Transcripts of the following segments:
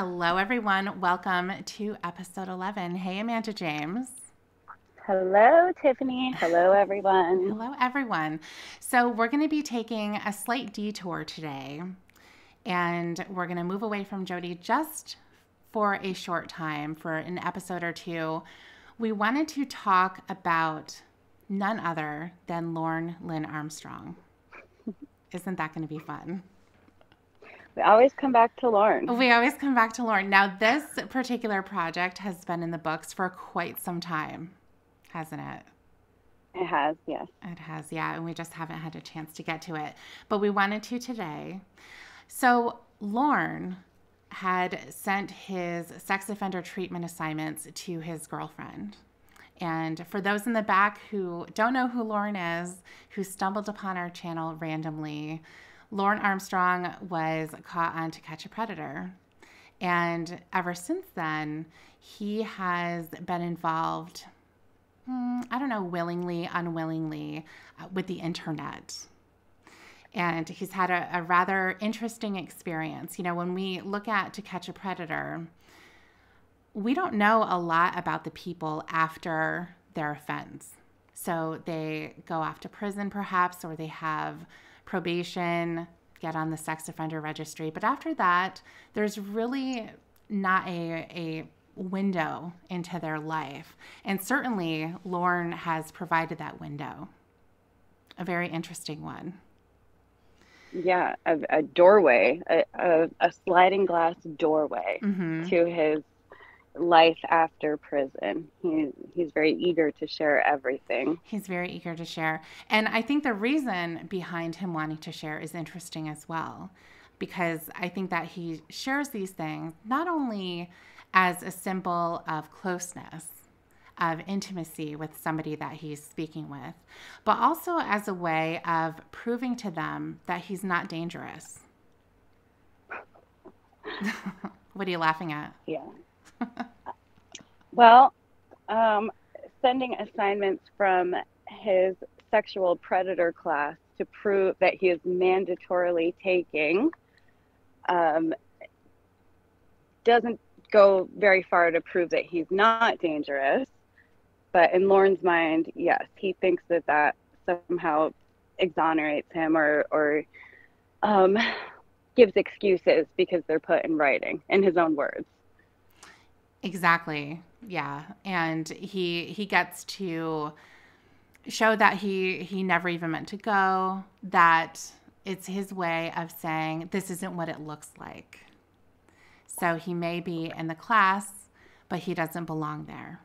Hello, everyone. Welcome to episode 11. Hey, Amanda James. Hello, Tiffany. Hello, everyone. Hello, everyone. So, we're going to be taking a slight detour today, and we're going to move away from Jody just for a short time, for an episode or two. We wanted to talk about none other than Lorne Armstrong. Isn't that going to be fun? We always come back to Lorne. We always come back to Lorne. Now, this particular project has been in the books for quite some time, hasn't it? It has, yes. It has, yeah, and we just haven't had a chance to get to it. But we wanted to today. So, Lorne had sent his sex offender treatment assignments to his girlfriend. And for those in the back who don't know who Lorne is, who stumbled upon our channel randomly, Lorne Armstrong was caught on To Catch a Predator. And ever since then, he has been involved, I don't know, willingly, unwillingly, with the internet. And he's had a rather interesting experience. You know, when we look at To Catch a Predator, we don't know a lot about the people after their offense. So they go off to prison perhaps, or they have probation, get on the sex offender registry. But after that, there's really not a window into their life. And certainly Lorne has provided that window, a very interesting one. Yeah, a doorway, a sliding glass doorway to his life after prison. He's very eager to share everything. He's very eager to share. And I think the reason behind him wanting to share is interesting as well, because I think that he shares these things not only as a symbol of closeness, of intimacy with somebody that he's speaking with, but also as a way of proving to them that he's not dangerous. What are you laughing at? Yeah. Well, sending assignments from his sexual predator class to prove that he is mandatorily taking doesn't go very far to prove that he's not dangerous. But in Lorne's mind, yes, he thinks that somehow exonerates him or gives excuses because they're put in writing, in his own words. Exactly. Yeah. And he gets to show that he never even meant to go, that it's his way of saying this isn't what it looks like. So he may be in the class, but he doesn't belong there.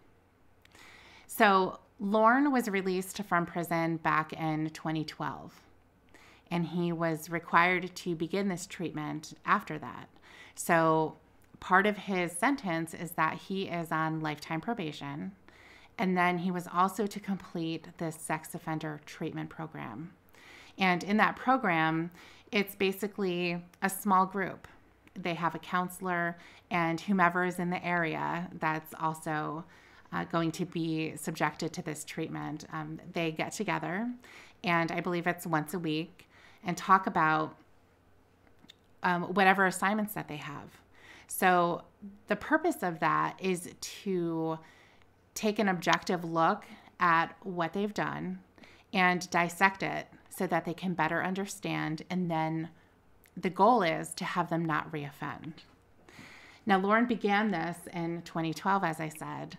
So Lorne was released from prison back in 2012, and he was required to begin this treatment after that. So part of his sentence is that he is on lifetime probation, and then he was also to complete this sex offender treatment program. And in that program, it's basically a small group. They have a counselor and whomever is in the area that's also going to be subjected to this treatment. They get together, and I believe it's once a week, and talk about whatever assignments that they have. So the purpose of that is to take an objective look at what they've done and dissect it so that they can better understand. And then the goal is to have them not reoffend. Now, Lorne began this in 2012, as I said,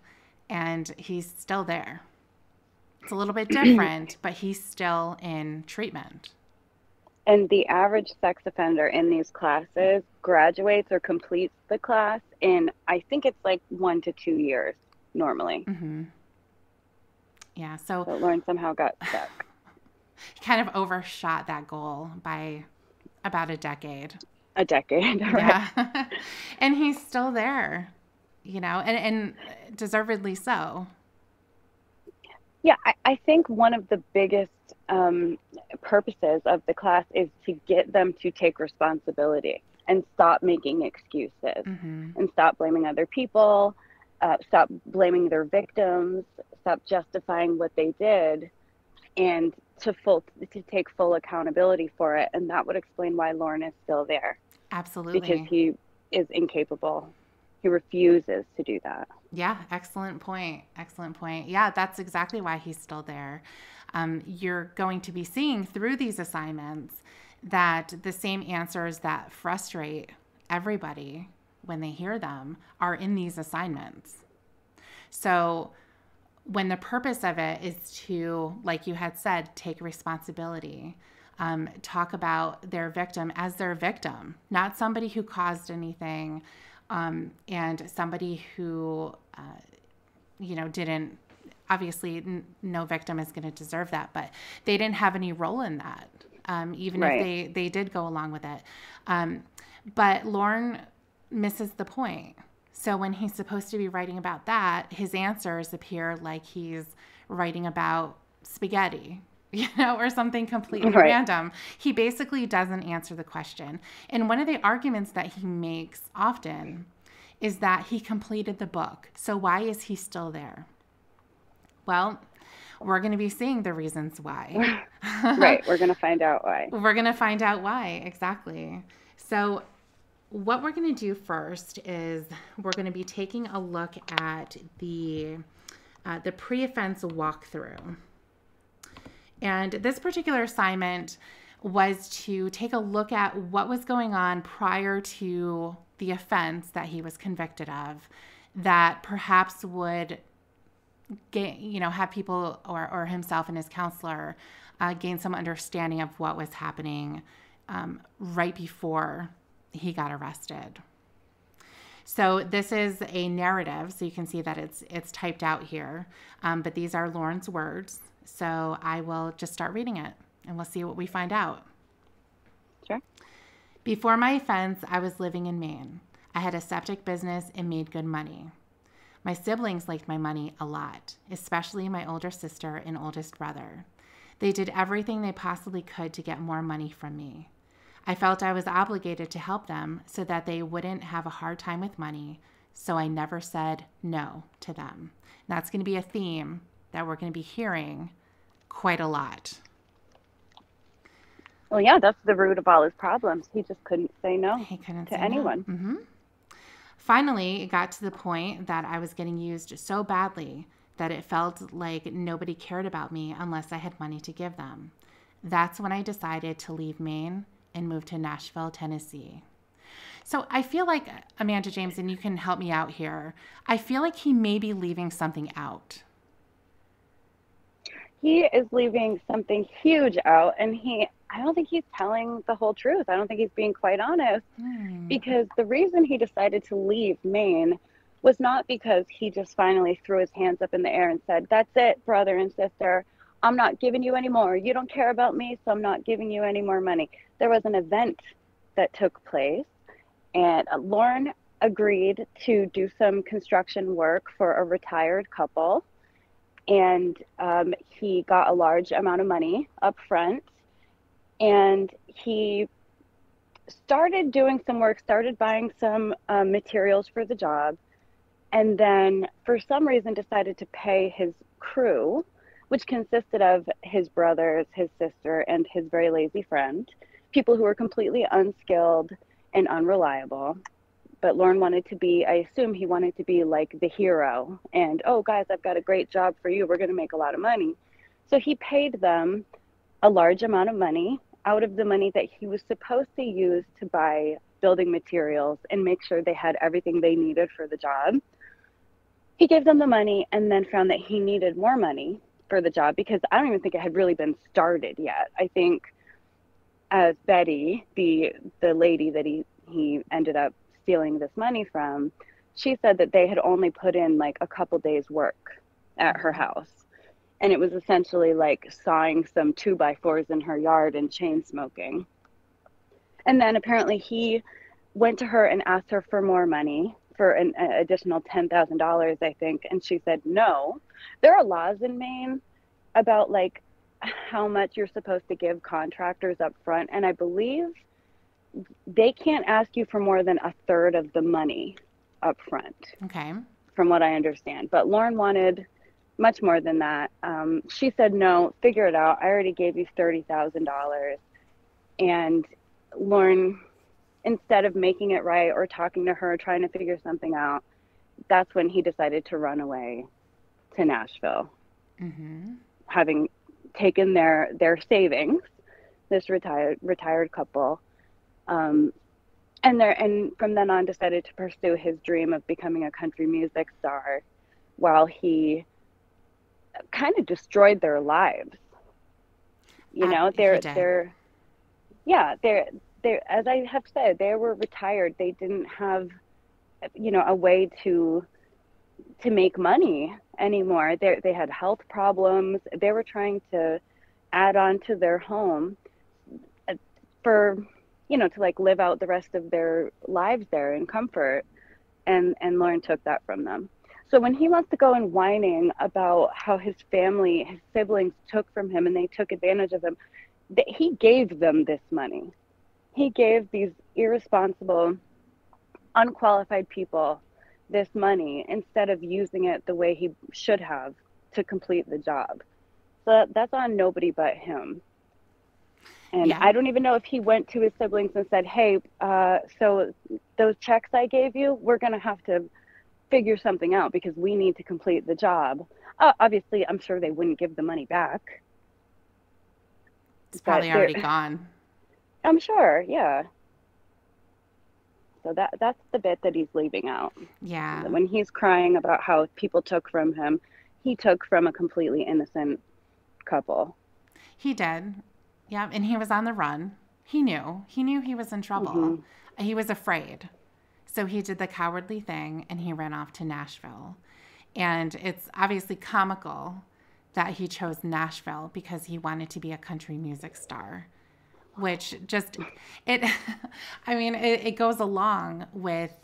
and he's still there. It's a little bit different, but he's still in treatment. And the average sex offender in these classes graduates or completes the class in, I think it's like 1 to 2 years normally. Mm-hmm. Yeah, so Lorne somehow got stuck. He kind of overshot that goal by about a decade. A decade, right? Yeah. And he's still there, you know, and deservedly so. Yeah, I think one of the biggest purposes of the class is to get them to take responsibility and stop making excuses and stop blaming other people, stop blaming their victims, stop justifying what they did, and to take full accountability for it. And that would explain why Lorne is still there. Absolutely. Because is incapable. He refuses to do that. Yeah, excellent point. Excellent point. Yeah, that's exactly why he's still there. You're going to be seeing through these assignments that the same answers that frustrate everybody when they hear them are in these assignments. So when the purpose of it is to, like you had said, take responsibility, talk about their victim as their victim, not somebody who caused anything, and somebody who, didn't, obviously no victim is going to deserve that, but they didn't have any role in that, even if they did go along with it. But Lorne misses the point. So when he's supposed to be writing about that, his answers appear like he's writing about spaghetti, or something completely random. He basically doesn't answer the question. And one of the arguments that he makes often is that he completed the book. So why is he still there? Well, we're going to be seeing the reasons why. Right. We're going to find out why. We're going to find out why. Exactly. So what we're going to do first is we're going to be taking a look at the pre-offense walkthrough. And this particular assignment was to take a look at what was going on prior to the offense that he was convicted of that perhaps would have people or himself and his counselor gain some understanding of what was happening right before he got arrested. So this is a narrative, so you can see that it's typed out here, but these are Lorne's words. So I will just start reading it, and we'll see what we find out. Sure. Before my offense, I was living in Maine. I had a septic business and made good money. My siblings liked my money a lot, especially my older sister and oldest brother. They did everything they possibly could to get more money from me. I felt I was obligated to help them so that they wouldn't have a hard time with money, so I never said no to them. And that's going to be a theme that we're going to be hearing quite a lot. Well, yeah, that's the root of all his problems. He just couldn't say no to anyone. No. Mm-hmm. Finally, it got to the point that I was getting used so badly that it felt like nobody cared about me unless I had money to give them. That's when I decided to leave Maine and move to Nashville, Tennessee. So I feel like, Amanda James, and you can help me out here, I feel like he may be leaving something out. He is leaving something huge out, and I don't think he's telling the whole truth. I don't think he's being quite honest, because the reason he decided to leave Maine was not because he just finally threw his hands up in the air and said, "That's it, brother and sister. I'm not giving you any more. You don't care about me, so I'm not giving you any more money." There was an event that took place, and Lorne agreed to do some construction work for a retired couple. And he got a large amount of money up front, and he started doing some work, started buying some materials for the job, and then for some reason decided to pay his crew, which consisted of his brothers, his sister, and his very lazy friend, people who were completely unskilled and unreliable. But Lorne wanted to be, I assume he wanted to be like the hero. And, "Oh, guys, I've got a great job for you. We're going to make a lot of money." So he paid them a large amount of money out of the money that he was supposed to use to buy building materials and make sure they had everything they needed for the job. He gave them the money and then found that he needed more money for the job, because I don't even think it had really been started yet. I think as Betty, the lady that he ended up stealing this money from, she said that they had only put in like a couple days work at her house, and it was essentially like sawing some 2x4s in her yard and chain smoking. And then apparently he went to her and asked her for more money, for an additional $10,000, I think, and she said no. There are laws in Maine about like how much you're supposed to give contractors up front, and I believe they can't ask you for more than a third of the money up front. Okay. From what I understand. But Lorne wanted much more than that. She said, "No, figure it out. I already gave you $30,000. And Lorne instead of making it right or talking to her, trying to figure something out, that's when he decided to run away to Nashville, having taken their savings, this retired couple, and from then on decided to pursue his dream of becoming a country music star, while he kind of destroyed their lives. You know, they're as I have said, they were retired. They didn't have, you know, a way to make money anymore. They had health problems. They were trying to add on to their home for, you know, to like live out the rest of their lives there in comfort. And Lorne took that from them. So when he wants to go and whining about how his family, his siblings took from him and they took advantage of him, he gave them this money. He gave these irresponsible, unqualified people this money instead of using it the way he should have to complete the job. So that's on nobody but him. And I don't even know if he went to his siblings and said, hey, so those checks I gave you, we're going to have to figure something out because we need to complete the job. Obviously, I'm sure they wouldn't give the money back. It's probably already gone. I'm sure, yeah. So that's the bit that he's leaving out. Yeah. When he's crying about how people took from him, he took from a completely innocent couple. He did. Yeah, and he was on the run. He knew he was in trouble. He was afraid. So he did the cowardly thing and he ran off to Nashville. And it's obviously comical that he chose Nashville because he wanted to be a country music star, which just, it goes along with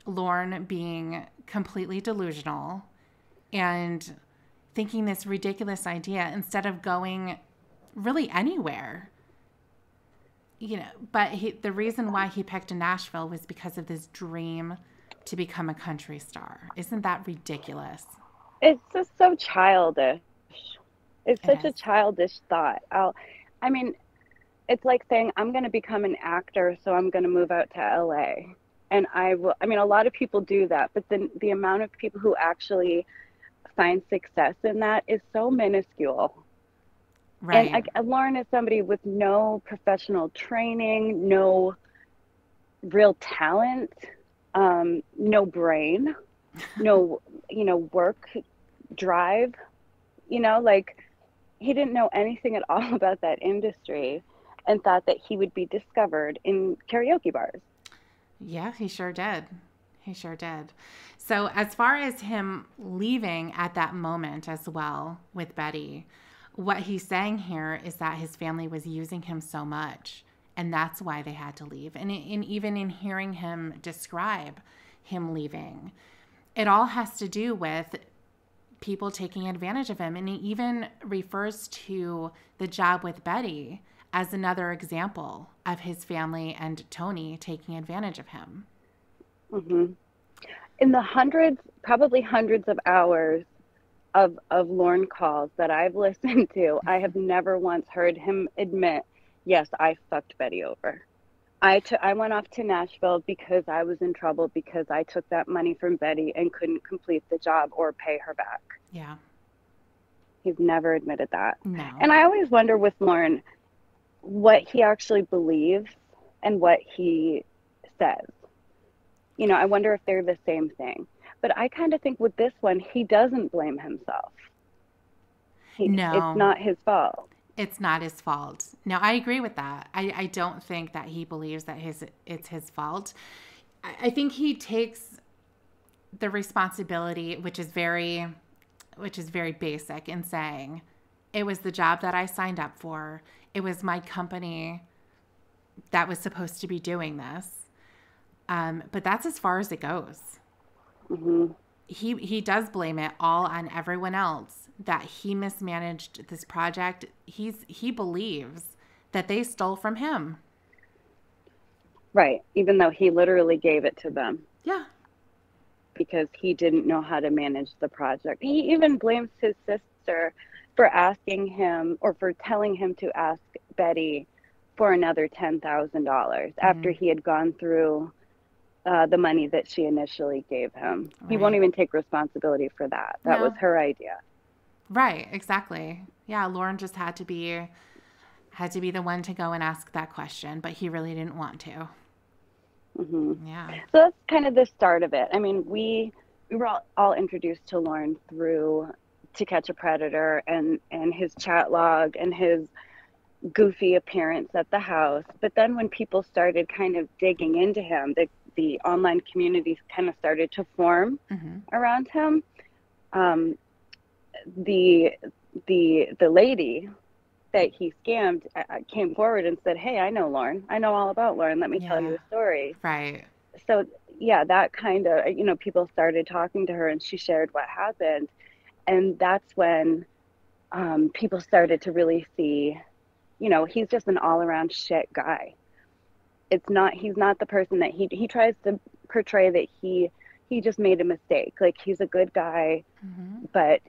Lorne being completely delusional and thinking this ridiculous idea instead of going really anywhere. You know, but the reason why he picked Nashville was because of this dream to become a country star. Isn't that ridiculous? It's just so childish. It's such a childish thought. It's like saying, I'm going to become an actor, so I'm going to move out to LA. And a lot of people do that, but then the amount of people who actually find success in that is so minuscule. Right. And Lorne is somebody with no professional training, no real talent, no brain, no, work drive, like he didn't know anything at all about that industry and thought that he would be discovered in karaoke bars. Yeah, he sure did. He sure did. So as far as him leaving at that moment as well with Betty, what he's saying here is that his family was using him so much, and that's why they had to leave. And even in hearing him describe him leaving, it all has to do with people taking advantage of him. And he even refers to the job with Betty as another example of his family and Tony taking advantage of him. Mm-hmm. In the probably hundreds of hours of Lorne calls that I've listened to, I have never once heard him admit, yes, I fucked Betty over. I went off to Nashville because I was in trouble because I took that money from Betty and couldn't complete the job or pay her back. Yeah. He's never admitted that. No. And I always wonder with Lorne what he actually believes and what he says. I wonder if they're the same thing. But I kind of think with this one, he doesn't blame himself. No. It's not his fault. It's not his fault. No, I agree with that. I don't think that he believes that it's his fault. I think he takes the responsibility, which is very basic, in saying, it was the job that I signed up for. It was my company that was supposed to be doing this. But that's as far as it goes. Mm-hmm. He does blame it all on everyone else, that he mismanaged this project. He believes that they stole from him. Right. Even though he literally gave it to them. Yeah. Because he didn't know how to manage the project. He even blames his sister for asking him or for telling him to ask Betty for another $10,000 after he had gone through the money that she initially gave him. Right. He won't even take responsibility for that. That was her idea. Right, exactly. Yeah, Lorne just had to be the one to go and ask that question, but he really didn't want to. Yeah. So that's kind of the start of it. I mean, we were all introduced to Lorne through To Catch a Predator and his chat log and his goofy appearance at the house. But then when people started kind of digging into him, the online communities kind of started to form around him. The lady that he scammed came forward and said, "Hey, I know Lorne. I know all about Lorne. Let me tell you a story." Right. So yeah, that kind of, people started talking to her and she shared what happened. And that's when people started to really see, he's just an all around shit guy. He's not the person that he tries to portray that he just made a mistake. Like, he's a good guy, but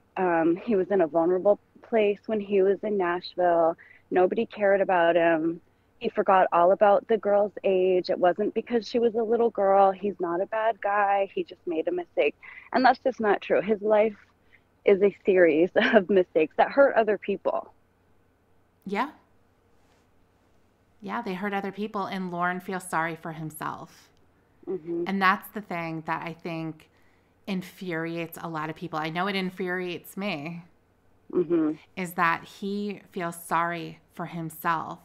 he was in a vulnerable place when he was in Nashville. Nobody cared about him. He forgot all about the girl's age. It wasn't because she was a little girl. He's not a bad guy. He just made a mistake. And that's just not true. His life is a series of mistakes that hurt other people. Yeah. Yeah, they hurt other people, and Lorne feels sorry for himself. And that's the thing that I think infuriates a lot of people. I know it infuriates me, is that he feels sorry for himself,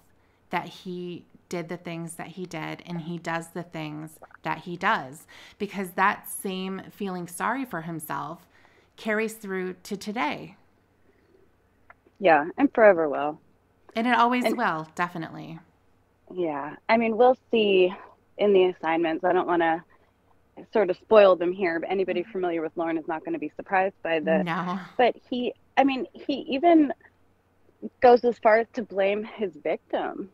that he did the things that he did and he does the things that he does, because that same feeling sorry for himself carries through to today. Yeah, and forever will. And it always will, definitely. Yeah. I mean, we'll see in the assignments. I don't want to sort of spoil them here, but anybody familiar with Lorne is not going to be surprised by this. No. But he even goes as far as to blame his victim.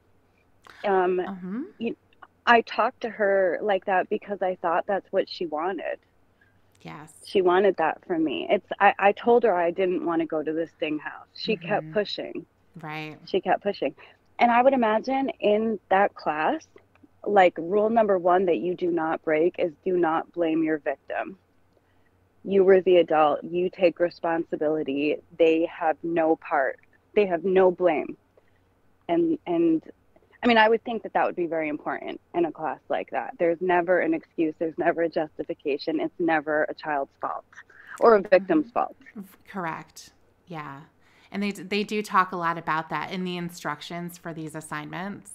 I talked to her like that because I thought that's what she wanted. Yes. She wanted that from me. I told her I didn't want to go to this thing house. She kept pushing. Right. She kept pushing. And I would imagine in that class, like, rule number 1 that you do not break is do not blame your victim. You were the adult. You take responsibility. They have no part. They have no blame. And I mean, I would think that would be very important in a class like that. There's never an excuse. There's never a justification. It's never a child's fault or a victim's fault. Correct. Yeah. And they do talk a lot about that in the instructions for these assignments.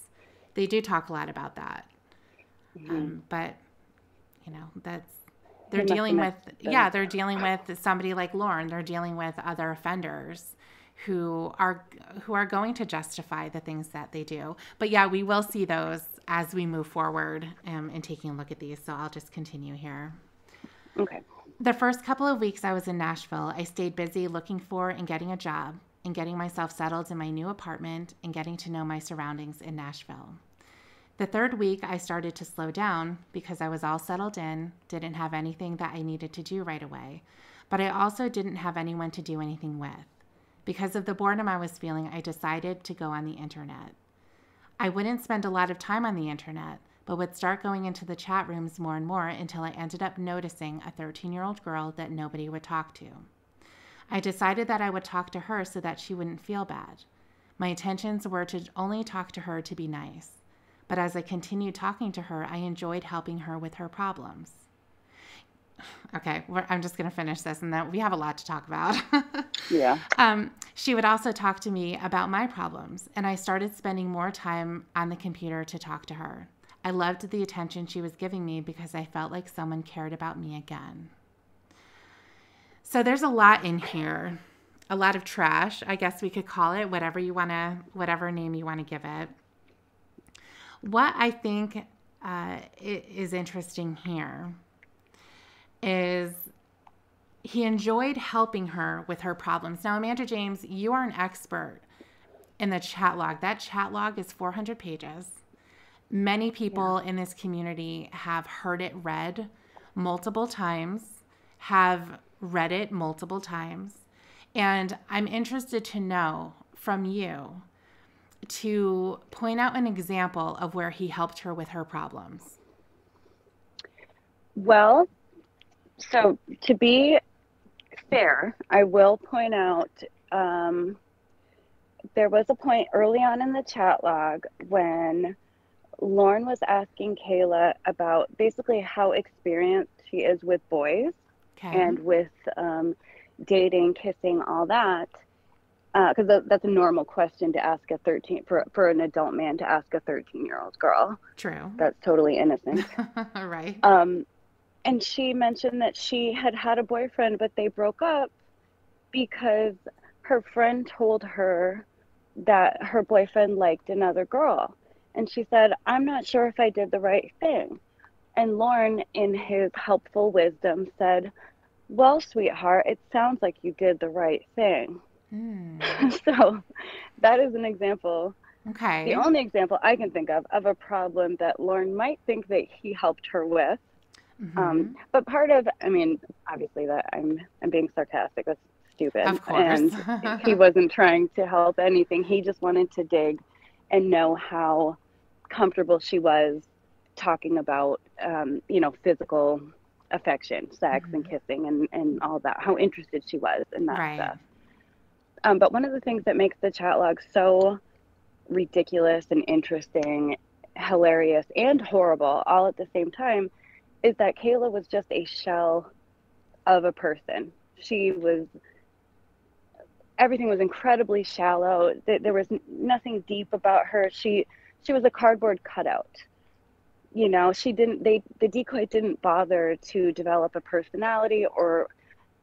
They do talk a lot about that. But, they're dealing with somebody like Lorne. They're dealing with other offenders who are going to justify the things that they do. But yeah, we will see those as we move forward in taking a look at these. So I'll just continue here. Okay. The first couple of weeks I was in Nashville, I stayed busy looking for and getting a job and getting myself settled in my new apartment and getting to know my surroundings in Nashville. The third week, I started to slow down because I was all settled in, didn't have anything that I needed to do right away, but I also didn't have anyone to do anything with. Because of the boredom I was feeling, I decided to go on the internet. I wouldn't spend a lot of time on the internet, but would start going into the chat rooms more and more until I ended up noticing a 13-year-old girl that nobody would talk to. I decided that I would talk to her so that she wouldn't feel bad. My intentions were to only talk to her to be nice. But as I continued talking to her, I enjoyed helping her with her problems. Okay, I'm just going to finish this, and then we have a lot to talk about. Yeah. She would also talk to me about my problems, and I started spending more time on the computer to talk to her. I loved the attention she was giving me because I felt like someone cared about me again. So there's a lot in here, a lot of trash, I guess we could call it, whatever name you want to give it. What I think is interesting here is he enjoyed helping her with her problems. Now, Amanda James, you are an expert in the chat log. That chat log is 400 pages. Many people in this community have heard it read multiple times, have read it multiple times. And I'm interested to know from you, to point out an example of where he helped her with her problems. Well, so to be fair, I will point out there was a point early on in the chat log when Lorne was asking Kayla about basically how experienced she is with boys and with dating, kissing, all that. Because that's a normal question to ask a 13 for an adult man to ask a 13-year-old girl. True. That's totally innocent. Right. And she mentioned that she had a boyfriend, but they broke up because her friend told her that her boyfriend liked another girl. And she said, I'm not sure if I did the right thing. And Lorne, in his helpful wisdom, said, well, sweetheart, it sounds like you did the right thing. So that is an example. Okay. The only example I can think of a problem that Lorne might think that he helped her with. But part of, I mean, obviously that I'm being sarcastic. That's stupid. Of course. And he wasn't trying to help anything. He just wanted to dig and know how comfortable she was talking about, physical affection, sex and kissing and all that, how interested she was in that stuff. But one of the things that makes the chat log so ridiculous and interesting, hilarious and horrible all at the same time is that Kayla was just a shell of a person. Everything was incredibly shallow. There was nothing deep about her. She was a cardboard cutout. The decoy didn't bother to develop a personality or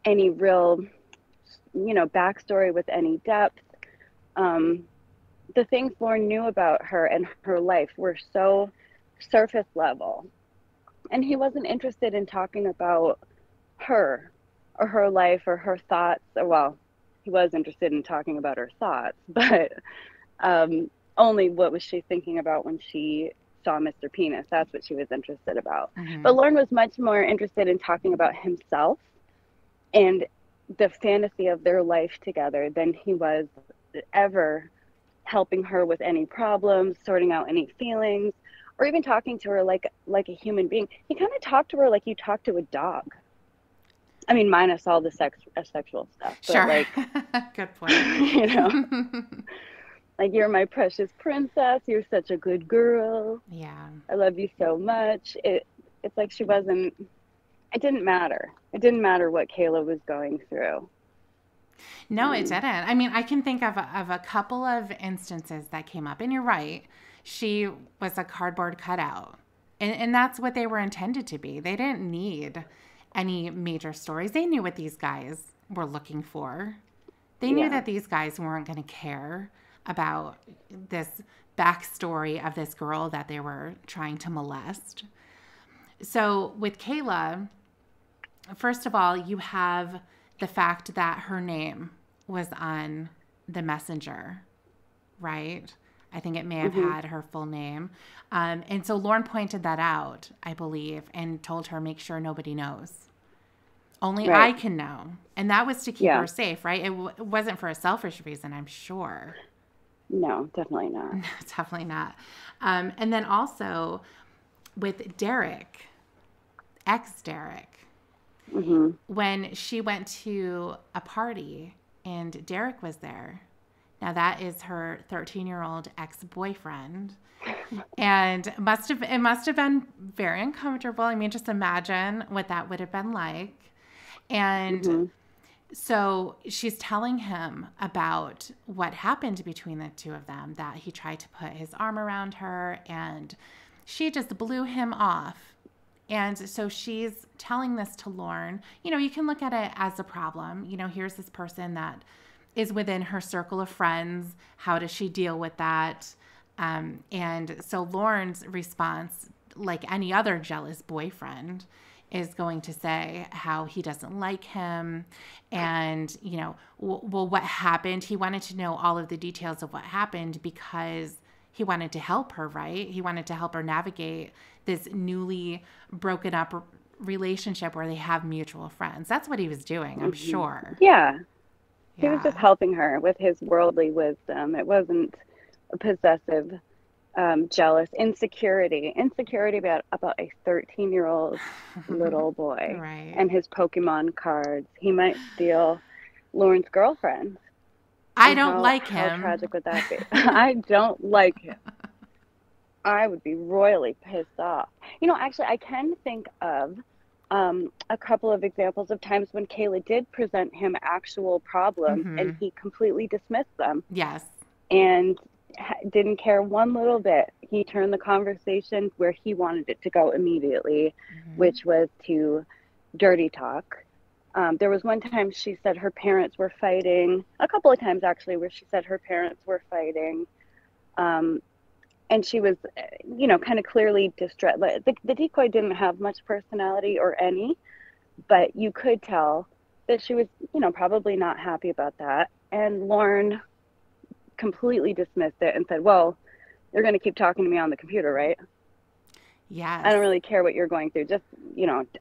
any real, backstory with any depth. The things Lorne knew about her and her life were so surface level. And he wasn't interested in talking about her or her life or her thoughts. Well, he was interested in talking about her thoughts, but only what was she thinking about when she saw Mr. Penis. That's what she was interested about. But Lorne was much more interested in talking about himself and the fantasy of their life together than he was ever helping her with any problems, sorting out any feelings, or even talking to her like a human being. He kind of talked to her like you talk to a dog. I mean, minus all the sexual stuff. But sure. Good point. Like, you're my precious princess. You're such a good girl. Yeah. I love you so much. It's like she wasn't. It didn't matter. It didn't matter what Kayla was going through. No, it didn't. I mean, I can think of a couple of instances that came up. And you're right. She was a cardboard cutout. And that's what they were intended to be. They didn't need any major stories. They knew what these guys were looking for. They knew that these guys weren't going to care about this backstory of this girl that they were trying to molest. So with Kayla, first of all, you have the fact that her name was on the messenger, right? I think it may have had her full name. And so Lorne pointed that out, I believe, and told her, make sure nobody knows. Only I can know. And that was to keep her safe, right? It wasn't for a selfish reason, I'm sure. No, definitely not. No, definitely not. And then also with Derek, ex-Derek, when she went to a party and Derek was there. Now that is her 13-year-old ex-boyfriend. And it must have been very uncomfortable. I mean, just imagine what that would have been like. And so she's telling him about what happened between the two of them, that he tried to put his arm around her and she just blew him off. And so she's telling this to Lorne. You can look at it as a problem. Here's this person that is within her circle of friends. How does she deal with that? And so Lorne's response, like any other jealous boyfriend, is going to say how he doesn't like him and, well, what happened. He wanted to know all of the details of what happened because he wanted to help her, right? He wanted to help her navigate this newly broken up relationship where they have mutual friends. That's what he was doing, I'm sure. Yeah. He was just helping her with his worldly wisdom. It wasn't possessive, jealous, insecurity about a 13-year-old little boy Right. and his Pokemon cards. He might steal Lauren's girlfriend. I And don't like how him. tragic would that be? I don't like him. I would be royally pissed off. Actually, I can think of a couple of examples of times when Kayla did present him actual problems and he completely dismissed them Yes. and didn't care one little bit. He turned the conversation where he wanted it to go immediately, which was to dirty talk. There was one time she said her parents were fighting, a couple of times actually, where she said her parents were fighting. And she was, kind of clearly distressed. The decoy didn't have much personality or any, but you could tell that she was, probably not happy about that. And Lorne completely dismissed it and said, well, you're going to keep talking to me on the computer, right? Yes. I don't really care what you're going through. Just,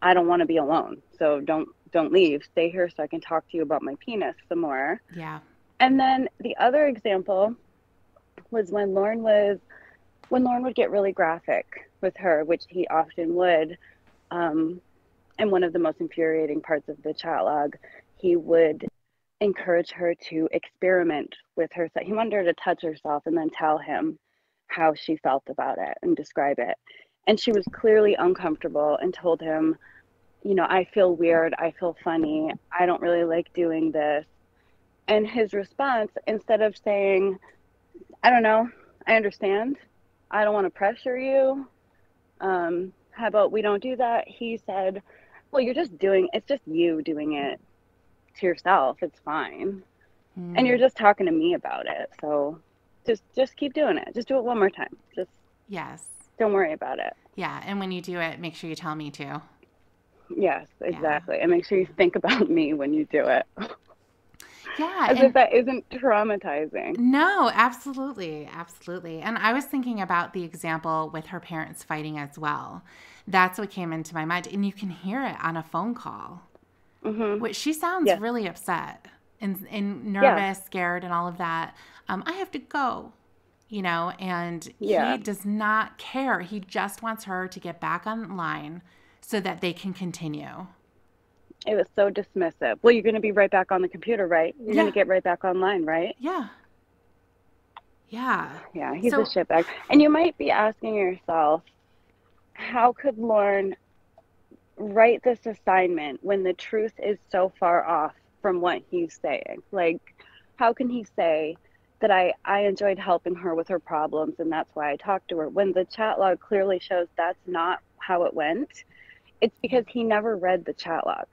I don't want to be alone. So don't leave. Stay here so I can talk to you about my penis some more. Yeah. And then the other example was when Lorne would get really graphic with her, which he often would, and one of the most infuriating parts of the chat log, he would encourage her to experiment with herself. He wanted her to touch herself and then tell him how she felt about it and describe it. And she was clearly uncomfortable and told him, I feel weird, I feel funny, I don't really like doing this. And his response, instead of saying, I don't know, I understand, I don't want to pressure you, how about we don't do that? He said, well, it's just you doing it to yourself. It's fine. And you're just talking to me about it. So just keep doing it. Just do it one more time. Just yes. Don't worry about it. Yeah. And when you do it, make sure you tell me too. Yes, exactly. Yeah. And make sure you think about me when you do it. Yeah. As if that isn't traumatizing. No, absolutely. Absolutely. And I was thinking about the example with her parents fighting as well. That's what came into my mind. And you can hear it on a phone call. Which she sounds really upset and nervous, scared, and all of that. I have to go, and he does not care. He just wants her to get back online so that they can continue. It was so dismissive. Well, you're going to be right back on the computer, right? You're going to get right back online, right? Yeah. Yeah. Yeah, he's a shitbag. And you might be asking yourself, how could Lorne write this assignment when the truth is so far off from what he's saying? Like, how can he say that I enjoyed helping her with her problems and that's why I talked to her, when the chat log clearly shows that's not how it went? It's because he never read the chat log.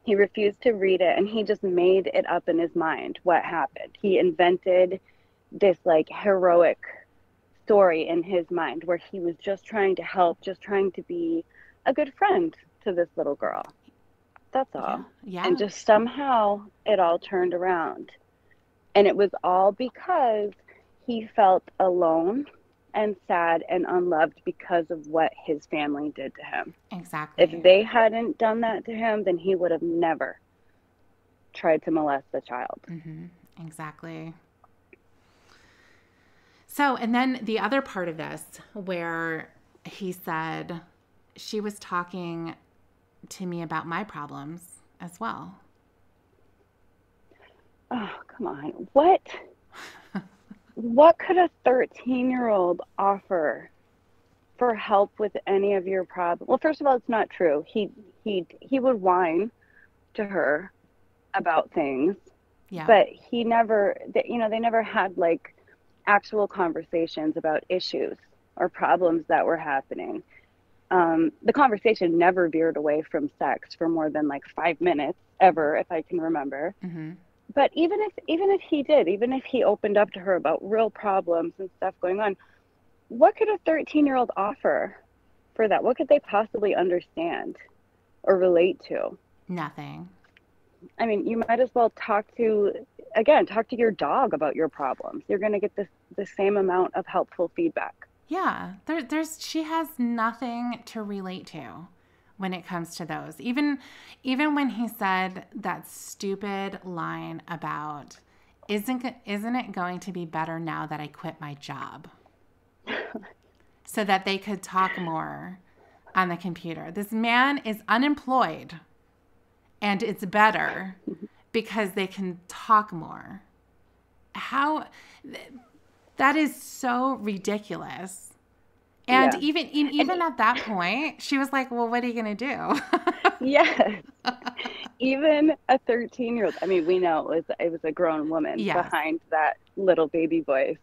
He refused to read it, and he just made it up in his mind what happened. He invented this heroic story in his mind where he was just trying to help, just trying to be a good friend to this little girl. That's all. Yeah. And just somehow it all turned around. And it was all because he felt alone and sad and unloved because of what his family did to him. Exactly. If they hadn't done that to him, then he would have never tried to molest the child. Exactly. So, and then the other part of this where he said she was talking to me about my problems as well. Oh, come on. What could a 13-year-old offer for help with any of your problems? Well, first of all, it's not true. He would whine to her about things, but he never, they never had actual conversations about issues or problems that were happening. The conversation never veered away from sex for more than 5 minutes ever, if I can remember. But even if he did, even if he opened up to her about real problems and stuff going on, what could a 13-year-old offer for that? What could they possibly understand or relate to? Nothing. I mean, you might as well talk to your dog about your problems. You're going to get the same amount of helpful feedback. Yeah, she has nothing to relate to when it comes to those. Even when he said that stupid line about isn't it going to be better now that I quit my job? So that they could talk more on the computer. This man is unemployed, and it's better because they can talk more. That is so ridiculous. And even at that point, she was like, well, what are you going to do? Yes. Even a 13-year-old, I mean, we know it was a grown woman behind that little baby voice.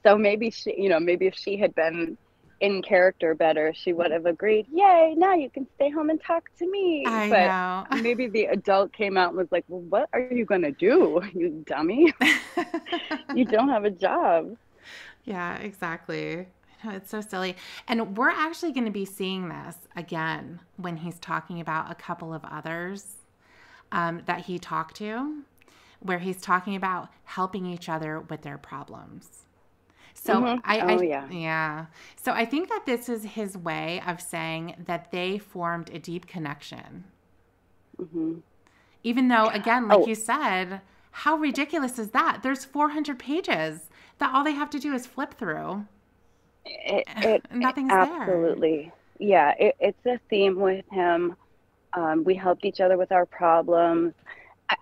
So maybe maybe if she had been in character better, she would have agreed, yay, now you can stay home and talk to me. I know. Maybe the adult came out and was like, well, what are you going to do, you dummy? You don't have a job. Yeah, exactly. I know, it's so silly. And we're actually going to be seeing this again when he's talking about a couple of others that he talked to, where he's talking about helping each other with their problems. So So I think that this is his way of saying that they formed a deep connection. Mm-hmm. Even though, again, like you said, how ridiculous is that? There's 400 pages that all they have to do is flip through. Nothing's absolutely there. Yeah, it's a theme with him. We helped each other with our problems.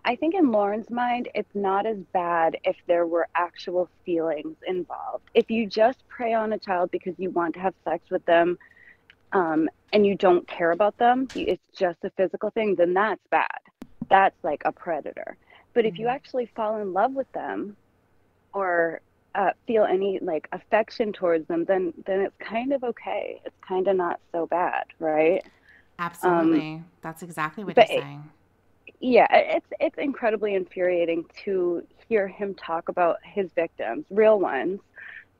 I think in Lorne's mind, it's not as bad if there were actual feelings involved. If you just prey on a child because you want to have sex with them and you don't care about them, it's just a physical thing, then that's bad. That's like a predator. But if you actually fall in love with them or feel any like affection towards them, then it's kind of okay. It's kind of not so bad, right? Absolutely. That's exactly what he's saying. Yeah, it's incredibly infuriating to hear him talk about his victims, real ones,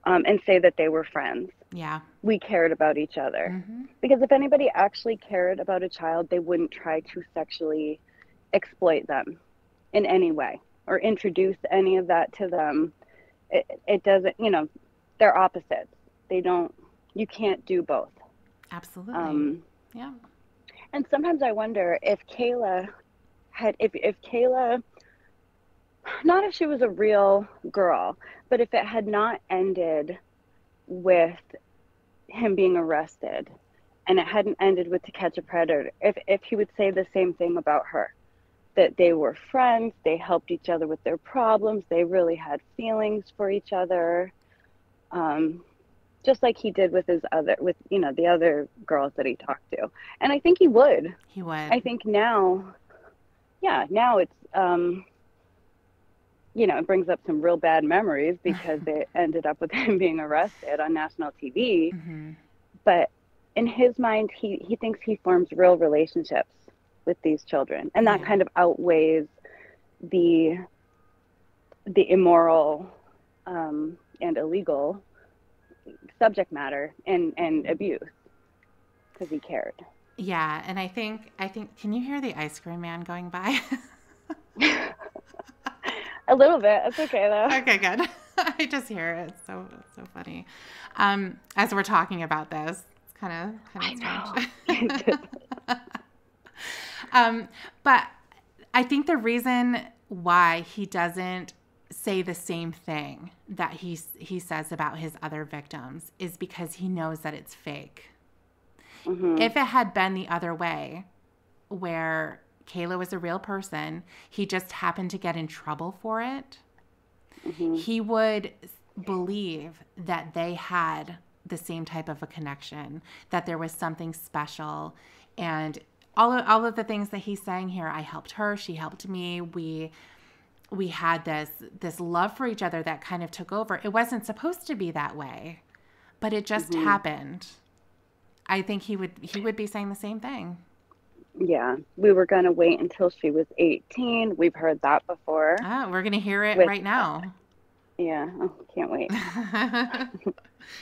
and say that they were friends. Yeah. We cared about each other. Mm-hmm. Because if anybody actually cared about a child, they wouldn't try to sexually exploit them in any way or introduce any of that to them. It doesn't, they're opposites. You can't do both. Absolutely. Yeah. And sometimes I wonder if Kayla if Kayla, not if she was a real girl, but if it had not ended with him being arrested and it hadn't ended with To Catch a Predator, if he would say the same thing about her, that they were friends, they helped each other with their problems, they really had feelings for each other, just like he did with the other girls that he talked to. And I think he would. He would. I think now it's, it brings up some real bad memories because it ended up with him being arrested on national TV. Mm-hmm. But in his mind, he thinks he forms real relationships with these children. And that kind of outweighs the immoral and illegal subject matter and abuse because he cared. Yeah, and I think can you hear the ice cream man going by? A little bit. It's okay though. Okay, good. I just hear it. It's so funny. As we're talking about this, it's kind of strange. But I think the reason why he doesn't say the same thing that he says about his other victims is because he knows that it's fake. Mm-hmm. If it had been the other way, where Kayla was a real person, he just happened to get in trouble for it, mm-hmm. he would believe that they had the same type of a connection, that there was something special. And all of the things that he's saying here, I helped her, she helped me, we had this love for each other that kind of took over. It wasn't supposed to be that way, but it just mm-hmm. happened. I think he would be saying the same thing. Yeah, we were going to wait until she was 18. We've heard that before. Oh, we're going to hear it right now. Yeah, can't wait.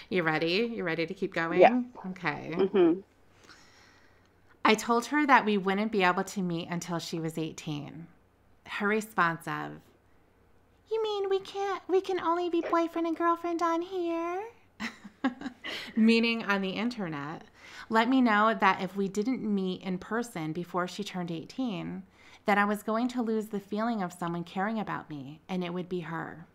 You ready? You ready to keep going? Yeah. Okay. Mm-hmm. I told her that we wouldn't be able to meet until she was 18. Her response of, "You mean we can only be boyfriend and girlfriend on here?" Meaning on the internet. Let me know that if we didn't meet in person before she turned 18, that I was going to lose the feeling of someone caring about me, and it would be her.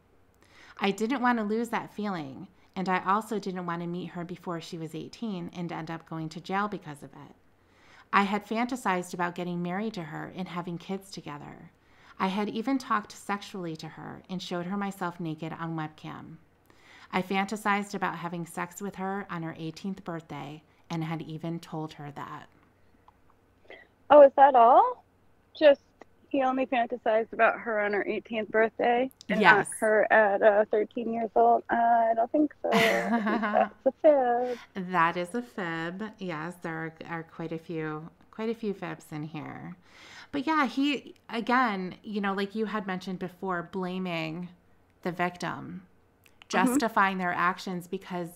I didn't want to lose that feeling, and I also didn't want to meet her before she was 18 and end up going to jail because of it. I had fantasized about getting married to her and having kids together. I had even talked sexually to her and showed her myself naked on webcam. I fantasized about having sex with her on her 18th birthday and had even told her that. Oh, is that all? Just he only fantasized about her on her 18th birthday and Yes. not her at 13 years old? I don't think so. I think that's a fib. That is a fib. Yes, there are quite a few fibs in here. But yeah, he, again, like you had mentioned before, blaming the victim, justifying their actions because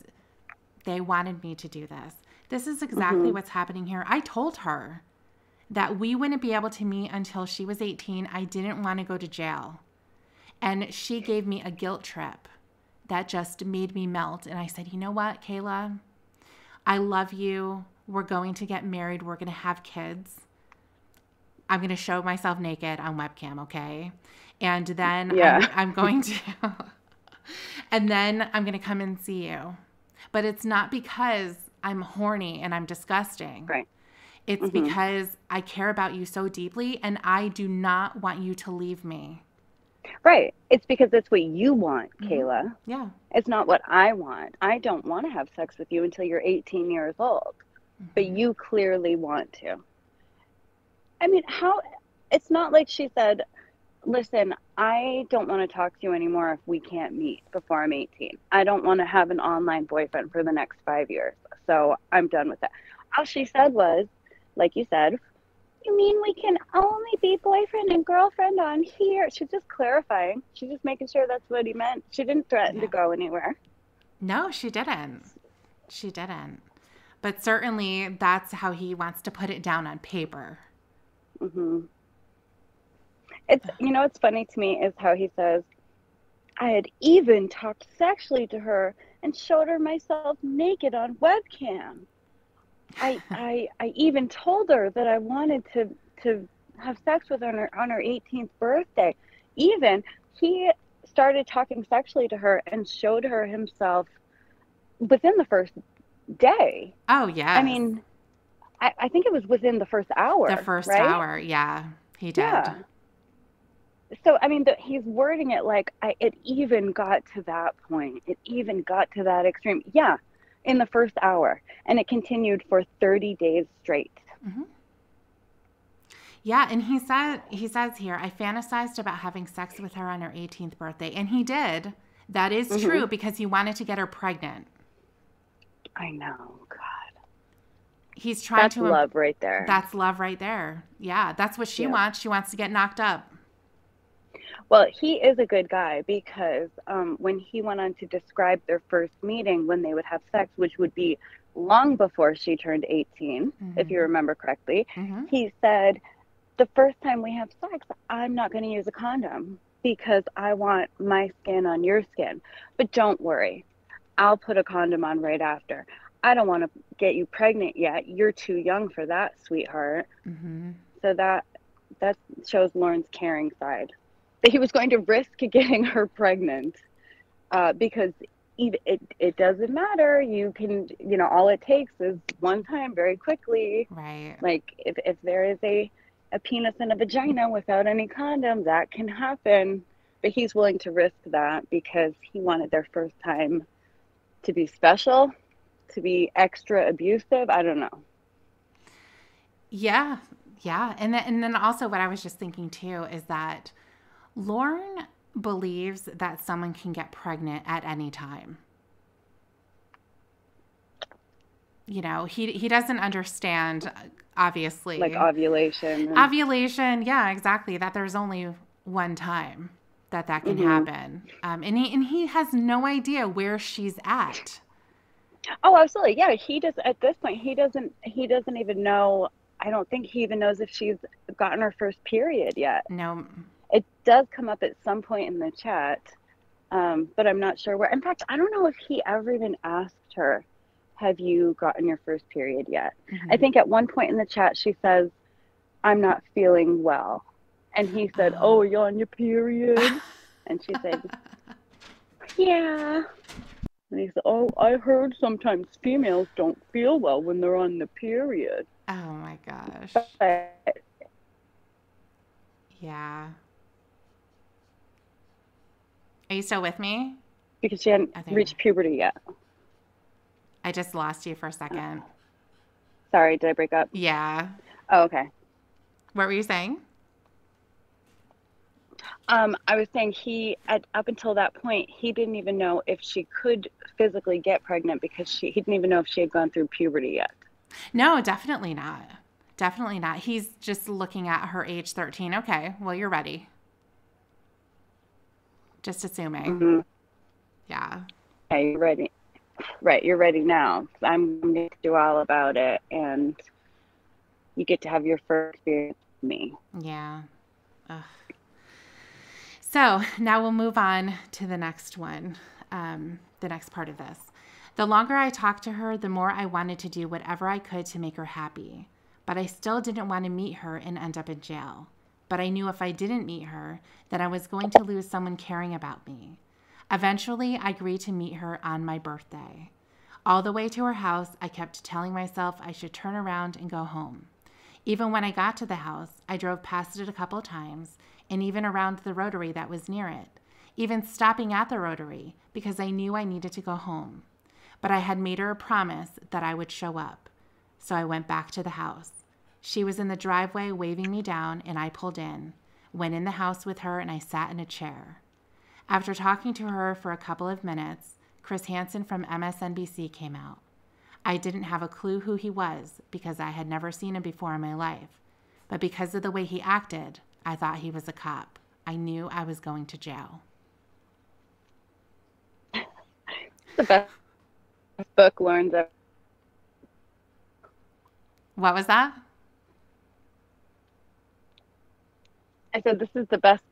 they wanted me to do this. This is exactly what's happening here. I told her that we wouldn't be able to meet until she was 18. I didn't want to go to jail. And she gave me a guilt trip that just made me melt. And I said, you know what, Kayla? I love you. We're going to get married. We're going to have kids. I'm going to show myself naked on webcam, okay? And then I'm going to, and then I'm going to come and see you. But it's not because I'm horny and I'm disgusting. Right. It's because I care about you so deeply and I do not want you to leave me. Right. It's because it's what you want, Kayla. Yeah. It's not what I want. I don't want to have sex with you until you're 18 years old. But you clearly want to. I mean, it's not like she said, listen, I don't want to talk to you anymore if we can't meet before I'm 18. I don't want to have an online boyfriend for the next 5 years. So I'm done with that. All she said was, like you said, you mean we can only be boyfriend and girlfriend on here? She's just clarifying. She's just making sure that's what he meant. She didn't threaten to go anywhere. No, she didn't. She didn't. But certainly that's how he wants to put it down on paper. It's, what's funny to me is how he says, I had even talked sexually to her and showed her myself naked on webcam. I even told her that I wanted to have sex with her on her 18th birthday. Even he started talking sexually to her and showed her himself within the first day. Oh, yeah. I mean, I think it was within the first hour. The first right? hour, yeah, he did. Yeah. So, I mean, he's wording it like it even got to that point. It even got to that extreme. Yeah, in the first hour. And it continued for 30 days straight. Yeah, and he says here, I fantasized about having sex with her on her 18th birthday. And he did. That is true because he wanted to get her pregnant. I know, God. He's trying to... That's love right there. That's love right there. Yeah, that's what she wants. She wants to get knocked up. Well, he is a good guy because when he went on to describe their first meeting when they would have sex, which would be long before she turned 18, if you remember correctly, he said, the first time we have sex, I'm not going to use a condom because I want my skin on your skin. But don't worry, I'll put a condom on right after. I don't want to get you pregnant yet. You're too young for that, sweetheart. So that shows Lorne's caring side. That he was going to risk getting her pregnant because it doesn't matter. You can, all it takes is one time very quickly. Right. Like if there is a penis and a vagina without any condom, that can happen. But he's willing to risk that because he wanted their first time to be special, to be extra abusive. I don't know. Yeah. Yeah. And then also what I was just thinking too is that Lorne believes that someone can get pregnant at any time. He doesn't understand, obviously. Like ovulation. Ovulation, yeah, exactly. That there's only one time that can happen. And he has no idea where she's at. Oh, absolutely. Yeah, he does. At this point, he doesn't even know. I don't think he even knows if she's gotten her first period yet. No. It does come up at some point in the chat, but I'm not sure where. In fact, I don't know if he ever even asked her, have you gotten your first period yet? I think at one point in the chat, she says, I'm not feeling well. And he said, Oh. "Oh, you're on your period?" And she said, "Yeah." And he said, "Oh, I heard sometimes females don't feel well when they're on the period." Oh my gosh. But Yeah. Are you still with me? because she hadn't I think reached puberty yet. I just lost you for a second. Sorry, did I break up? Yeah. Oh, okay. What were you saying? I was saying up until that point, he didn't even know if she could physically get pregnant because he didn't even know if she had gone through puberty yet. No, definitely not. Definitely not. He's just looking at her age 13. Okay, well, you're ready. Just assuming. Mm-hmm. Yeah. Okay, you're ready. Right, you're ready now. I'm going to do all about it, and you get to have your first experience with me. Yeah. Ugh. So now we'll move on to the next one, the next part of this. The longer I talked to her, the more I wanted to do whatever I could to make her happy. But I still didn't want to meet her and end up in jail. But I knew if I didn't meet her, then I was going to lose someone caring about me. Eventually, I agreed to meet her on my birthday. All the way to her house, I kept telling myself I should turn around and go home. Even when I got to the house, I drove past it a couple times, and even around the rotary that was near it, even stopping at the rotary because I knew I needed to go home. But I had made her a promise that I would show up. So I went back to the house. She was in the driveway waving me down, and I pulled in, went in the house with her, and I sat in a chair. After talking to her for a couple of minutes, Chris Hansen from MSNBC came out. I didn't have a clue who he was because I had never seen him before in my life. But because of the way he acted, I thought he was a cop. I knew I was going to jail. The best book Lorne's ever. What was that? I said this is the best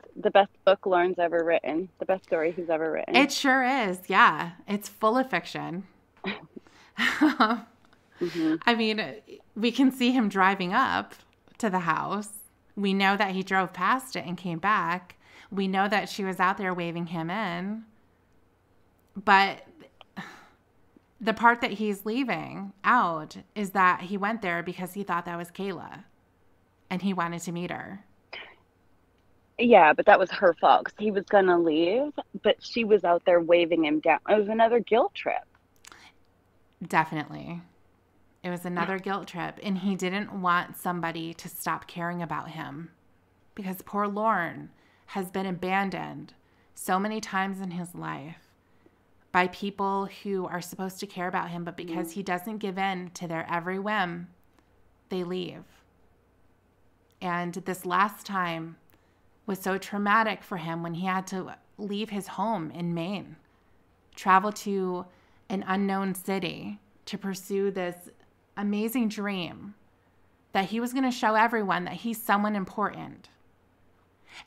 book Lorne's ever written. The best story he's ever written. It sure is. Yeah, it's full of fiction. Mm-hmm. I mean, we can see him driving up to the house. We know that he drove past it and came back. We know that she was out there waving him in. But the part that he's leaving out is that he went there because he thought that was Kayla and he wanted to meet her. Yeah, but that was her fault because he was going to leave, but she was out there waving him down. It was another guilt trip. Definitely. It was another guilt trip, and he didn't want somebody to stop caring about him because poor Lorne has been abandoned so many times in his life by people who are supposed to care about him, but because he doesn't give in to their every whim, they leave. And this last time was so traumatic for him when he had to leave his home in Maine, travel to an unknown city to pursue this amazing dream that he was going to show everyone that he's someone important.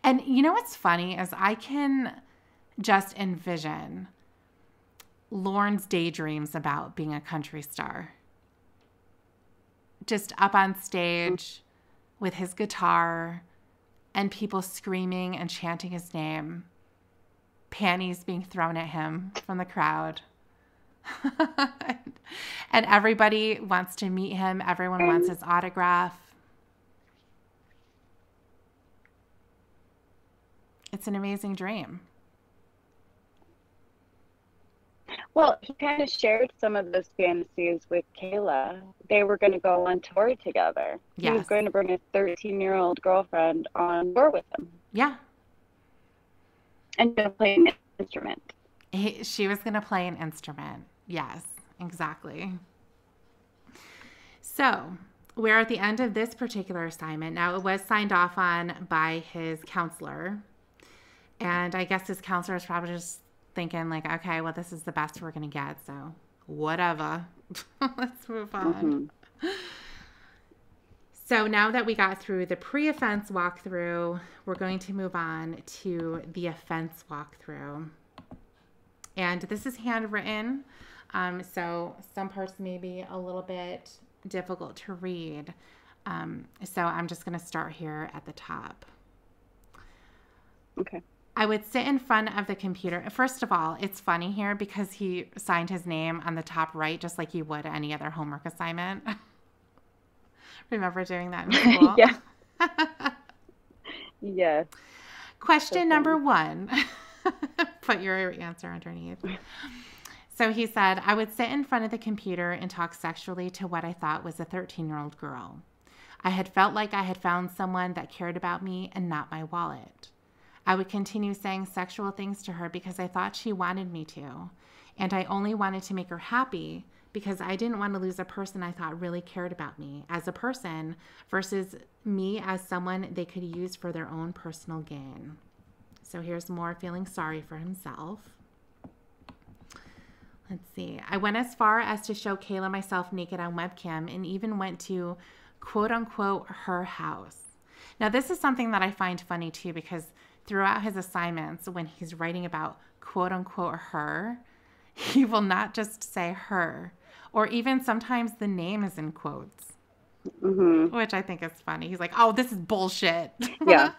And you know what's funny is I can just envision Lorne's daydreams about being a country star. Just up on stage with his guitar and people screaming and chanting his name, panties being thrown at him from the crowd. And everybody wants to meet him. Everyone wants his autograph. It's an amazing dream. Well, he kind of shared some of those fantasies with Kayla. They were going to go on tour together. Yes. He was going to bring his 13-year-old girlfriend on tour with him. Yeah. And to play an instrument. She was going to play an instrument. Yes, exactly. So we're at the end of this particular assignment. Now, it was signed off on by his counselor. And I guess his counselor is probably just thinking like, okay, well, this is the best we're going to get. So whatever. Let's move on. Mm-hmm. So now that we got through the pre-offense walkthrough, we're going to move on to the offense walkthrough. And this is handwritten, so some parts may be a little bit difficult to read. So I'm just going to start here at the top. Okay. I would sit in front of the computer. First of all, it's funny here because he signed his name on the top right, just like you would any other homework assignment. Remember doing that in school? Yeah. Yes. Question So number funny. 1. Put your answer underneath. So he said, I would sit in front of the computer and talk sexually to what I thought was a 13-year-old girl. I had felt like I had found someone that cared about me and not my wallet. I would continue saying sexual things to her because I thought she wanted me to. And I only wanted to make her happy because I didn't want to lose a person I thought really cared about me as a person versus me as someone they could use for their own personal gain. So here's more feeling sorry for himself. Let's see. I went as far as to show Kayla myself naked on webcam and even went to quote unquote her house. Now, this is something that I find funny too, because throughout his assignments, when he's writing about quote unquote her, he will not just say her, or even sometimes the name is in quotes, which I think is funny. He's like, oh, this is bullshit. Yeah.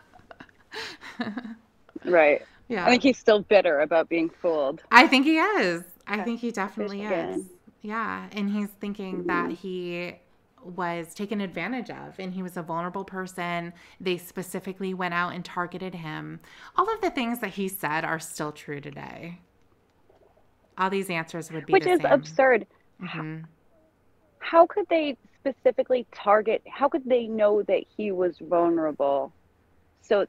Right. I Yeah. think he's still bitter about being fooled. I think he is. I think he definitely is. Again. Yeah. And he's thinking that he was taken advantage of and he was a vulnerable person. They specifically went out and targeted him. All of the things that he said are still true today. All these answers would be Which the is same. absurd. How could they specifically target, how could they know that he was vulnerable? So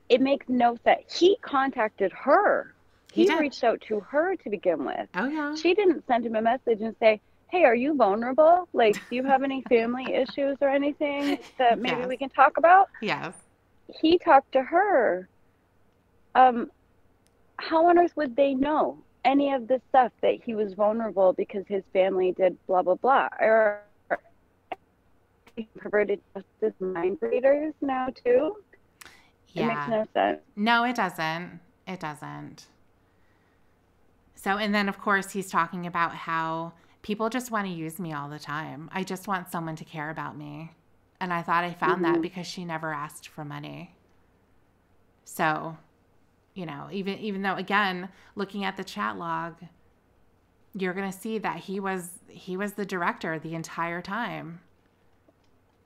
it makes no sense. He contacted her. He reached out to her to begin with. Oh, yeah. She didn't send him a message and say, hey, are you vulnerable? Like, do you have any family issues or anything that maybe we can talk about? Yes. He talked to her. How on earth would they know any of this stuff that he was vulnerable because his family did blah, blah, blah? Or perverted justice mind readers now, too? Yeah. It makes no sense. No, it doesn't. It doesn't. So, and then of course he's talking about how people just want to use me all the time. I just want someone to care about me. And I thought I found that because she never asked for money. So, you know, even though, again, looking at the chat log, you're going to see that he was the director the entire time.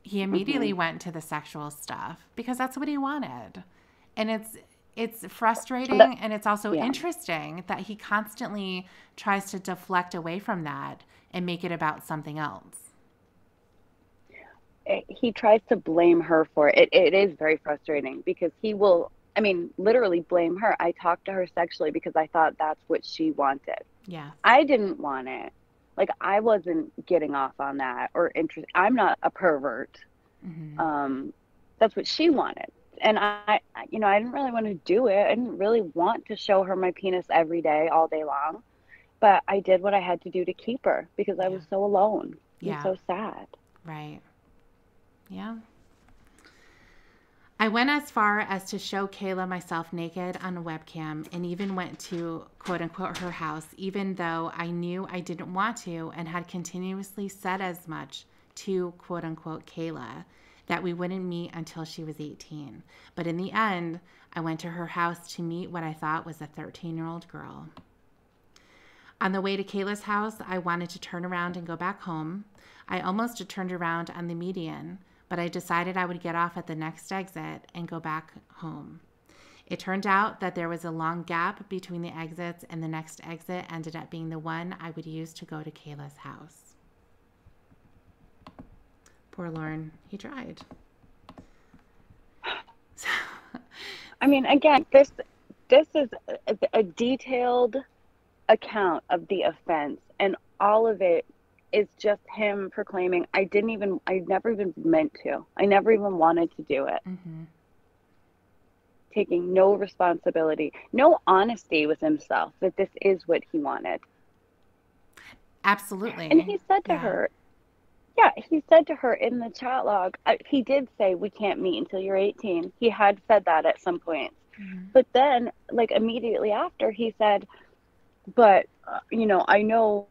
He immediately went to the sexual stuff because that's what he wanted. And it's frustrating and it's also interesting that he constantly tries to deflect away from that and make it about something else. He tries to blame her for it. It is very frustrating because he will, I mean, literally blame her. I talked to her sexually because I thought that's what she wanted. Yeah. I didn't want it. Like, I wasn't getting off on that or interested. I'm not a pervert. That's what she wanted. And I didn't really want to do it. I didn't really want to show her my penis every day, all day long. But I did what I had to do to keep her because I was so alone and so sad. Right. Yeah. I went as far as to show Kayla myself naked on a webcam and even went to quote unquote her house, even though I knew I didn't want to and had continuously said as much to quote unquote Kayla that we wouldn't meet until she was 18. But in the end, I went to her house to meet what I thought was a 13-year-old girl. On the way to Kayla's house, I wanted to turn around and go back home. I almost had turned around on the median, but I decided I would get off at the next exit and go back home. It turned out that there was a long gap between the exits, and the next exit ended up being the one I would use to go to Kayla's house. Poor Lorne, he tried. I mean, again, this is a detailed account of the offense, and all of it is just him proclaiming, I never even meant to. I never even wanted to do it. Taking no responsibility, no honesty with himself that this is what he wanted. Absolutely. And he said to her, he said to her in the chat log, he did say, we can't meet until you're 18. He had said that at some point. But then, like, immediately after, he said, but, I know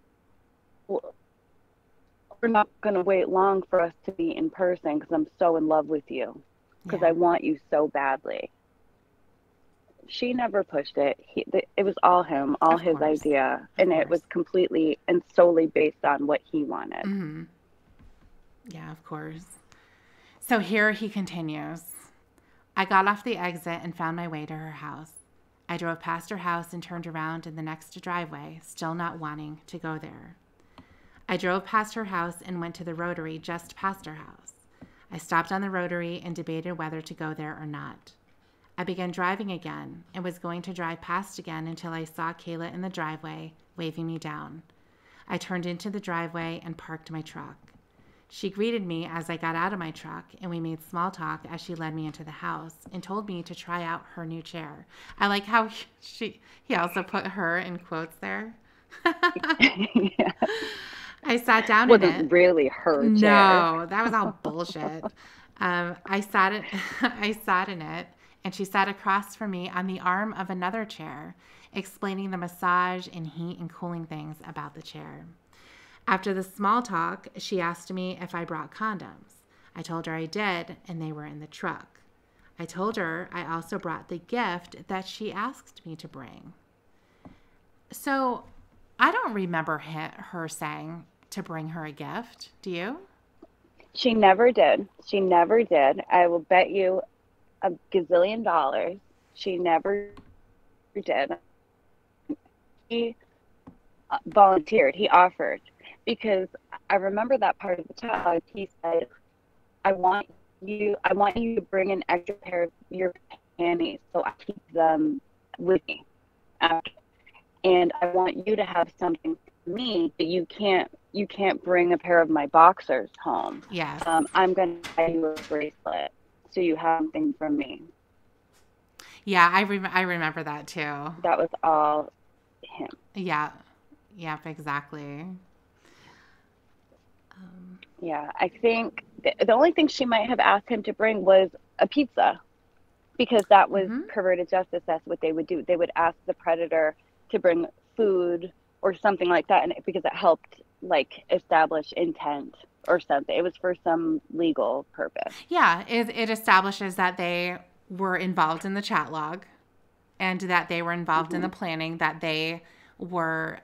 we're not going to wait long for us to meet in person because I'm so in love with you, because I want you so badly. She never pushed it. It was all him, all Of his course. idea, Of and it course. was completely and solely based on what he wanted. Mm-hmm. Yeah, of course. So here he continues. I got off the exit and found my way to her house. I drove past her house and turned around in the next driveway, still not wanting to go there. I drove past her house and went to the rotary just past her house. I stopped on the rotary and debated whether to go there or not. I began driving again and was going to drive past again until I saw Kayla in the driveway, waving me down. I turned into the driveway and parked my truck. She greeted me as I got out of my truck, and we made small talk as she led me into the house and told me to try out her new chair. I like how he also put her in quotes there. Yeah. I sat down in it. Wasn't really her chair. No, that was all bullshit. I sat in, I sat in it, and she sat across from me on the arm of another chair, explaining the massage and heat and cooling things about the chair. After the small talk, she asked me if I brought condoms. I told her I did, and they were in the truck. I told her I also brought the gift that she asked me to bring. So I don't remember her saying to bring her a gift. Do you? She never did. She never did. I will bet you a gazillion dollars. She never did. He volunteered. He offered, because I remember that part of the chat. He said, I want you to bring an extra pair of your panties so I keep them with me after. And I want you to have something for me, but you can't bring a pair of my boxers home. Yes. I'm going to buy you a bracelet so you have something from me. Yeah, I remember that too. That was all him. Yeah. Yep, exactly. Yeah, I think the only thing she might have asked him to bring was a pizza, because that was perverted justice. That's what they would do. They would ask the predator to bring food or something like that, and because it helped like establish intent or something. It was for some legal purpose. Yeah, it establishes that they were involved in the chat log, and that they were involved in the planning, that they were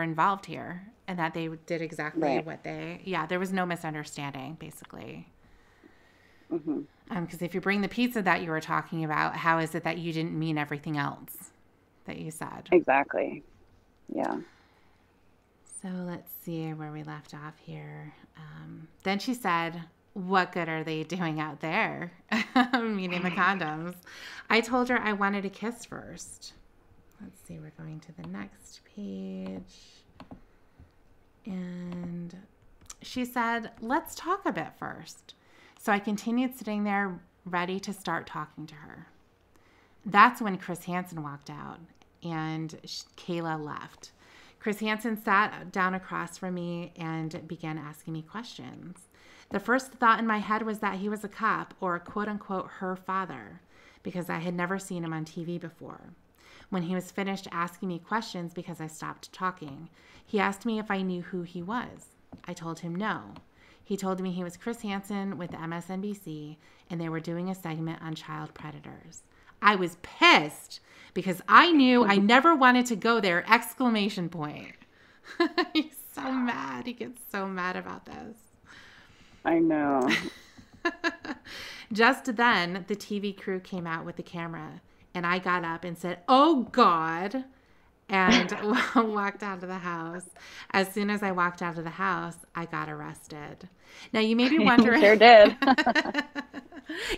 involved here, and that they did exactly what they. Yeah, there was no misunderstanding, basically. Because if you bring the pizza that you were talking about, how is it that you didn't mean everything else that you said? Exactly. Yeah. So let's see where we left off here. Then she said, what good are they doing out there? Meaning the condoms. I told her I wanted a kiss first. Let's see, we're going to the next page. And she said, let's talk a bit first. So I continued sitting there ready to start talking to her. That's when Chris Hansen walked out and Kayla left. Chris Hansen sat down across from me and began asking me questions. The first thought in my head was that he was a cop, or quote unquote her father, because I had never seen him on TV before. When he was finished asking me questions because I stopped talking, he asked me if I knew who he was. I told him no. He told me he was Chris Hansen with MSNBC, and they were doing a segment on child predators. I was pissed because I knew I never wanted to go there, exclamation point. He's so mad. He gets so mad about this. I know. Just then, the TV crew came out with the camera, and I got up and said, "Oh, God," and walked out of the house. As soon as I walked out of the house, I got arrested. Now, you may be wondering. Sure did.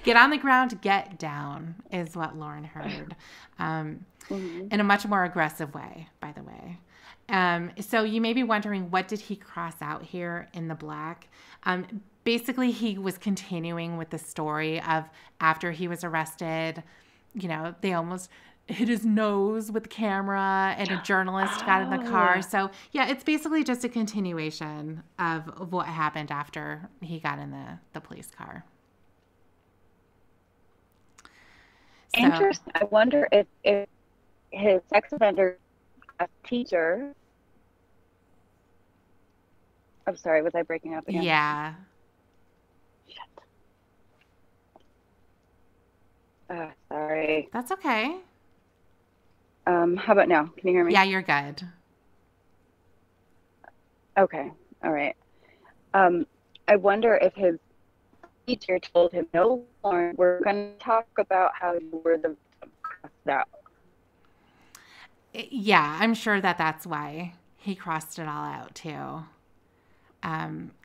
Get on the ground, get down, is what Lorne heard. In a much more aggressive way, by the way. So you may be wondering, what did he cross out here in the black? Basically, he was continuing with the story of after he was arrested, you know, they almost hit his nose with the camera and a journalist got in the car. So, yeah, it's basically just a continuation of what happened after he got in the police car. So, interesting. I wonder if his sex offender teacher. I'm sorry, was I breaking up again? yeah. Shit. Sorry. That's okay. How about now? Can you hear me? Yeah, you're good. Okay. All right. Um, I wonder if his teacher told him, no, Lauren, we're going to talk about how you were the victim. Crossed out. Yeah, I'm sure that that's why he crossed it all out too.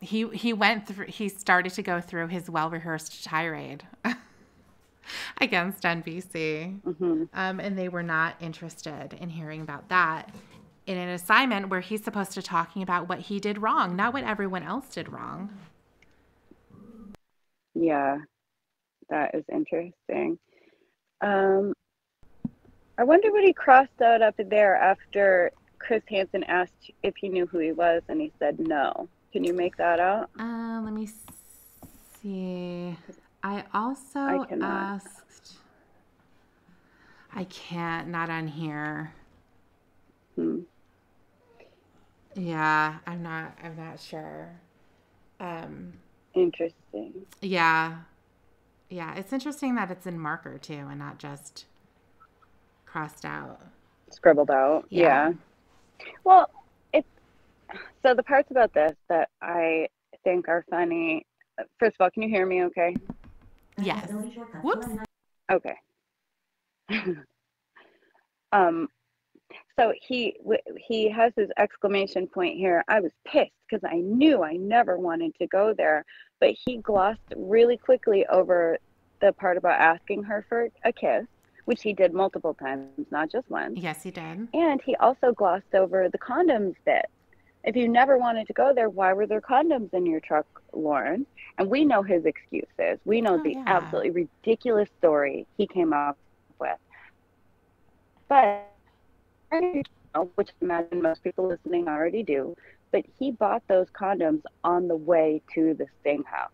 He went through. He started to go through his well-rehearsed tirade against NBC, Mm-hmm. and they were not interested in hearing about that in an assignment where he's supposed to talking about what he did wrong, not what everyone else did wrong. Yeah, that is interesting. Um, I wonder what he crossed out up there after Chris Hansen asked if he knew who he was, and he said no. Can you make that out? Let me see. I I also cannot. asked. I can't. Not on here. Hmm. Yeah, I'm not. I'm not sure. Um, Interesting. yeah, yeah. It's interesting that it's in marker too, and not just crossed out. Scribbled out. Yeah. Yeah. Well, it's so the parts about this that I think are funny. First of all, can you hear me okay? Yes. Whoops. Okay. um so he has his exclamation point here. I was pissed because I knew I never wanted to go there, but he glossed really quickly over the part about asking her for a kiss, which he did multiple times, not just once. Yes, he did. And he also glossed over the condoms bit. If you never wanted to go there, why were there condoms in your truck, Lauren? And we know his excuses. We know Oh the yeah. absolutely ridiculous story he came up with. But, which I imagine most people listening already do, but he bought those condoms on the way to the Sting house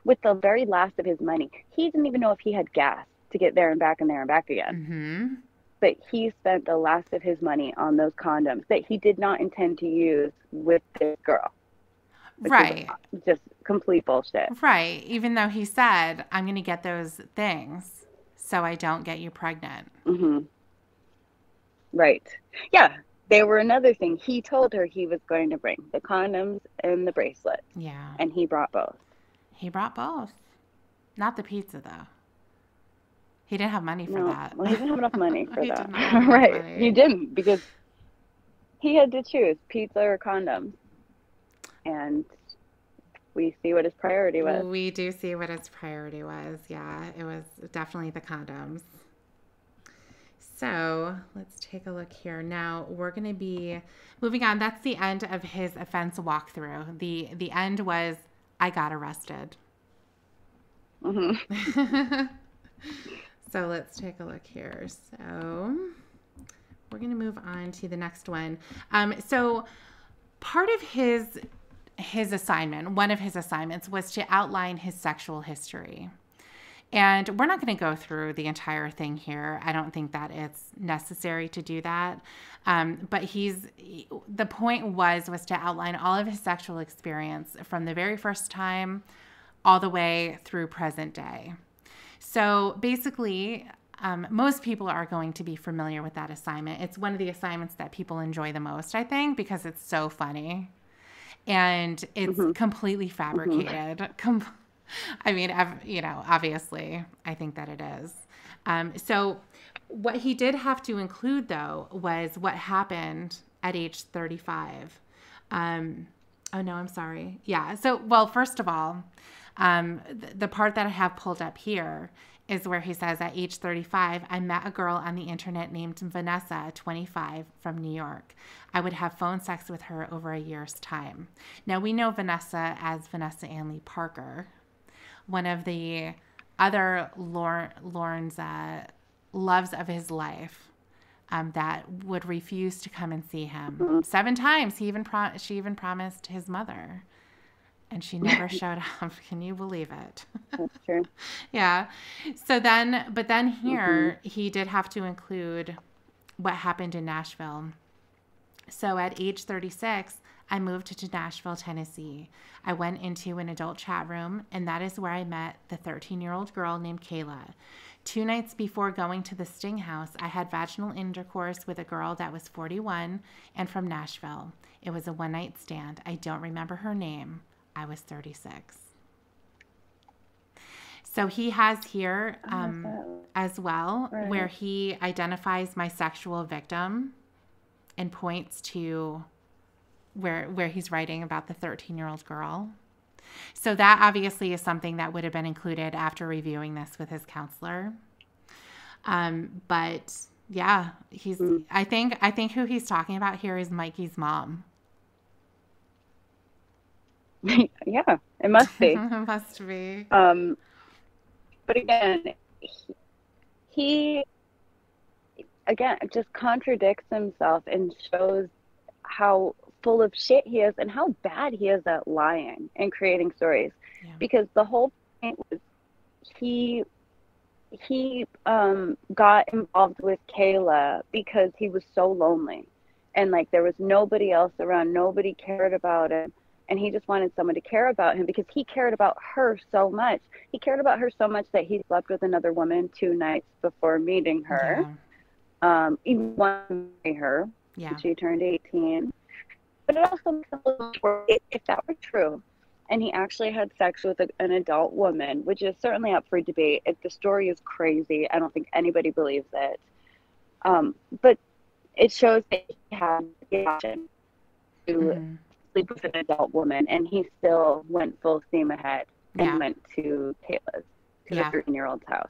with the very last of his money. He didn't even know if he had gas to get there and back and there and back again. Mm-hmm. But he spent the last of his money on those condoms that he did not intend to use with this girl. Right. Just complete bullshit. Right. Even though he said, I'm going to get those things so I don't get you pregnant. Mm-hmm. Right. Yeah. They were another thing. He told her he was going to bring the condoms and the bracelet. Yeah. And he brought both. He brought both. Not the pizza, though. He didn't have money for No, that. well, he didn't have enough money for He that. did not have enough Right. money. He didn't, because he had to choose pizza or condoms. And we see what his priority was. We do see what his priority was. Yeah, it was definitely the condoms. So let's take a look here. Now we're going to be moving on. That's the end of his offense walkthrough. The end was, I got arrested. Mm-hmm. So let's take a look here. So we're going to move on to the next one. So part of his assignment, one of his assignments, was to outline his sexual history. And we're not going to go through the entire thing here. I don't think that it's necessary to do that. But the point was to outline all of his sexual experience from the very first time all the way through present day. So basically, most people are going to be familiar with that assignment. It's one of the assignments that people enjoy the most, I think, because it's so funny. And it's completely fabricated. Mm-hmm. I mean, obviously, I think that it is. So what he did have to include, though, was what happened at age 35. Oh, no, I'm sorry. Yeah. So, well, first of all, the part that I have pulled up here is where he says, at age 35, I met a girl on the internet named Vanessa, 25, from New York. I would have phone sex with her over a year's time. Now, we know Vanessa as Vanessa Ann Lee Parker, one of the other Lorne's loves of his life, that would refuse to come and see him. Mm-hmm. 7 times. She even promised his mother. And she never showed up. Can you believe it? That's true. Yeah. So then here, he did have to include what happened in Nashville. So at age 36, I moved to Nashville, Tennessee. I went into an adult chat room, and that is where I met the 13-year-old girl named Kayla. 2 nights before going to the Sting house, I had vaginal intercourse with a girl that was 41 and from Nashville. It was a one-night stand. I don't remember her name. I was 36. So he has here as well, right, where he identifies my sexual victim and points to where he's writing about the 13-year-old girl. So that obviously is something that would have been included after reviewing this with his counselor. But yeah, I think who he's talking about here is Mikey's mom. Yeah, it must be. It must be. But again, he again just contradicts himself and shows how full of shit he is and how bad he is at lying and creating stories. Yeah. Because the whole point was he got involved with Kayla because he was so lonely and like there was nobody else around, nobody cared about him, and he just wanted someone to care about him because he cared about her so much. He cared about her so much that he slept with another woman 2 nights before meeting her. Even wanted to marry her. Yeah. She turned 18. But it also makes a little short if that were true. And he actually had sex with an adult woman, which is certainly up for debate. If the story is crazy, I don't think anybody believes it. But it shows that he had the option to sleep with an adult woman, and he still went full steam ahead and went to Kayla's, to the 13-year-old's house.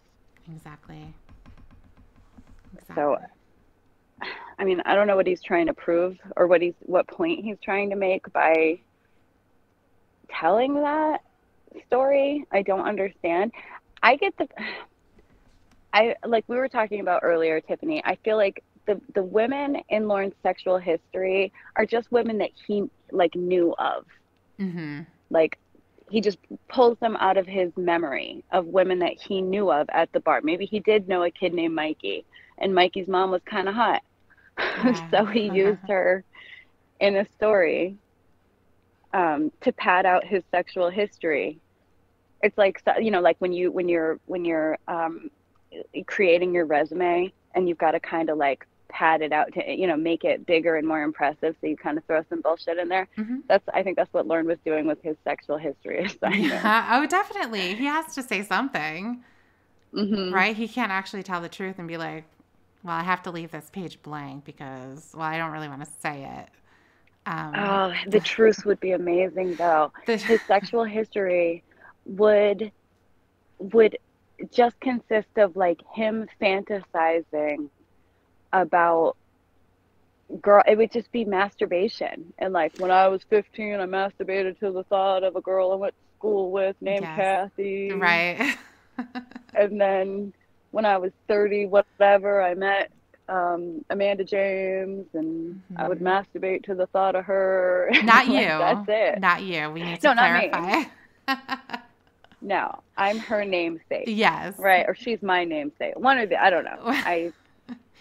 Exactly. So, I mean, I don't know what he's trying to prove or what point he's trying to make by telling that story. I don't understand. Like we were talking about earlier, Tiffany, I feel like the women in Lorne's sexual history are just women that he like knew of. Like he just pulls them out of his memory of women that he knew of at the bar. Maybe he did know a kid named Mikey, and Mikey's mom was kind of hot. So he used her in a story to pad out his sexual history. It's like, you know, like when you're creating your resume and you've got to kind of like pad it out to, you know, make it bigger and more impressive. So you kind of throw some bullshit in there. I think that's what Lorne was doing with his sexual history assignment. Yeah. Oh, definitely. He has to say something, right? He can't actually tell the truth and be like, well, I have to leave this page blank because, well, I don't really want to say it. The truth would be amazing, though. His sexual history would just consist of like him fantasizing about girl. It would just be masturbation. And like when I was 15, I masturbated to the thought of a girl I went to school with named Kathy. Right. And then when I was 30, whatever, I met Amanda James, and I would masturbate to the thought of her. Not you. That's it. Not you. We need to clarify. No, I'm her namesake. Yes. Right, or she's my namesake. One of the, I don't know.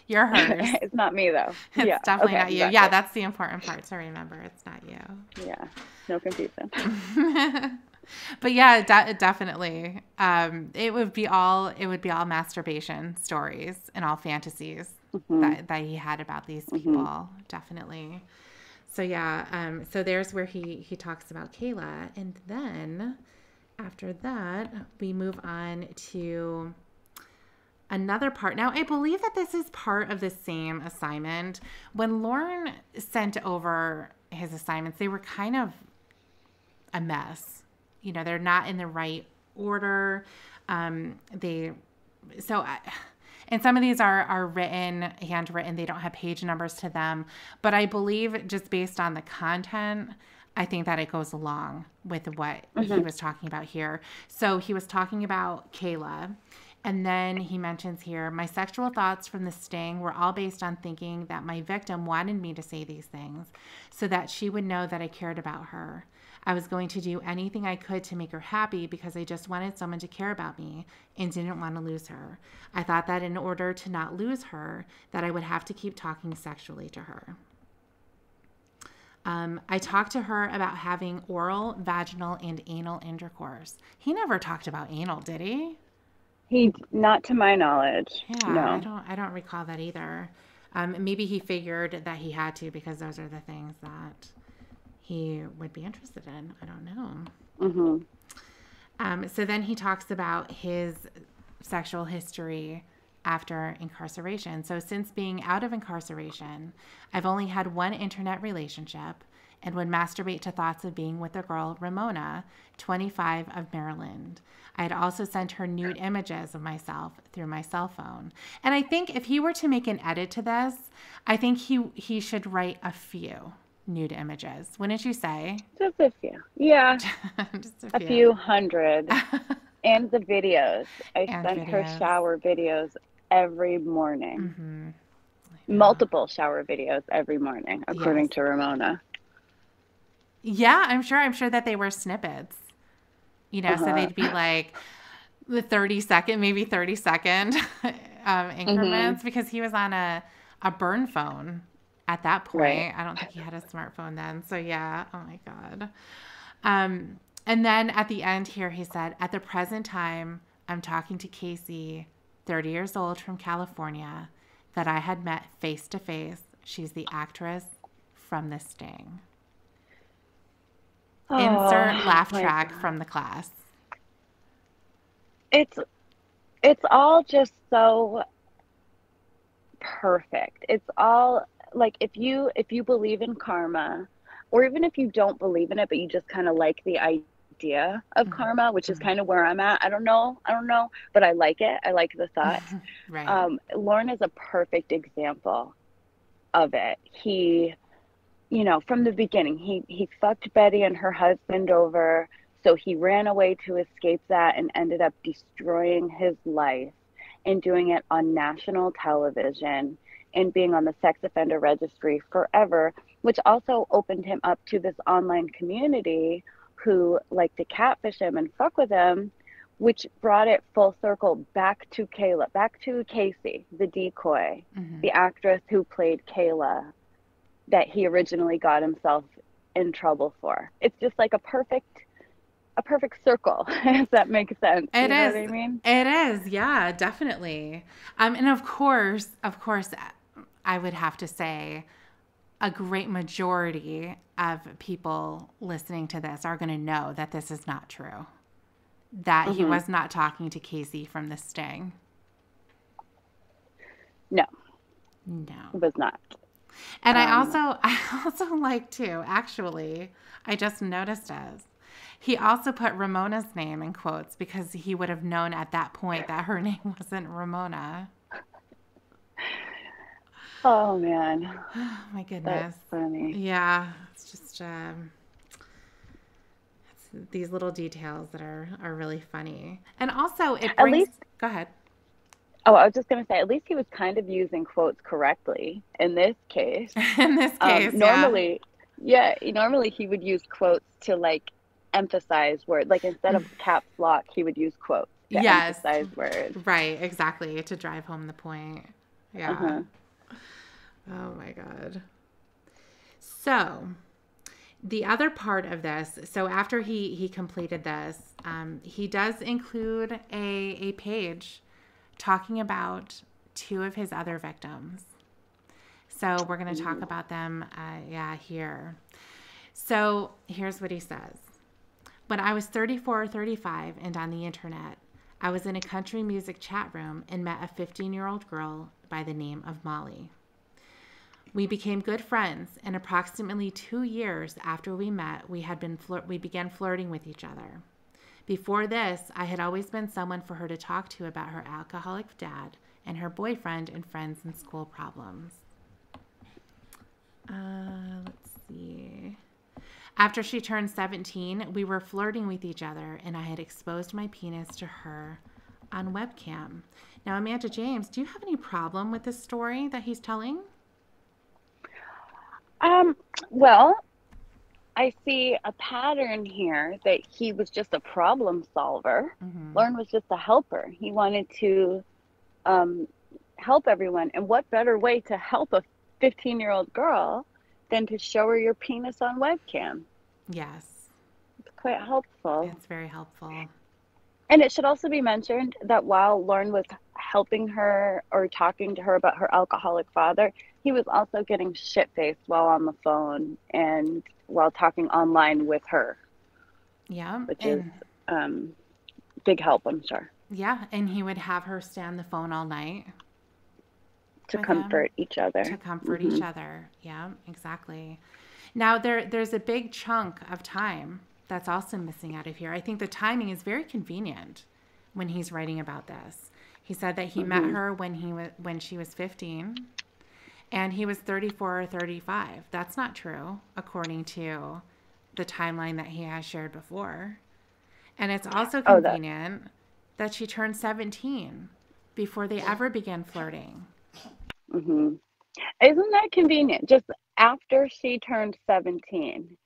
You're hers. It's not me, though. It's definitely not you. Exactly. Yeah, that's the important part to remember. It's not you. Yeah, no confusion. But yeah, definitely. It would be all masturbation stories and all fantasies that he had about these people. Definitely. So yeah, so there's where he talks about Kayla, and then after that we move on to another part. Now, I believe that this is part of the same assignment. When Lorne sent over his assignments, they were kind of a mess. You know, they're not in the right order. And some of these are handwritten. They don't have page numbers to them. But I believe just based on the content, I think that it goes along with what he was talking about here. So he was talking about Kayla. And then he mentions here, my sexual thoughts from the sting were all based on thinking that my victim wanted me to say these things so that she would know that I cared about her. I was going to do anything I could to make her happy because I just wanted someone to care about me and didn't want to lose her. I thought that in order to not lose her, that I would have to keep talking sexually to her. I talked to her about having oral, vaginal, and anal intercourse. He never talked about anal, did he? Not to my knowledge. Yeah, No. I don't recall that either. Maybe he figured that he had to because those are the things that he would be interested in. I don't know. Mm-hmm. So then he talks about his sexual history after incarceration. So since being out of incarceration, I've only had one internet relationship and would masturbate to thoughts of being with the girl Ramona, 25, of Maryland. I had also sent her nude images of myself through my cell phone. And I think if he were to make an edit to this, I think he should write a few nude images. Wouldn't you say? Just a few. Yeah. Just a A few. few hundred. And the videos. I And sent her videos. shower videos every morning. Mm-hmm. Multiple shower videos every morning, according Yes. to Ramona. Yeah, I'm sure that they were snippets. So Uh-huh. they'd be like the 30-second, maybe 30-second increments because he was on a burn phone at that Right. point. I don't think he had a smartphone then. So yeah, oh my God. And then at the end here, he said, at the present time, I'm talking to Casey, 30 years old from California, that I had met face to face. She's the actress from The Sting. Insert laugh My track God. from the class. It's all just so perfect. It's all like if you believe in karma, or even if you don't believe in it, but you just kind of like the idea of Mm-hmm. karma, which is Mm-hmm. kind of where I'm at. I don't know, but I like it. I like the thought. Right. Lorne is a perfect example of it. He, from the beginning, he fucked Betty and her husband over. So he ran away to escape that and ended up destroying his life and doing it on national television and being on the sex offender registry forever, which also opened him up to this online community who like to catfish him and fuck with him, which brought it full circle back to back to Casey, the decoy, Mm-hmm. the actress who played Kayla, that he originally got himself in trouble for. It's just like a perfect circle, if that makes sense. It You know is. what I mean? It is. Yeah, definitely. And of course, I would have to say a great majority of people listening to this are going to know that this is not true. That he was not talking to Casey from The Sting. No, No. it was not. And I also like to, actually, I just noticed as he also put Ramona's name in quotes because he would have known at that point that her name wasn't Ramona. Oh man, Oh my that's goodness. funny. Yeah, it's just it's these little details that are really funny. And also it At brings least, go ahead. oh, I was just gonna say, at least he was kind of using quotes correctly in this case. In this case, yeah. Normally, yeah, normally he would use quotes to like emphasize words. Like instead of caps lock, he would use quotes to Yes. emphasize words. Right, exactly, to drive home the point. Yeah. Uh-huh. Oh my God. So, the other part of this, so after he completed this, he does include a page talking about two of his other victims. So we're going to talk about them, here. So here's what he says. When I was 34 or 35 and on the internet, I was in a country music chat room and met a 15-year-old girl by the name of Molly. We became good friends, and approximately 2 years after we met, we began flirting with each other. Before this, I had always been someone for her to talk to about her alcoholic dad and her boyfriend and friends and school problems. Let's see. After she turned 17, we were flirting with each other, and I had exposed my penis to her on webcam. Now, Amanda James, do you have any problem with this story that he's telling? Well, I see a pattern here that he was just a problem solver. Mm-hmm. Lorne was just a helper. He wanted to help everyone. And what better way to help a 15-year-old girl than to show her your penis on webcam? Yes. It's quite helpful. It's very helpful. And it should also be mentioned that while Lorne was helping her or talking to her about her alcoholic father, he was also getting shit faced while on the phone and while talking online with her, Yeah. which is And um, big help, I'm sure, yeah, and he would have her stay on the phone all night to with him comfort each to other. comfort each Hmm. other. Yeah, exactly. Now there's a big chunk of time that's also missing out of here. I think the timing is very convenient when he's writing about this. He said that he met Hmm. her when she was 15 and he was 34 or 35. That's not true according to the timeline that he has shared before. And it's also Oh, that. convenient that she turned 17 before they ever began flirting. Hmm. Isn't that convenient? Just after she turned 17,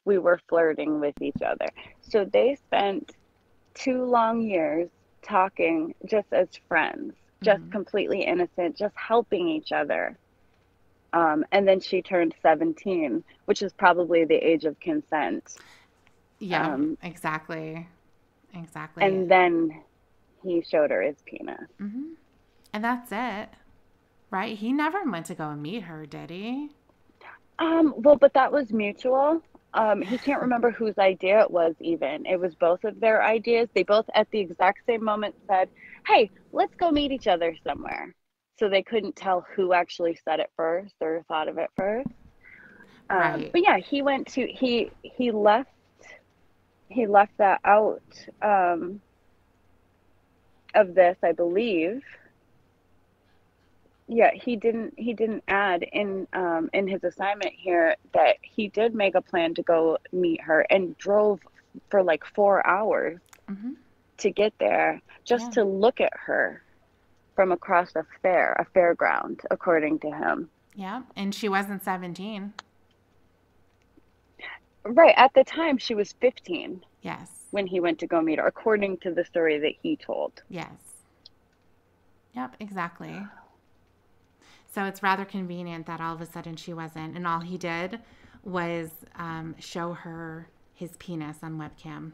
we were flirting with each other. So they spent 2 long years talking just as friends, just Hmm. completely innocent, just helping each other. And then she turned 17, which is probably the age of consent. Yeah, Um, exactly. Exactly. and then he showed her his penis. Hmm. And that's it, right? He never went to go and meet her, did he? Well, but that was mutual. He can't remember whose idea it was even. It was both of their ideas. They both at the exact same moment said, "Hey, let's go meet each other somewhere." So they couldn't tell who actually said it first or thought of it first. Right. But yeah, he left that out of this, I believe. Yeah, he didn't add in his assignment here that he did make a plan to go meet her and drove for like 4 hours Hmm. to get there just Yeah. to look at her from across a fairground, according to him. Yeah. And she wasn't 17. Right, at the time she was 15 Yes. when he went to go meet her, according to the story that he told. Yes. Yep, exactly. So it's rather convenient that all of a sudden she wasn't. And all he did was show her his penis on webcam.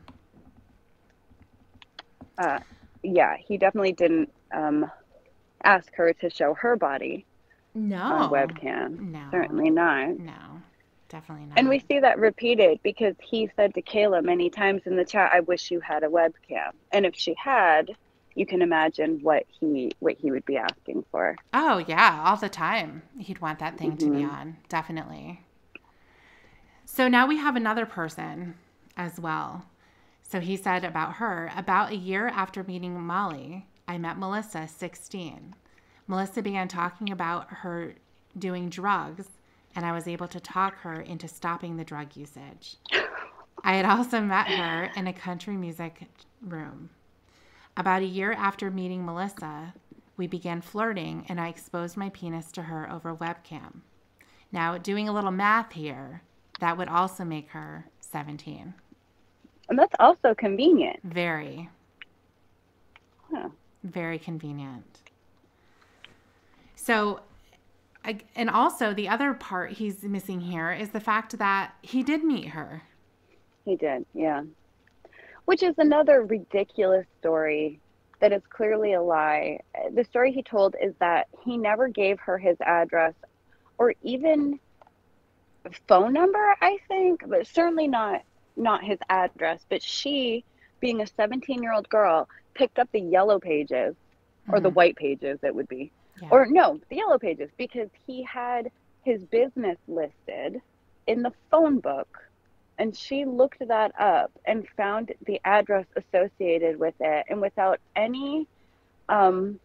Uh, yeah, he definitely didn't ask her to show her body on No. webcam. No. Certainly not. No. Definitely And we not. see that repeated because he said to Kayla many times in the chat, "I wish you had a webcam." And if she had, you can imagine what he would be asking for. Oh, yeah, all the time. He'd want that thing to be Hmm. on. Definitely. So now we have another person as well. So he said about her, about a year after meeting Molly, I met Melissa, 16. Melissa began talking about her doing drugs, and I was able to talk her into stopping the drug usage. I had also met her in a country music room. About a year after meeting Melissa, we began flirting, and I exposed my penis to her over webcam. Now, doing a little math here, that would also make her 17. And that's also convenient. Very, Huh. very convenient. So, and also the other part he's missing here is the fact that he did meet her. He did, yeah. Which is another ridiculous story that is clearly a lie. The story he told is that he never gave her his address or even phone number, I think, but certainly not his address. But she, being a 17-year-old girl, picked up the yellow pages or the Hmm. white pages, it would be. Yeah. Or no, the yellow pages, because he had his business listed in the phone book. And she looked that up and found the address associated with it. And without any um,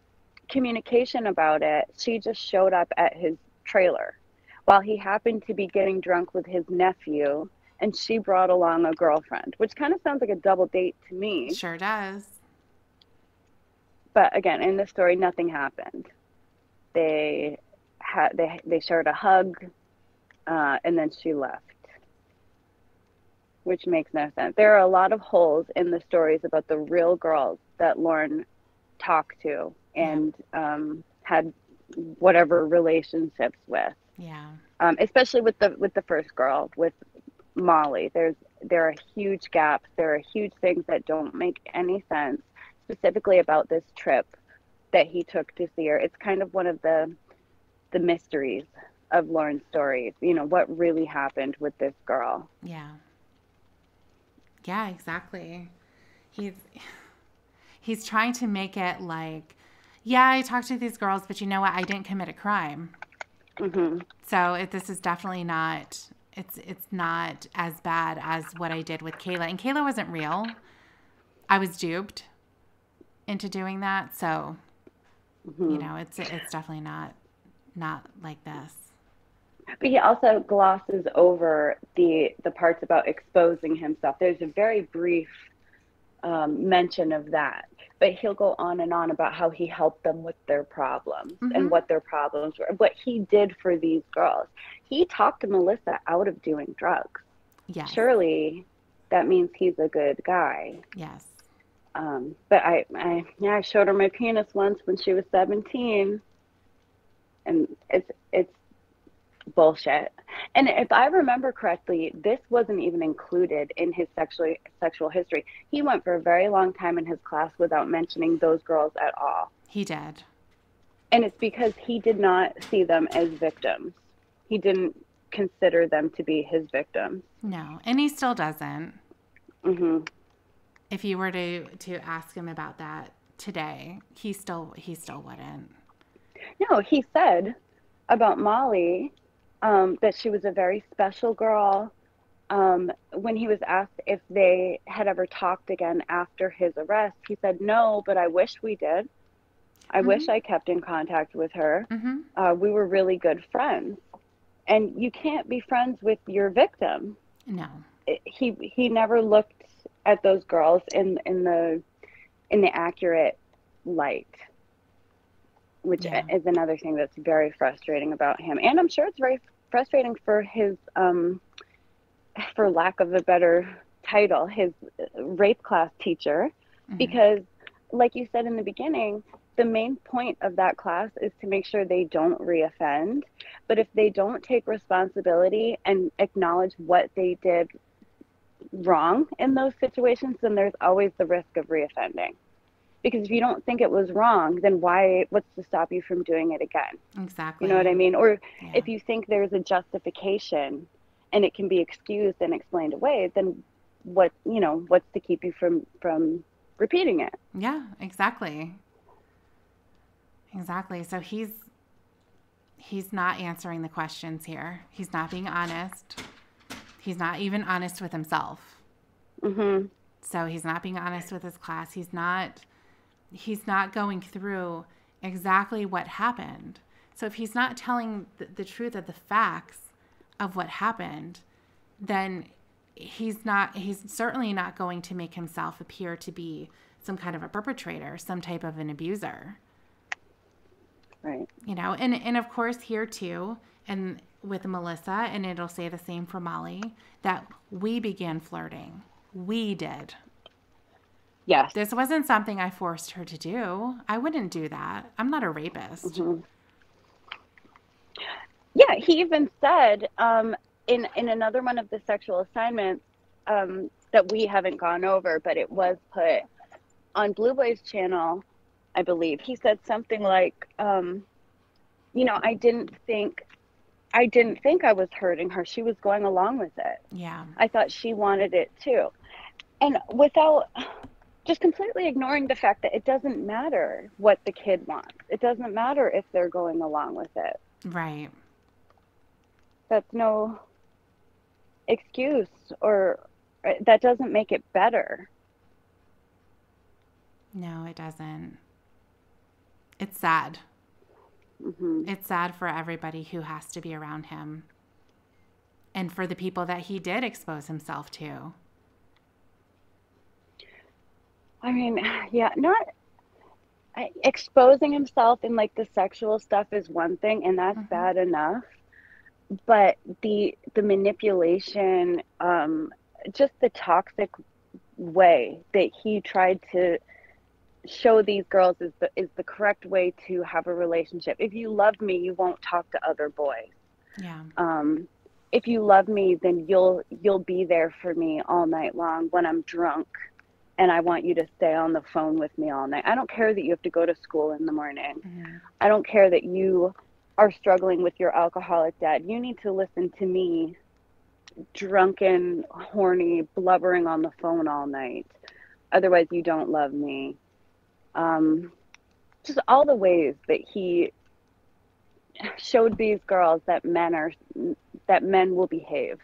communication about it, she just showed up at his trailer while he happened to be getting drunk with his nephew. And she brought along a girlfriend, which kind of sounds like a double date to me. Sure does. But again, in the story, nothing happened. They shared a hug, and then she left, which makes no sense. There are a lot of holes in the stories about the real girls that Lorne talked to Yeah. and had whatever relationships with, Yeah. especially with the first girl with Molly. there are huge gaps. There are huge things that don't make any sense, specifically about this trip that he took to see her. It's kind of one of the mysteries of Lorne's stories. You know, what really happened with this girl. Yeah. Yeah, exactly. He's trying to make it like, yeah, I talked to these girls, but you know what? I didn't commit a crime. Mm-hmm. So this is definitely not. It's not as bad as what I did with Kayla. And Kayla wasn't real. I was duped into doing that. So, Mm-hmm. you know, it's definitely not like this. But he also glosses over the parts about exposing himself. There's a very brief mention of that, but he'll go on and on about how he helped them with their problems and what their problems were, what he did for these girls. He talked Melissa out of doing drugs. Yes. Surely that means he's a good guy. Yes. But I showed her my penis once when she was 17, and it's bullshit. And if I remember correctly, this wasn't even included in his sexual history. He went for a very long time in his class without mentioning those girls at all. He did. And it's because he did not see them as victims. He didn't consider them to be his victims. No, and he still doesn't. Mm-hmm. If you were to ask him about that today, he still wouldn't. No, he said about Molly that she was a very special girl. When he was asked if they had ever talked again after his arrest, he said, no, but I wish we did. I wish I kept in contact with her. We were really good friends. And you can't be friends with your victim. No. He never looked at those girls in the accurate light, which is another thing that's very frustrating about him. And I'm sure it's very frustrating for his, for lack of a better title, his rape class teacher, because like you said in the beginning, the main point of that class is to make sure they don't reoffend. But if they don't take responsibility and acknowledge what they did wrong in those situations, then there's always the risk of reoffending. Because if you don't think it was wrong, then what's to stop you from doing it again? Exactly. You know what I mean? Or if you think there's a justification and it can be excused and explained away, then what's to keep you from repeating it? Yeah, exactly. Exactly. So he's not answering the questions here. He's not being honest. He's not even honest with himself. So he's not being honest with his class. He's not going through exactly what happened. So if he's not telling the truth of the facts of what happened, then he's certainly not going to make himself appear to be some kind of a perpetrator, some type of an abuser. Right. You know, and of course here too, and with Melissa, and it'll say the same for Molly, that we began flirting. We did. Yes. This wasn't something I forced her to do. I wouldn't do that. I'm not a rapist. Yeah, he even said in another one of the sexual assignments that we haven't gone over, but it was put on Blue Boy's channel, I believe. He said something like, I didn't think I was hurting her. She was going along with it. Yeah. I thought she wanted it too. And without just completely ignoring the fact that it doesn't matter what the kid wants. It doesn't matter if they're going along with it. Right. That's no excuse, or that doesn't make it better. No, it doesn't. It's sad. It's sad for everybody who has to be around him, and for the people that he did expose himself to. I mean, not exposing himself in like the sexual stuff is one thing, and that's bad enough. But the manipulation, just the toxic way that he tried to show these girls is the correct way to have a relationship. If you love me, you won't talk to other boys. Yeah. if you love me, then you'll be there for me all night long when I'm drunk and I want you to stay on the phone with me all night. I don't care that you have to go to school in the morning. Mm-hmm. I don't care that you are struggling with your alcoholic dad. You need to listen to me, drunken, horny, blubbering on the phone all night. Otherwise, you don't love me. Just all the ways that he showed these girls that men will behave.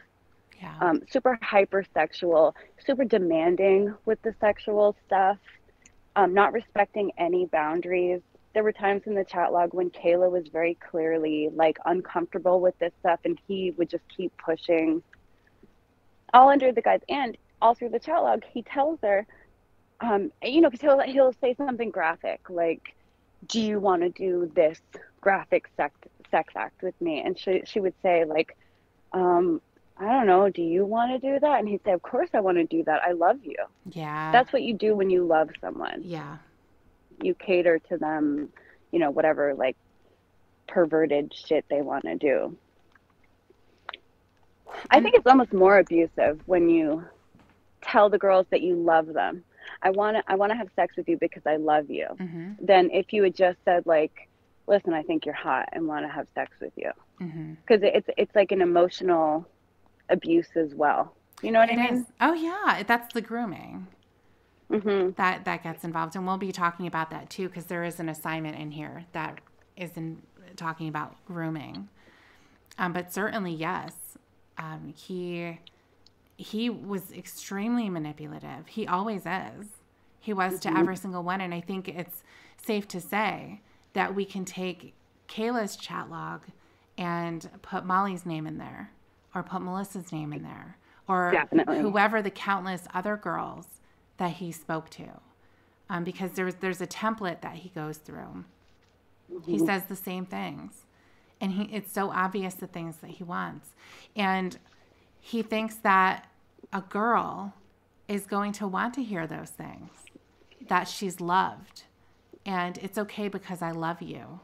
Yeah. Super hypersexual, super demanding with the sexual stuff, not respecting any boundaries. There were times in the chat log when Kayla was very clearly like uncomfortable with this stuff, and he would just keep pushing all under the guise. And all through the chat log, he tells her, because he'll say something graphic like, do you want to do this graphic sex act with me? And she would say like, I don't know, do you want to do that? And he'd say, of course I want to do that. I love you. Yeah. That's what you do when you love someone. Yeah. You cater to them, whatever like perverted shit they want to do. I think it's almost more abusive when you tell the girls that you love them. I want to have sex with you because I love you. Mm-hmm. Than if you had just said like, listen, I think you're hot and want to have sex with you. Because it's like an emotional abuse as well. You know what I mean? Oh yeah, that's the grooming. Mm-hmm. That gets involved, and we'll be talking about that too, because there is an assignment in here that is talking about grooming. But certainly, yes, he was extremely manipulative. He always is. He was to every single one, and I think it's safe to say that we can take Kayla's chat log and put Molly's name in there, or put Melissa's name in there, or Definitely. whoever the countless other girls that he spoke to, because there's a template that he goes through. He says the same things, and it's so obvious the things that he wants, and he thinks that a girl is going to want to hear those things, that she's loved, and it's okay because I love you.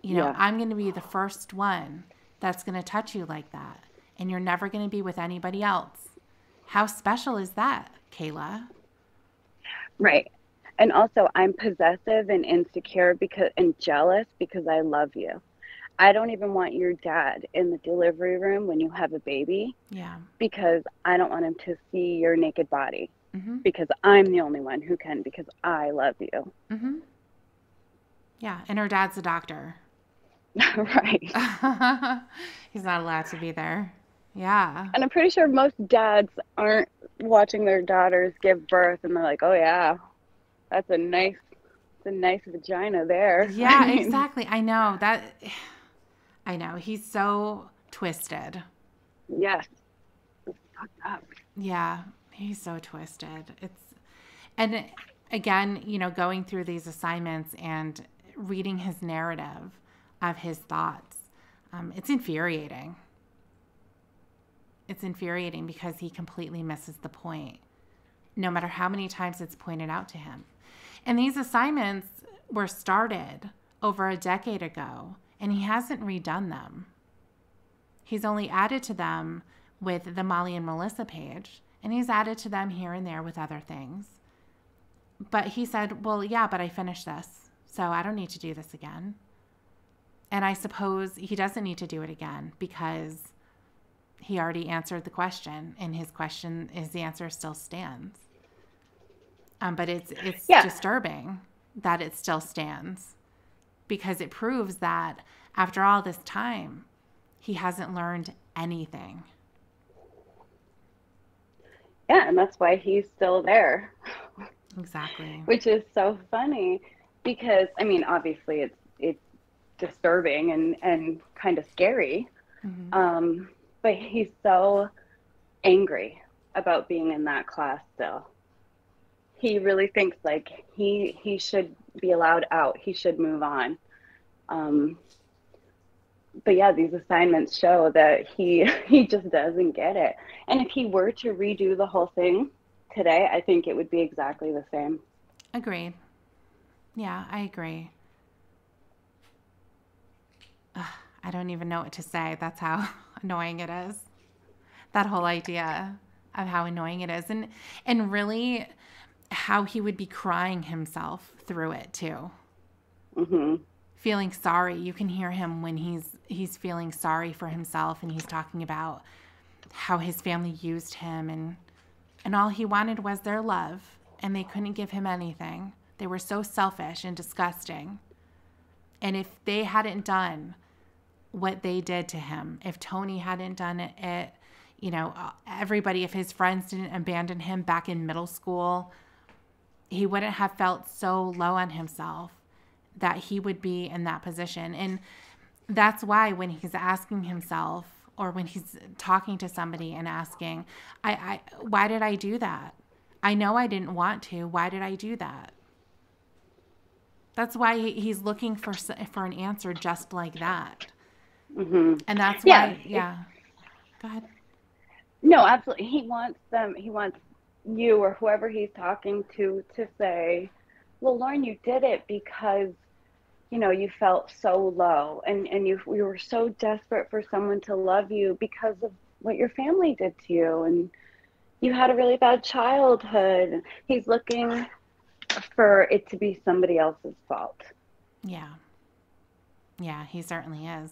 I'm going to be the first one that's going to touch you like that, and you're never going to be with anybody else. How special is that, Kayla? Right. And also, I'm possessive and insecure and jealous because I love you. I don't even want your dad in the delivery room when you have a baby. Yeah. Because I don't want him to see your naked body. Mm-hmm. Because I'm the only one who can, because I love you. Mm-hmm. Yeah. And her dad's a doctor. Right. He's not allowed to be there. Yeah. And I'm pretty sure most dads aren't watching their daughters give birth and they're like, oh yeah, that's a nice vagina there. Yeah, exactly. I know. He's so twisted. Yes. It's fucked up. Yeah, he's so twisted. And again, going through these assignments and reading his narrative of his thoughts, it's infuriating. It's infuriating because he completely misses the point, no matter how many times it's pointed out to him. And these assignments were started over a decade ago, and he hasn't redone them. He's only added to them with the Molly and Melissa page, and he's added to them here and there with other things. But he said, well, yeah, but I finished this, so I don't need to do this again. And I suppose he doesn't need to do it again because he already answered the question, and his answer still stands. But it's disturbing that it still stands, because it proves that after all this time, he hasn't learned anything. Yeah, and that's why he's still there. Exactly. Which is so funny because, obviously it's disturbing and kind of scary. Mm-hmm. But he's so angry about being in that class still. He really thinks like he should be allowed out. He should move on. But yeah, these assignments show that he just doesn't get it. And if he were to redo the whole thing today, I think it would be exactly the same. Agreed. Yeah, I agree. I don't even know what to say. That's how annoying it is. That whole idea of how annoying it is, and really how he would be crying himself through it too. Mm-hmm. Feeling sorry. You can hear him when he's feeling sorry for himself, and he's talking about how his family used him, and all he wanted was their love, and they couldn't give him anything. They were so selfish and disgusting. And if they hadn't done what they did to him, if Tony hadn't done it, you know, everybody, if his friends didn't abandon him back in middle school, he wouldn't have felt so low on himself that he would be in that position. And that's why when he's asking himself, or when he's talking to somebody and asking, why did I do that? I know I didn't want to. Why did I do that? That's why he's looking for an answer just like that. Mm-hmm. And that's why, Go ahead. No, absolutely. He wants you or whoever he's talking to say, well, Lorne, you did it because, you know, you felt so low, and you were so desperate for someone to love you because of what your family did to you, and you had a really bad childhood. He's looking for it to be somebody else's fault. Yeah. Yeah, he certainly is.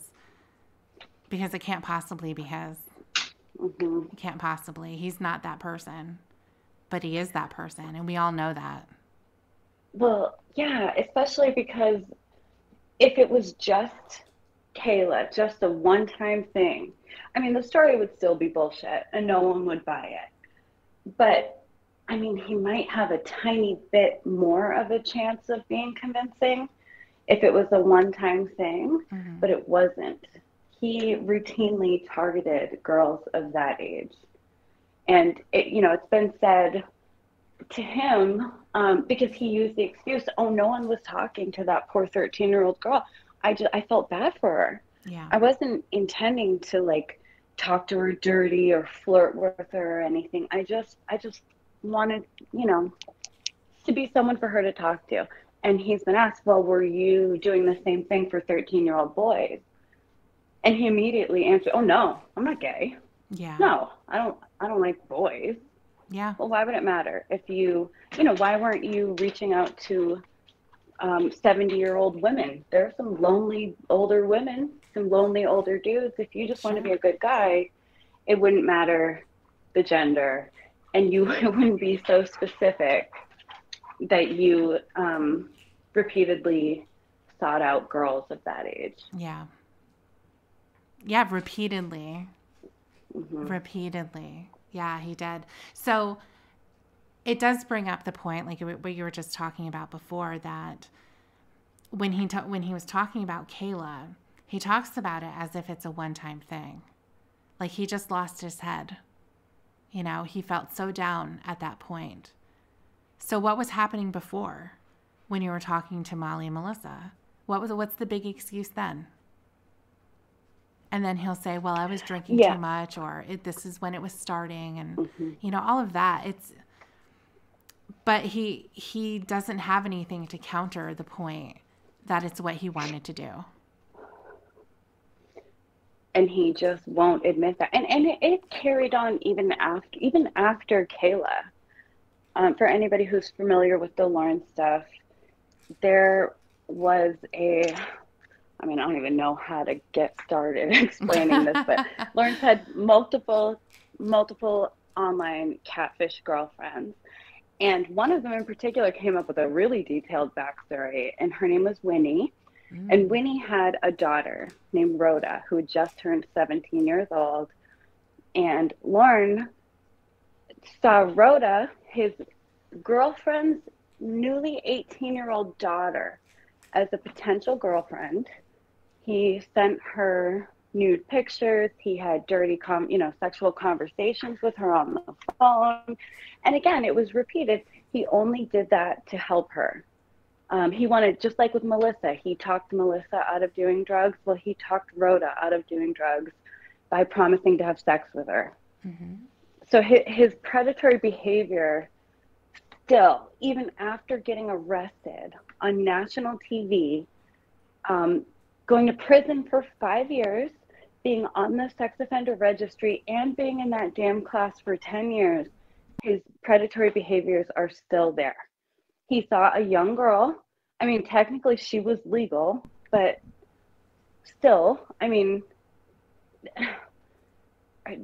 Because it can't possibly be his. Mm-hmm. It can't possibly. He's not that person. But he is that person, and we all know that. Well, yeah, especially because if it was just Kayla, just a one-time thing, I mean, the story would still be bullshit and no one would buy it. But, I mean, he might have a tiny bit more of a chance of being convincing if it was a one-time thing, Mm-hmm. but it wasn't. He routinely targeted girls of that age. And, it's been said to him, because he used the excuse, oh, no one was talking to that poor 13-year-old girl. I felt bad for her. Yeah. I wasn't intending to like talk to her dirty or flirt with her or anything. I just wanted, to be someone for her to talk to. And he's been asked, well, were you doing the same thing for 13-year-old boys? And he immediately answered, oh, no, I'm not gay. Yeah. No, I don't like boys. Yeah. Well, why would it matter if why weren't you reaching out to 70-year-old women? There are some lonely older women, some lonely older dudes. If you just want to be a good guy, it wouldn't matter the gender, and you wouldn't be so specific that you repeatedly sought out girls of that age. Yeah. Yeah, repeatedly. Mm-hmm. Repeatedly. Yeah, he did. So it does bring up the point, like what you were just talking about before, that when he was talking about Kayla, he talks about it as if it's a one-time thing. Like he just lost his head. He felt so down at that point. So what was happening before when you were talking to Molly and Melissa? What's the big excuse then? And then he'll say, well, I was drinking too much, or this is when it was starting, and, mm-hmm. All of that. But he doesn't have anything to counter the point that it's what he wanted to do. And he just won't admit that. And it carried on even after Kayla. For anybody who's familiar with the Lorne stuff, there was I don't even know how to get started explaining this, but Lorne's had multiple online catfish girlfriends. And one of them in particular came up with a really detailed backstory, and her name was Winnie. Mm. And Winnie had a daughter named Rhoda who had just turned 17 years old. And Lorne saw Rhoda, his girlfriend's newly 18-year-old daughter, as a potential girlfriend. He sent her nude pictures. He had dirty, sexual conversations with her on the phone. And again, it was repeated. He only did that to help her. He wanted, just like with Melissa, he talked Melissa out of doing drugs. Well, he talked Rhoda out of doing drugs by promising to have sex with her. Mm-hmm. So his predatory behavior still, even after getting arrested on national TV, going to prison for 5 years being on the sex offender registry and being in that damn class for 10 years, his predatory behaviors are still there. He saw a young girl. I mean, technically she was legal, but still, I mean,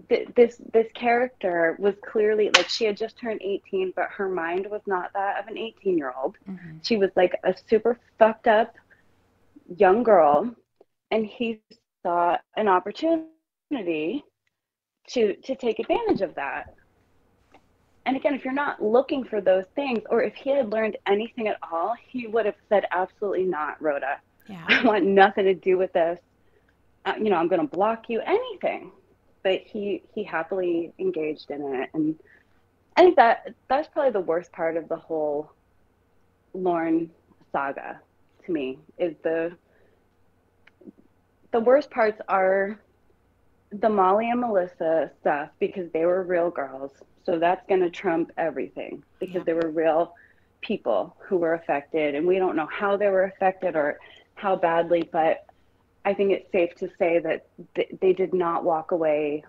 this character was clearly like, she had just turned 18, but her mind was not that of an 18-year-old. Mm-hmm. She was like a super fucked up young girl, and he saw an opportunity to take advantage of that. And again, if you're not looking for those things, or if he had learned anything at all, he would have said, absolutely not, Rhoda. Yeah. I want nothing to do with this. I'm going to block you, anything. But he happily engaged in it. And I think that's probably the worst part of the whole Lorne saga to me, is the worst parts are the Molly and Melissa stuff, because they were real girls. So that's going to trump everything, because they were real people who were affected, and we don't know how they were affected or how badly, but I think it's safe to say that they did not walk away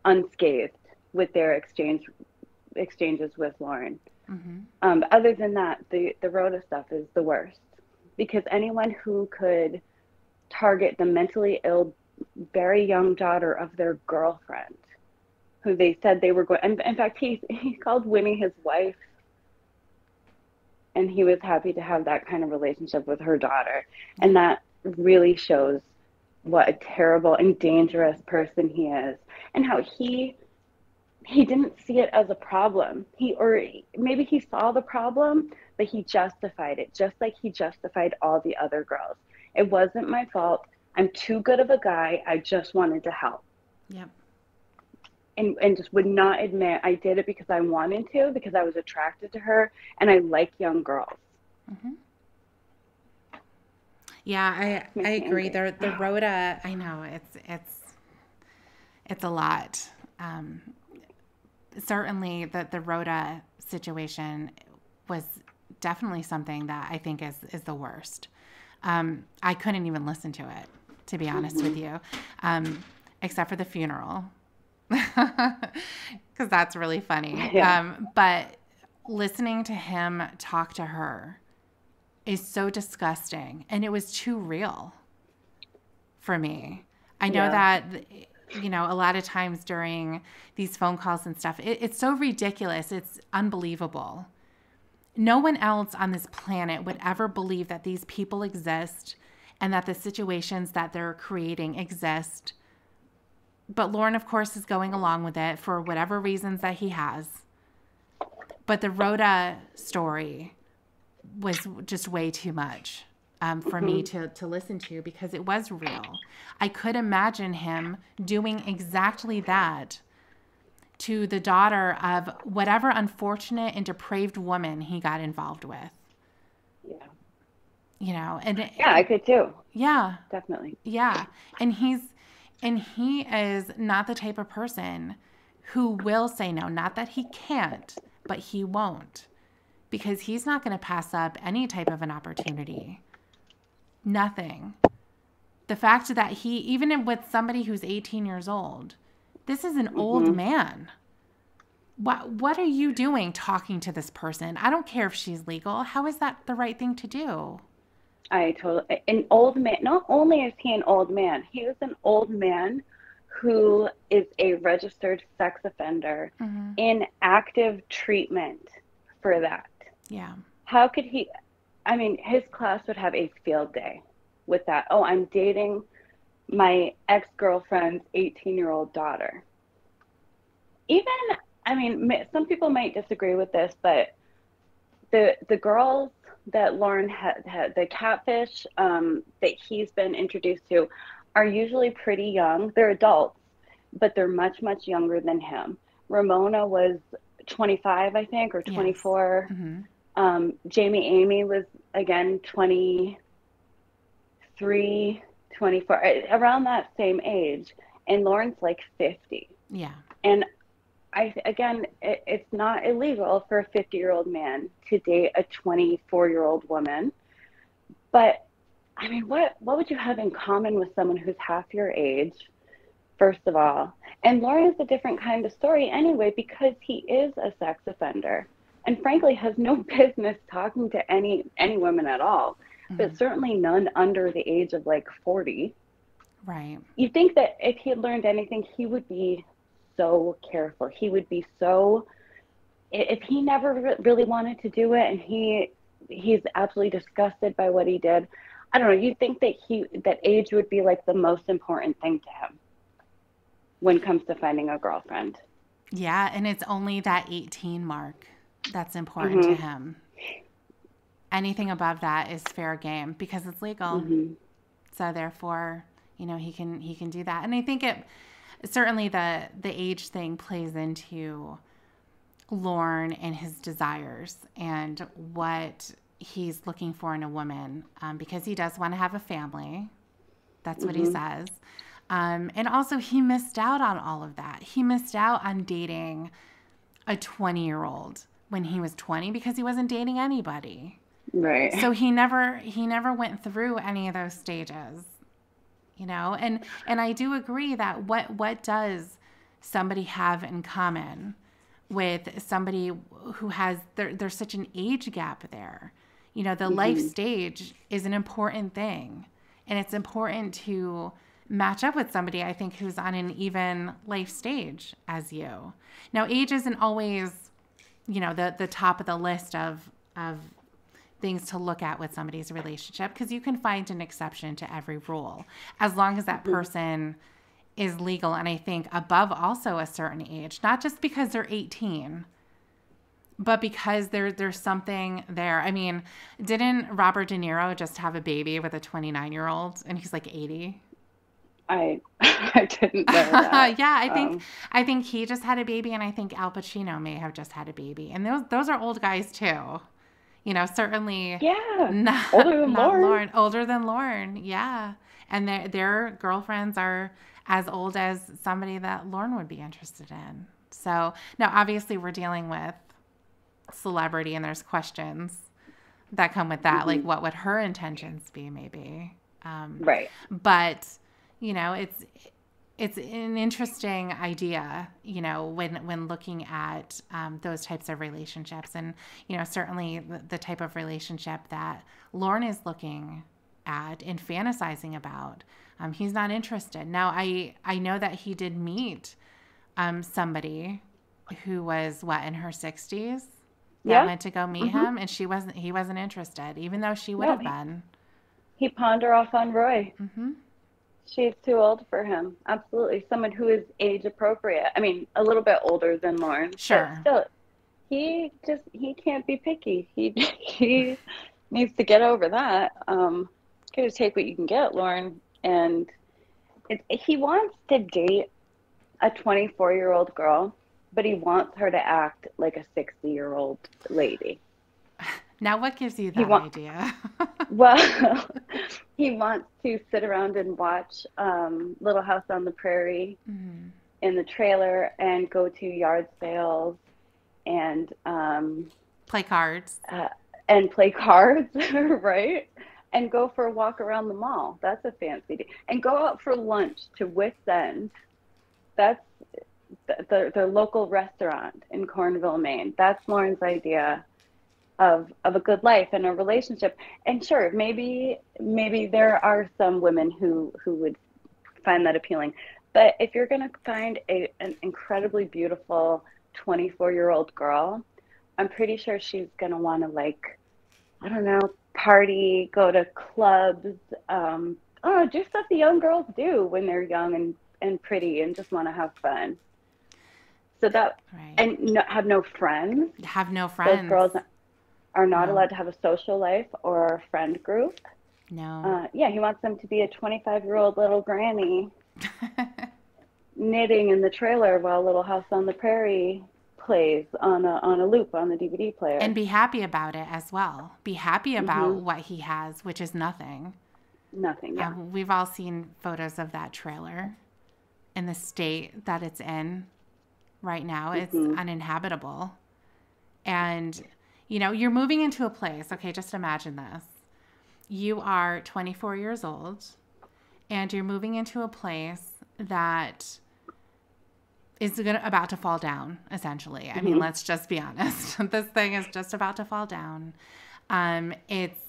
unscathed with their exchanges with Lorne. Mm-hmm. Other than that, the Rhoda stuff is the worst, because anyone who could target the mentally ill, very young daughter of their girlfriend, who they said they were going, and in fact, he called Winnie his wife, and he was happy to have that kind of relationship with her daughter. And that really shows what a terrible and dangerous person he is, and how he didn't see it as a problem. Or maybe he saw the problem, but he justified it, just like he justified all the other girls. It wasn't my fault. I'm too good of a guy. I just wanted to help. Yep. And just would not admit I did it because I wanted to, because I was attracted to her, and I like young girls. Mm-hmm. Yeah, I agree. The Rhoda, I know it's a lot. Certainly the Rhoda situation was definitely something that I think is the worst. I couldn't even listen to it, to be honest with you, except for the funeral. Because that's really funny. Yeah. But listening to him talk to her is so disgusting, and it was too real for me. I know that, a lot of times during these phone calls and stuff, it's so ridiculous. It's unbelievable. No one else on this planet would ever believe that these people exist and that the situations that they're creating exist. But Lorne, of course, is going along with it for whatever reasons that he has. But the Rhoda story was just way too much for me to listen to, because it was real. I could imagine him doing exactly that to the daughter of whatever unfortunate and depraved woman he got involved with. Yeah. I could too. Yeah. Definitely. Yeah. And he is not the type of person who will say no. Not that he can't, but he won't, because he's not going to pass up any type of an opportunity. Nothing. The fact that he, even with somebody who's 18 years old, this is an old man. What are you doing talking to this person? I don't care if she's legal. How is that the right thing to do? An old man. Not only is he an old man, he is an old man who is a registered sex offender in active treatment for that. Yeah. How could he? I mean, his class would have a field day with that. Oh, I'm dating my ex-girlfriend's 18-year-old daughter. Some people might disagree with this, but the girls that Lorne had the catfish that he's been introduced to are usually pretty young. They're adults, but they're much, much younger than him. Ramona was 25, I think, or 24. Yes. Jamie Amy was, again, 23, 24, around that same age. And Lorne's like 50. Yeah. And it's not illegal for a 50-year-old man to date a 24-year-old woman. But I mean, what would you have in common with someone who's half your age, first of all? And Lauren is a different kind of story anyway, because he is a sex offender and frankly has no business talking to any women at all, but certainly none under the age of like 40. Right. You'd think that if he had learned anything, he would be so careful. He would be so, if he never really wanted to do it and he's absolutely disgusted by what he did, I don't know, you'd think that age would be like the most important thing to him when it comes to finding a girlfriend. Yeah, and it's only that 18 mark that's important to him. Anything above that is fair game because it's legal. So therefore, you know, he can do that. And I think it certainly the age thing plays into Lorne and his desires and what he's looking for in a woman, because he does want to have a family. That's what he says. And also he missed out on all of that. He missed out on dating a 20-year-old when he was 20 because he wasn't dating anybody. Right. So he never went through any of those stages, you know? And I do agree that what does somebody have in common with somebody who has, there's such an age gap there. You know, the life stage is an important thing. And it's important to match up with somebody, I think, who's on an even life stage as you. Now, age isn't always, you know, the top of the list of things to look at with somebody's relationship, because you can find an exception to every rule as long as that person is legal. And I think above also a certain age, not just because they're 18, but because there's something there. I mean, didn't Robert De Niro just have a baby with a 29-year-old and he's like 80? I didn't know that. Yeah, I think he just had a baby, and I think Al Pacino may have just had a baby. And those are old guys too. You know, certainly older than Lorne. Older than Lorne, yeah. And their girlfriends are as old as somebody that Lorne would be interested in. So now obviously we're dealing with celebrity and there's questions that come with that, like what would her intentions be maybe. Right. But, you know, it's an interesting idea, you know, when looking at those types of relationships. And, you know, certainly the type of relationship that Lorne is looking at and fantasizing about, he's not interested. Now, I know that he did meet somebody who was, in her 60s that went to go meet him, and he wasn't interested, even though she would have been. He pawned her off on Roy. She's too old for him. Absolutely. Someone who is age appropriate. I mean, a little bit older than Lorne. Sure. But still, he can't be picky. He needs to get over that. You just take what you can get, Lorne. And he wants to date a 24-year-old girl, but he wants her to act like a 60-year-old lady. Now, what gives you that idea? Well, he wants to sit around and watch Little House on the Prairie in the trailer and go to yard sales and play cards. Right? And go for a walk around the mall. That's a fancy day. And go out for lunch to Wits End. That's the local restaurant in Cornville, Maine. That's Lauren's idea of a good life and a relationship. And sure, maybe there are some women who would find that appealing. But if you're going to find an incredibly beautiful 24-year-old girl, I'm pretty sure she's going to want to, like, I don't know, party, go to clubs, do stuff the young girls do when they're young and pretty and just want to have fun. So that, and have no friends. Have no friends. Those girls are not allowed to have a social life or a friend group. No. He wants them to be a 25-year-old little granny knitting in the trailer while Little House on the Prairie plays on a loop on the DVD player. And be happy about it as well. Be happy about what he has, which is nothing. Nothing, yeah. We've all seen photos of that trailer in the state that it's in right now. It's uninhabitable. And, you know, you're moving into a place. Okay, just imagine this. you are 24 years old and you're moving into a place that is about to fall down, essentially. I mean, let's just be honest. This thing is just about to fall down. It's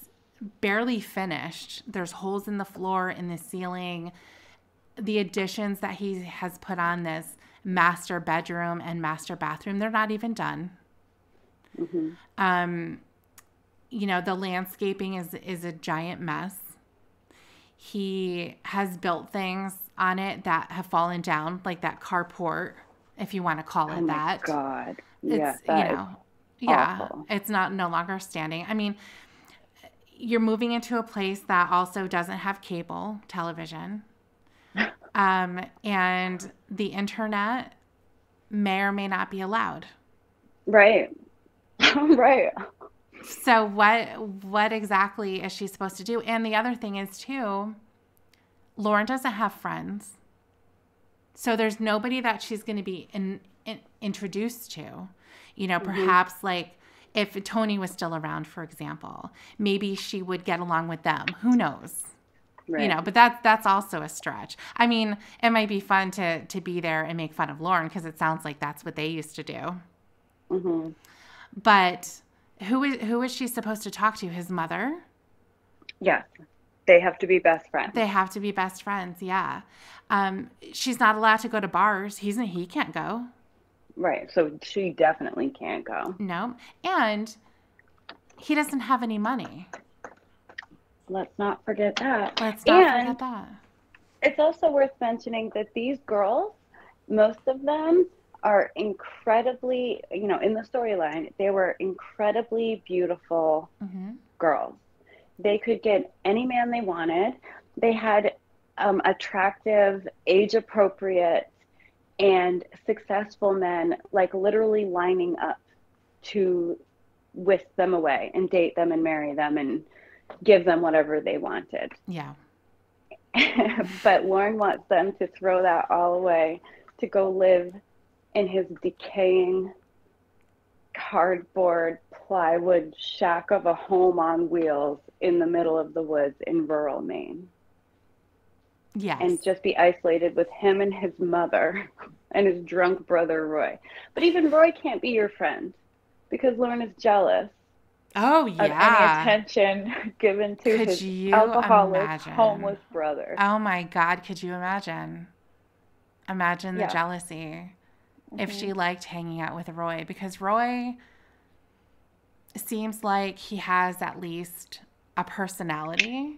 barely finished. There's holes in the floor, in the ceiling. The additions that he has put on this master bedroom and master bathroom, they're not even done. You know, the landscaping is a giant mess. He has built things on it that have fallen down, like that carport, if you want to call it that. Oh my God. It's, awful. It's no longer standing. I mean, you're moving into a place that also doesn't have cable television. And the internet may or may not be allowed. Right. Right. So what exactly is she supposed to do? And the other thing is, too, Lorne doesn't have friends. So there's nobody that she's going to be introduced to. You know, perhaps like if Tony was still around, for example, maybe she would get along with them. Who knows? Right. You know, but that's also a stretch. I mean, it might be fun to be there and make fun of Lorne because it sounds like that's what they used to do. But who is she supposed to talk to? His mother? Yes. They have to be best friends. They have to be best friends, yeah. She's not allowed to go to bars. He can't go. Right. So she definitely can't go. No. And he doesn't have any money. Let's not forget that. Let's not forget that. It's also worth mentioning that these girls, most of them are incredibly, you know, in the storyline, they were incredibly beautiful girls. They could get any man they wanted. They had attractive, age-appropriate, and successful men, like literally lining up to whisk them away and date them and marry them and give them whatever they wanted. Yeah. But Lorne wants them to throw that all away to go live in his decaying cardboard plywood shack of a home on wheels in the middle of the woods in rural Maine. Yes. And just be isolated with him and his mother and his drunk brother Roy. But even Roy can't be your friend because Lorne is jealous. Oh, yeah. Of any attention given to his alcoholic, homeless brother. Oh, my God. Could you imagine? Imagine the jealousy if she liked hanging out with Roy. Because Roy seems like he has at least a personality.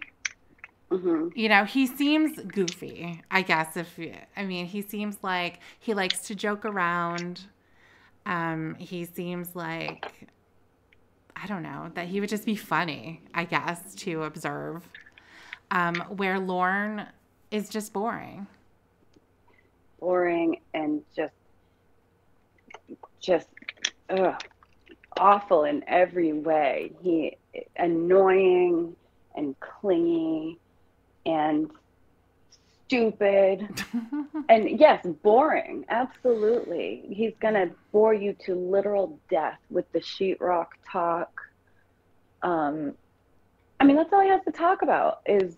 You know, he seems goofy, I guess. He seems like he likes to joke around. He seems like, I don't know, that he would just be funny, I guess, to observe. Where Lorne is just boring. Boring and just awful in every way. He annoying and clingy and stupid and yes, boring. Absolutely. He's gonna bore you to literal death with the sheetrock talk. That's all he has to talk about is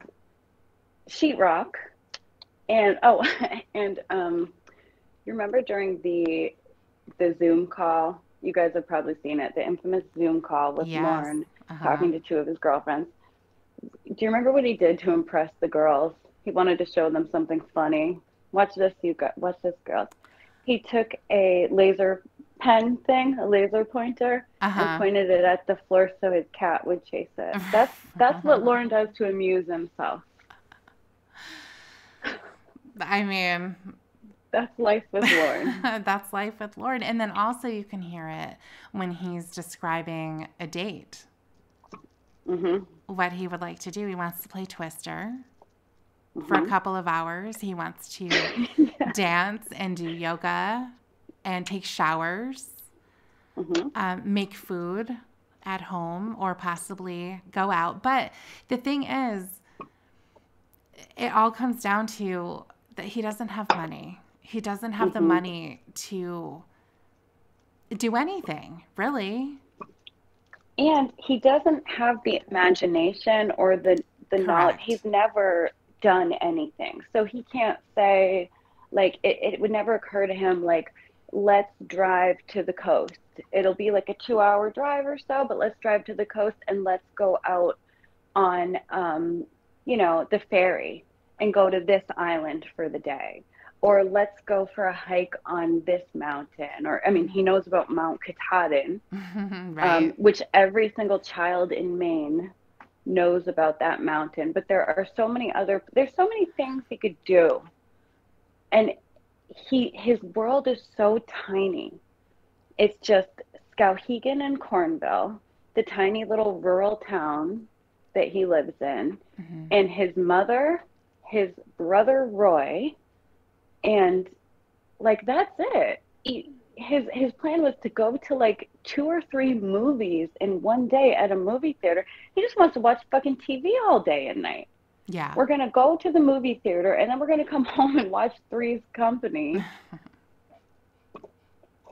sheetrock. And you remember during the Zoom call, you guys have probably seen it, the infamous Zoom call with Lorne talking to two of his girlfriends. Do you remember what he did to impress the girls? He wanted to show them something funny. Watch this, girls. He took a laser pen thing, a laser pointer, and pointed it at the floor so his cat would chase it. That's what Lorne does to amuse himself. I mean, that's life with Lorne. That's life with Lorne. And then also you can hear it when he's describing a date. What he would like to do. He wants to play Twister for a couple of hours. He wants to dance and do yoga and take showers, make food at home or possibly go out. But the thing is, it all comes down to that he doesn't have money. He doesn't have the money to do anything, really. And he doesn't have the imagination or the knowledge. Correct. He's never done anything. So he can't say, like, it would never occur to him, like, let's drive to the coast. It'll be like a 2 hour drive or so, but let's drive to the coast and let's go out on, the ferry and go to this island for the day. Or let's go for a hike on this mountain. Or, I mean, he knows about Mount Katahdin, Right. which every single child in Maine knows about that mountain. But there's so many things he could do. And his world is so tiny. It's just Skowhegan and Cornville, the tiny little rural town that he lives in, and his mother, his brother Roy, and like that's it. His plan was to go to like 2 or 3 movies in one day at a movie theater. He just wants to watch fucking TV all day and night. Yeah. We're gonna go to the movie theater and then we're gonna come home and watch Three's Company.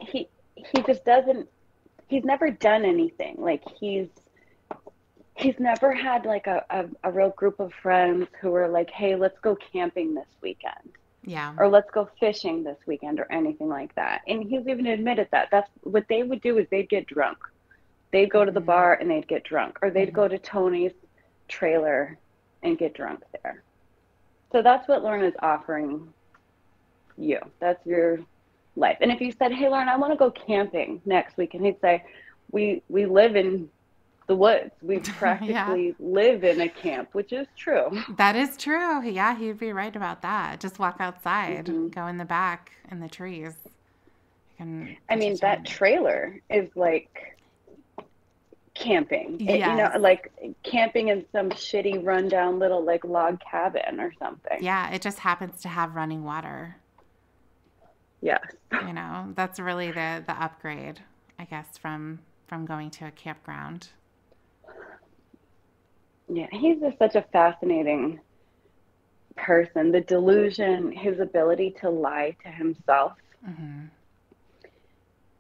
He just doesn't. He's never done anything. Like he's never had like a real group of friends who were like, hey, let's go camping this weekend. Yeah. Or let's go fishing this weekend or anything like that. And he's even admitted that. That's what they would do is they'd get drunk. They'd go to the bar and they'd get drunk. Or they'd go to Tony's trailer and get drunk there. So that's what Lorne is offering you. That's your life. And if you said, hey, Lorne, I want to go camping next week, and he'd say, we live in the woods. We practically live in a camp, which is true. That is true. Yeah, he'd be right about that. Just walk outside, go in the back in the trees. I mean, that trailer is like camping. Yes. Like camping in some shitty rundown little like log cabin or something. Yeah, it just happens to have running water. Yes. That's really the upgrade, I guess, from going to a campground. Yeah, he's just such a fascinating person. The delusion, his ability to lie to himself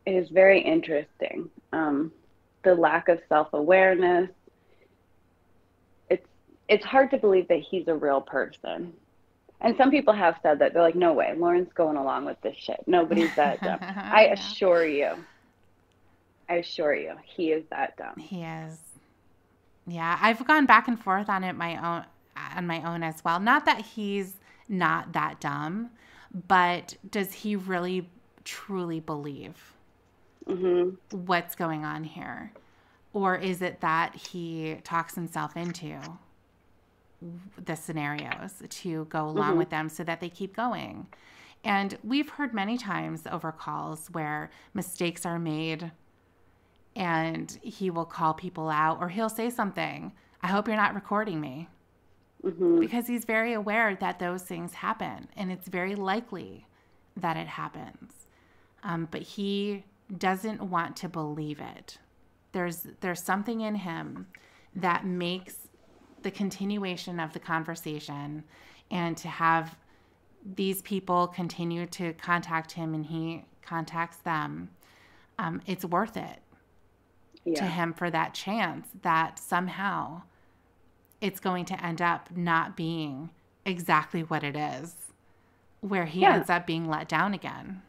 is very interesting. The lack of self-awareness. It's hard to believe that he's a real person. And some people have said that. They're like, no way, Lorne's going along with this shit. Nobody's that dumb. I assure you, he is that dumb. He is. Yeah, I've gone back and forth on my own as well. Not that he's not that dumb, but does he really truly believe what's going on here? Or is it that he talks himself into the scenarios to go along with them so that they keep going? And we've heard many times over calls where mistakes are made and he will call people out, or he'll say something, I hope you're not recording me. Because he's very aware that those things happen, and it's very likely that it happens. But he doesn't want to believe it. There's something in him that makes the continuation of the conversation and to have these people continue to contact him and he contacts them, it's worth it to him for that chance that somehow it's going to end up not being exactly what it is, where he ends up being let down again.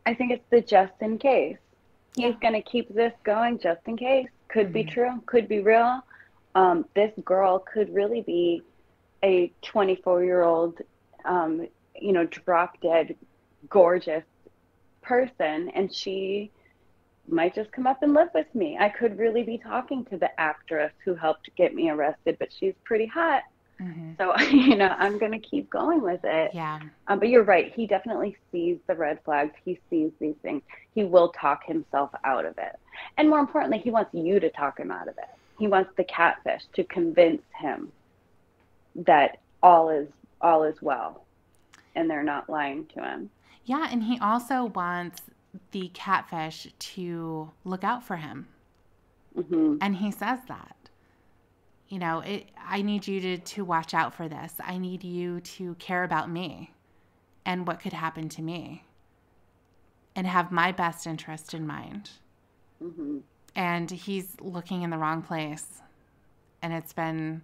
I think it's the just in case. He's going to keep this going just in case. Could be true, could be real. This girl could really be a 24-year-old, drop dead, gorgeous person, and she might just come up and live with me. I could really be talking to the actress who helped get me arrested, but she's pretty hot. So, I'm going to keep going with it. Yeah. But you're right. He definitely sees the red flags. He sees these things. He will talk himself out of it. And more importantly, he wants you to talk him out of it. He wants the catfish to convince him that all is well and they're not lying to him. Yeah, and he also wants the catfish to look out for him. And he says that. I need you to watch out for this. I need you to care about me and what could happen to me and have my best interest in mind. And he's looking in the wrong place. And it's been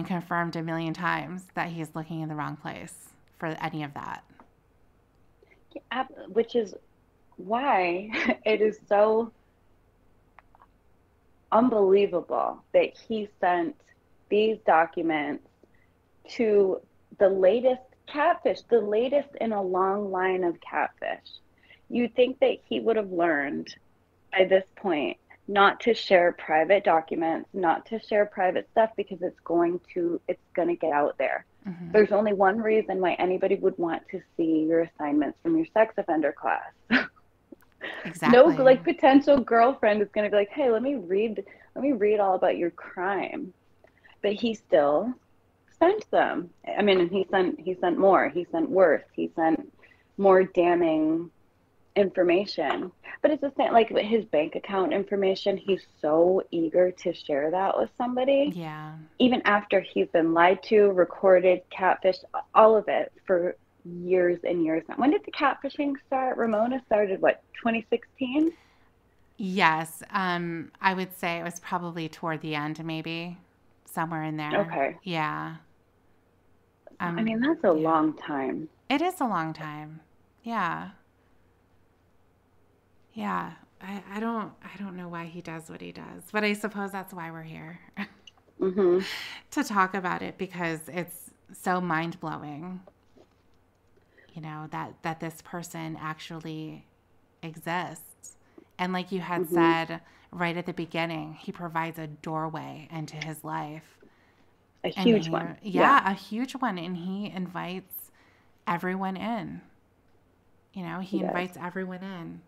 confirmed a million times that he's looking in the wrong place for any of that. Which is why it is so unbelievable that he sent these documents to the latest catfish, the latest in a long line of catfish. You'd think that he would have learned by this point not to share private documents, not to share private stuff, because it's going to get out there. Mm-hmm. There's only one reason why anybody would want to see your assignments from your sex offender class. Exactly. No, like, potential girlfriend is going to be like, hey, let me read all about your crime. But he still sent them. I mean, and he sent more. He sent worse. He sent more damning information. But it's the same, like his bank account information, he's so eager to share that with somebody. Yeah. Even after he's been lied to, recorded, catfished, all of it for years and years now. When did the catfishing start? Ramona started, what, 2016? Yes. I would say it was probably toward the end, maybe. Somewhere in there. Okay. Yeah. I mean, that's a long time. It is a long time. Yeah. Yeah. I don't know why he does what he does, but I suppose that's why we're here. Mm-hmm. To talk about it, because it's so mind-blowing, you know, that this person actually exists. And like you had said right at the beginning, he provides a doorway into his life. A huge one. Yeah, a huge one. And he invites everyone in. You know, he invites everyone in.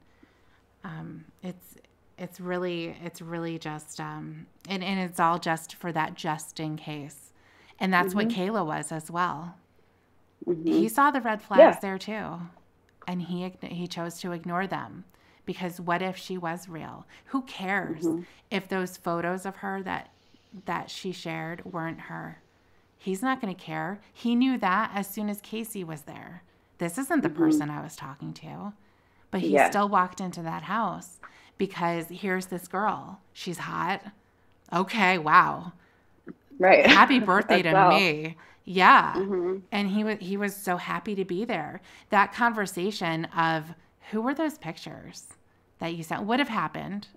It's really just, and it's all just for that just in case. And that's what Kayla was as well. Mm-hmm. He saw the red flags there too. And he chose to ignore them. Because what if she was real? Who cares if those photos of her that she shared weren't her? He's not going to care. He knew that as soon as Casey was there. This isn't the person I was talking to. But he still walked into that house because here's this girl. She's hot. Okay, wow. Right. Happy birthday to me. Yeah. Mm-hmm. And he was so happy to be there. That conversation of who were those pictures that you sent would have happened.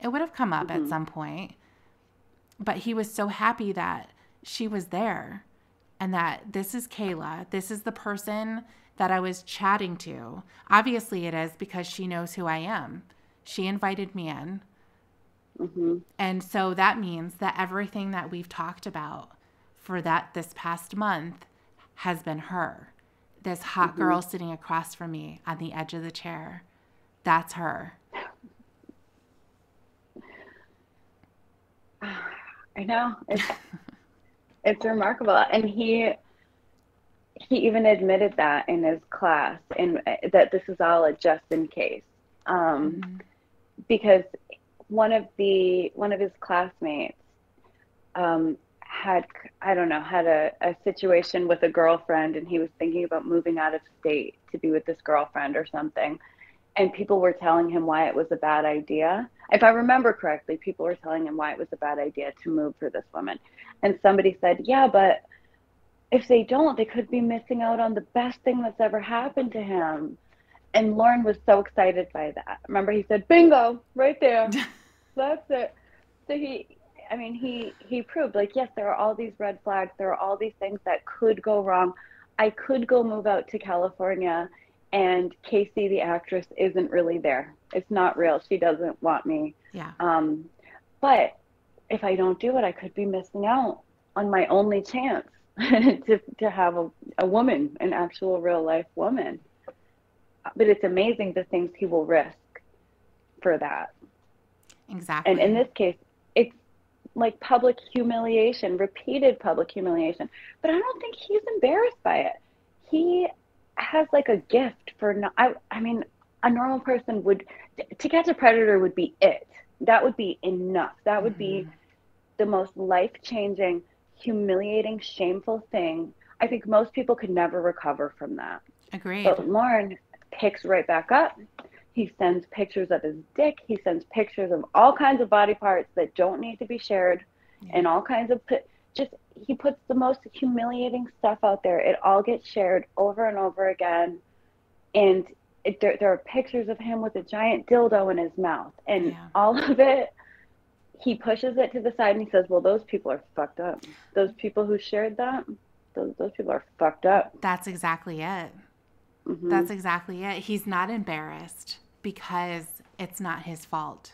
It would have come up at some point. But he was so happy that she was there and that this is Kayla. This is the person that I was chatting to. Obviously it is, because she knows who I am. She invited me in. Mm-hmm. And so that means that everything that we've talked about for this past month has been her. This hot girl sitting across from me on the edge of the chair. That's her. I know. It's remarkable. And he even admitted that in his class, and that this is all a just in case. Because one of his classmates had a situation with a girlfriend, and he was thinking about moving out of state to be with this girlfriend or something. And people were telling him why it was a bad idea. If I remember correctly, people were telling him why it was a bad idea to move for this woman. And somebody said, yeah, but if they don't, they could be missing out on the best thing that's ever happened to him. And Lorne was so excited by that. Remember, he said, bingo, right there. That's it. So he proved, like, yes, there are all these red flags. There are all these things that could go wrong. I could go move out to California, and Casey, the actress, isn't really there. It's not real. She doesn't want me. Yeah. But if I don't do it, I could be missing out on my only chance to have a woman, an actual real life woman. But it's amazing the things he will risk for that. Exactly. And in this case, it's like public humiliation, repeated public humiliation. But I don't think he's embarrassed by it. He has like a gift for I mean, a normal person to catch a predator would be it. That would be enough. That would be the most life-changing, humiliating, shameful thing. I think most people could never recover from that. Agreed. But Lorne picks right back up. He sends pictures of his dick. He sends pictures of all kinds of body parts that don't need to be shared, and all kinds of just, he puts the most humiliating stuff out there. It all gets shared over and over again. And there are pictures of him with a giant dildo in his mouth, and all of it, he pushes it to the side and he says, well, those people are fucked up. Those people who shared that, those people are fucked up. That's exactly it. That's exactly it. He's not embarrassed because it's not his fault.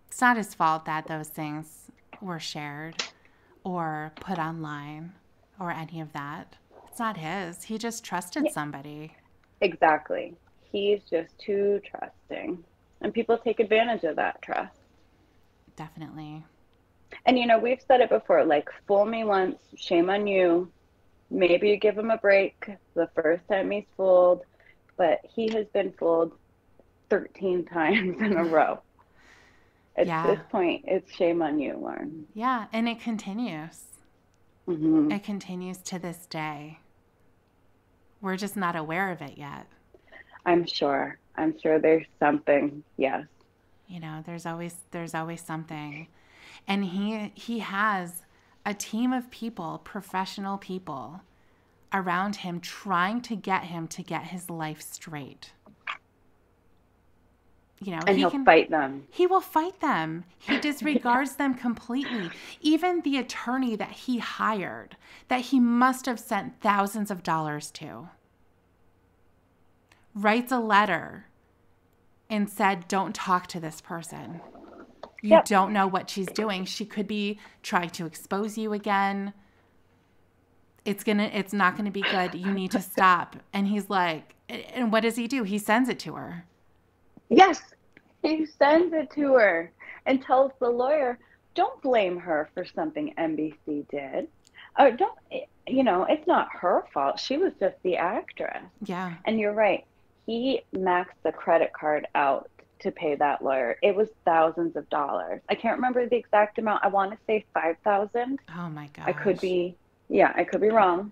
It's not his fault that those things were shared or put online or any of that. It's not his. He just trusted somebody. Exactly. He's just too trusting. And people take advantage of that trust. Definitely. And, you know, we've said it before, like, fool me once, shame on you. Maybe you give him a break the first time he's fooled, but he has been fooled 13 times in a row. At this point, it's shame on you, Lorne. Yeah, and it continues. It continues to this day. We're just not aware of it yet. I'm sure there's something. Yes. You know, there's always something. And he has a team of people, professional people around him trying to get him to get his life straight. You know, and he'll fight them. He will fight them. He disregards them completely. Even the attorney that he hired, that he must have sent thousands of dollars to, writes a letter and said, don't talk to this person. You don't know what she's doing. She could be trying to expose you again. It's not gonna be good. You need to stop. And he's like, and what does he do? He sends it to her. Yes, he sends it to her and tells the lawyer, don't blame her for something NBC did. Or it's not her fault. She was just the actress. Yeah. And you're right. He maxed the credit card out to pay that lawyer. It was thousands of dollars. I can't remember the exact amount. I want to say $5,000. Oh my gosh. I could be wrong.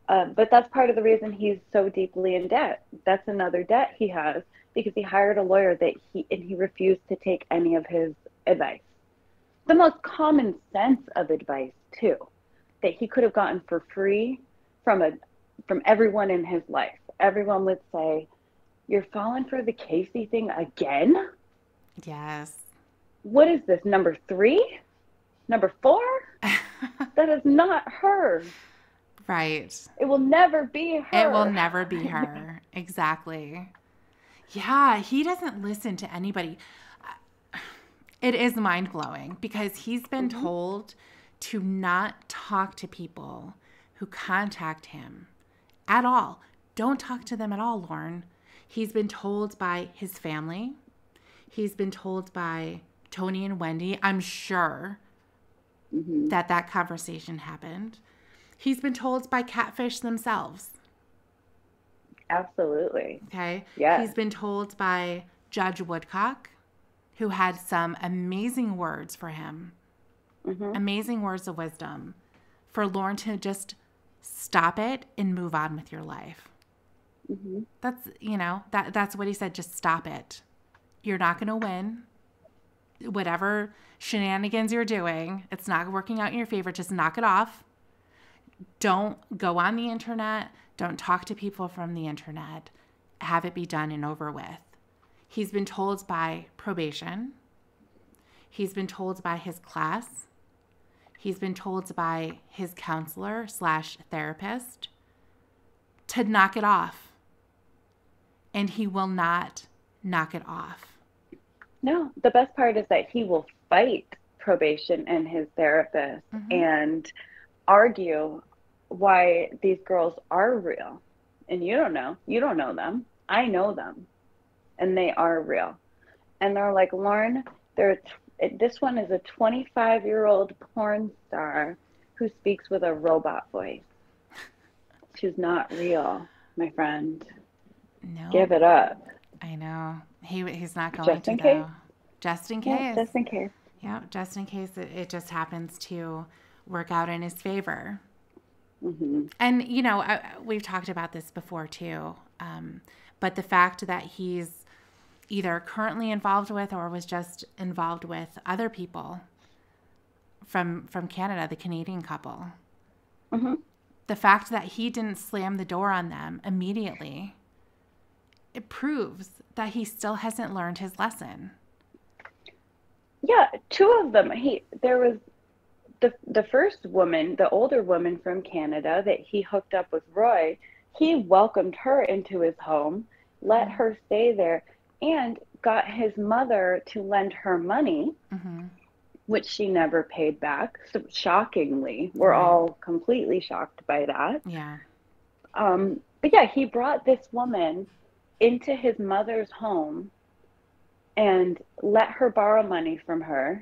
But that's part of the reason he's so deeply in debt. That's another debt he has because he hired a lawyer that he refused to take any of his advice. The most common sense of advice too, that he could have gotten for free from everyone in his life. Everyone would say, you're falling for the Casey thing again? Yes. What is this, number 3? Number 4? That is not her. Right. It will never be her. It will never be her. Exactly. Yeah, he doesn't listen to anybody. It is mind-blowing because he's been told to not talk to people who contact him at all. Don't talk to them at all, Lorne. He's been told by his family. He's been told by Tony and Wendy. I'm sure that conversation happened. He's been told by Catfish themselves. Absolutely. Okay? Yeah. He's been told by Judge Woodcock, who had some amazing words for him. Amazing words of wisdom for Lorne to just stop it and move on with your life. That's, that's what he said. Just stop it. You're not going to win. Whatever shenanigans you're doing, it's not working out in your favor. Just knock it off. Don't go on the internet. Don't talk to people from the internet. Have it be done and over with. He's been told by probation. He's been told by his class. He's been told by his counselor/therapist to knock it off. And he will not knock it off. No, the best part is that he will fight probation and his therapist and argue why these girls are real. And you don't know them. I know them. And they are real. And they're like, Lorne, this one is a 25-year-old porn star who speaks with a robot voice. She's not real, my friend. No. Give it up. I know. He's not going just in case. Just in case. Yeah, just in case. Yeah, just in case it just happens to work out in his favor. And, we've talked about this before, too. But the fact that he's either currently involved with or was just involved with other people from Canada, the Canadian couple, Mm-hmm. the fact that he didn't slam the door on them immediately, it proves that he still hasn't learned his lesson. Yeah, two of them. There was the first woman, the older woman from Canada that he hooked up with Roy. He welcomed her into his home, let her stay there, and got his mother to lend her money, which she never paid back. So shockingly, we're all completely shocked by that. Yeah. But yeah, he brought this woman into his mother's home and let her borrow money from her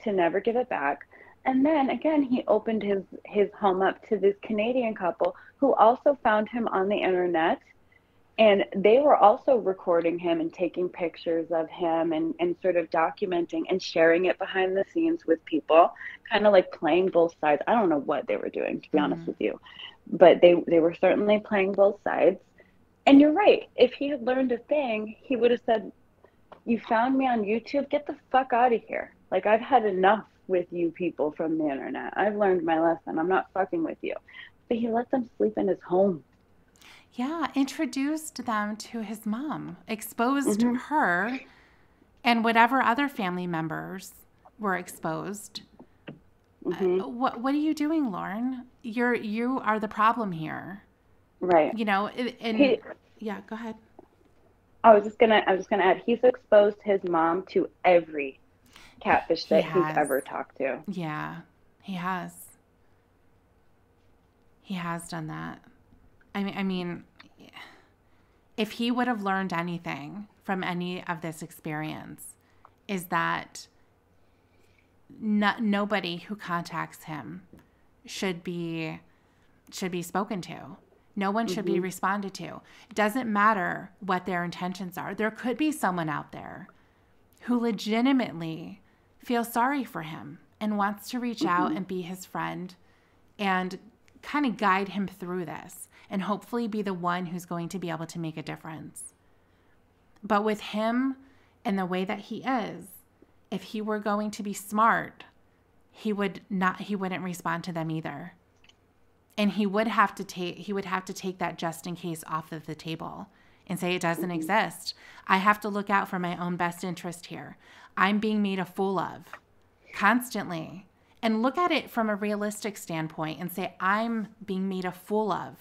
to never give it back. And then again, he opened his home up to this Canadian couple who also found him on the internet. And they were also recording him and taking pictures of him and sort of documenting and sharing it behind the scenes with people, kind of like playing both sides. I don't know what they were doing, to be honest with you, but they were certainly playing both sides. And you're right. If he had learned a thing, he would have said, "You found me on YouTube? Get the fuck out of here. Like, I've had enough with you people from the internet. I've learned my lesson. I'm not fucking with you." But he let them sleep in his home. Yeah, introduced them to his mom, exposed her and whatever other family members were exposed. What are you doing, Lorne? You are the problem here. Right. You know, yeah, go ahead. I was just gonna add, he's exposed his mom to every catfish that he's ever talked to. Yeah, he has. He has done that. I mean, if he would have learned anything from any of this experience, is that nobody who contacts him should be spoken to. No one should be responded to. It doesn't matter what their intentions are. There could be someone out there who legitimately feels sorry for him and wants to reach out and be his friend and kind of guide him through this and hopefully be the one who's going to be able to make a difference. But with him and the way that he is, if he were going to be smart, he wouldn't respond to them either. And he would have to take that just in case off of the table and say it doesn't exist. I have to look out for my own best interest here. I'm being made a fool of constantly. And look at it from a realistic standpoint and say, I'm being made a fool of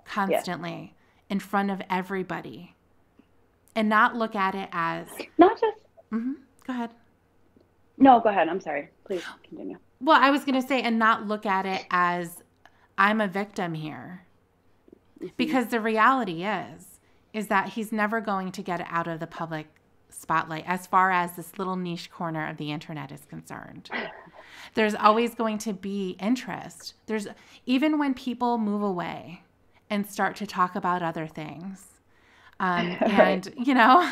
constantly in front of everybody. And not look at it as... Not just... Go ahead. No, go ahead. I'm sorry. Please continue. Well, I was going to say, and not look at it as I'm a victim here. Because the reality is that he's never going to get out of the public spotlight as far as this little niche corner of the internet is concerned. There's always going to be interest. Even when people move away and start to talk about other things, and you know,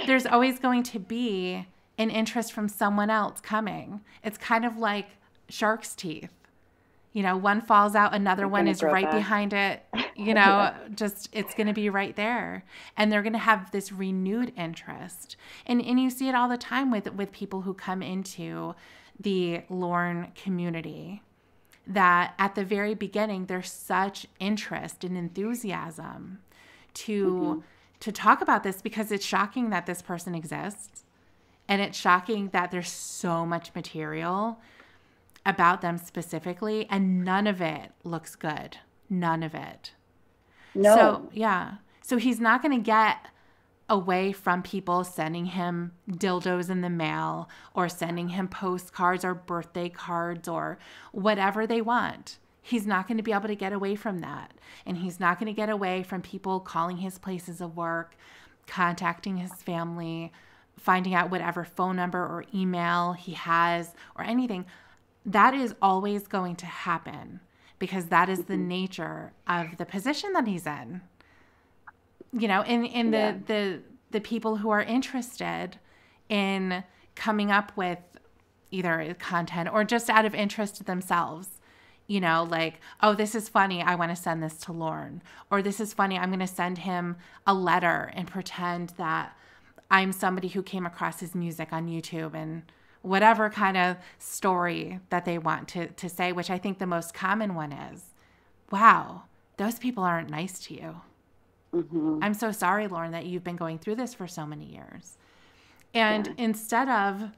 there's always going to be an interest from someone else coming. It's kind of like shark's teeth. You know, one falls out, another one is right behind it. You know, it's going to be right there. And they're going to have this renewed interest. And you see it all the time with people who come into the Lorne community, that at the very beginning, there's such interest and enthusiasm to talk about this because it's shocking that this person exists. And it's shocking that there's so much material about them specifically, and none of it looks good. None of it. No. So, yeah. So he's not going to get away from people sending him dildos in the mail or sending him postcards or birthday cards or whatever they want. He's not going to be able to get away from that. And he's not going to get away from people calling his places of work, contacting his family, finding out whatever phone number or email he has or anything. That is always going to happen because that is the nature of the position that he's in. You know, in the people who are interested in coming up with either content or just out of interest to themselves You know, like, oh, this is funny. I want to send this to Lorne. Or this is funny. I'm going to send him a letter and pretend that I'm somebody who came across his music on YouTube, and whatever kind of story that they want to say, which I think the most common one is, wow, those people aren't nice to you. Mm-hmm. I'm so sorry, Lorne, that you've been going through this for so many years. And instead of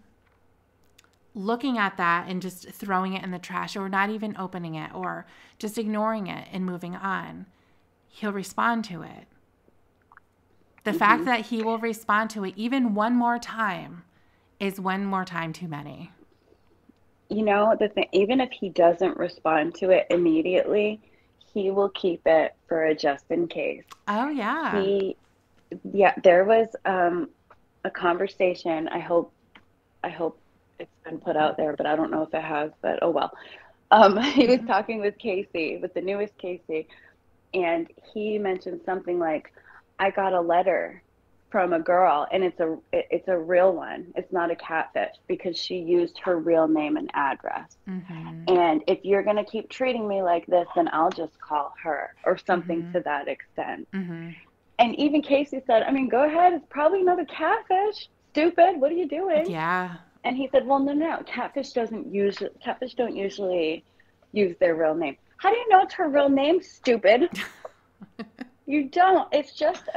looking at that and just throwing it in the trash, or not even opening it, or just ignoring it and moving on, he'll respond to it. The fact that he will respond to it even one more time is one more time too many. You know, the thing, even if he doesn't respond to it immediately, he will keep it for a just in case. Oh, yeah. There was a conversation. I hope it's been put out there, but I don't know if it has, but oh well. He was talking with Casey, with the newest Casey, and he mentioned something like, I got a letter from a girl, and it's a real one. It's not a catfish, because she used her real name and address. And if you're going to keep treating me like this, then I'll just call her, or something to that extent. And even Casey said, I mean, go ahead. It's probably not a catfish. Stupid. What are you doing? Yeah. And he said, well, no. Catfish don't usually use their real name. How do you know it's her real name, stupid? You don't. It's just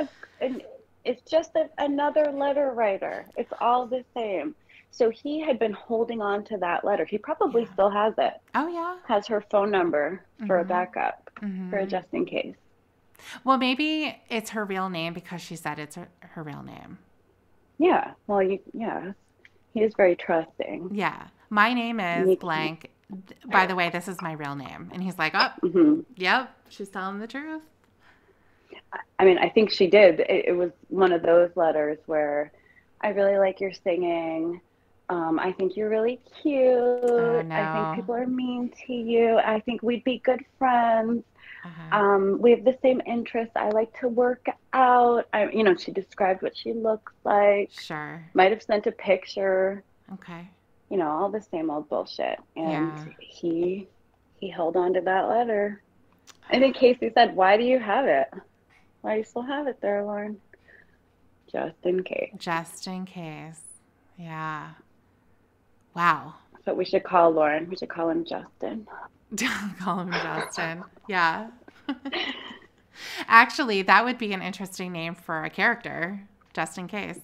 another letter writer. It's all the same. So he had been holding on to that letter. He probably still has it. Oh, yeah. Has her phone number for a backup, for a just in case. Well, maybe it's her real name because she said it's her real name. Yeah. Well, he is very trusting. Yeah. My name is blank. By the way, this is my real name. And he's like, oh, yep, she's telling the truth. I mean, I think she did. It was one of those letters where, I really like your singing. I think you're really cute. Oh, no. I think people are mean to you. I think we'd be good friends. We have the same interests. I like to work out. She described what she looks like. Sure. Might have sent a picture. Okay. All the same old bullshit. And he held on to that letter. I think Casey said, why do you have it? Why do you still have it there, Lorne? Just in case. Just in case. Yeah. Wow. So we should call Lorne. We should call him Justin. Call him Justin. Yeah. Actually, that would be an interesting name for a character, just in case.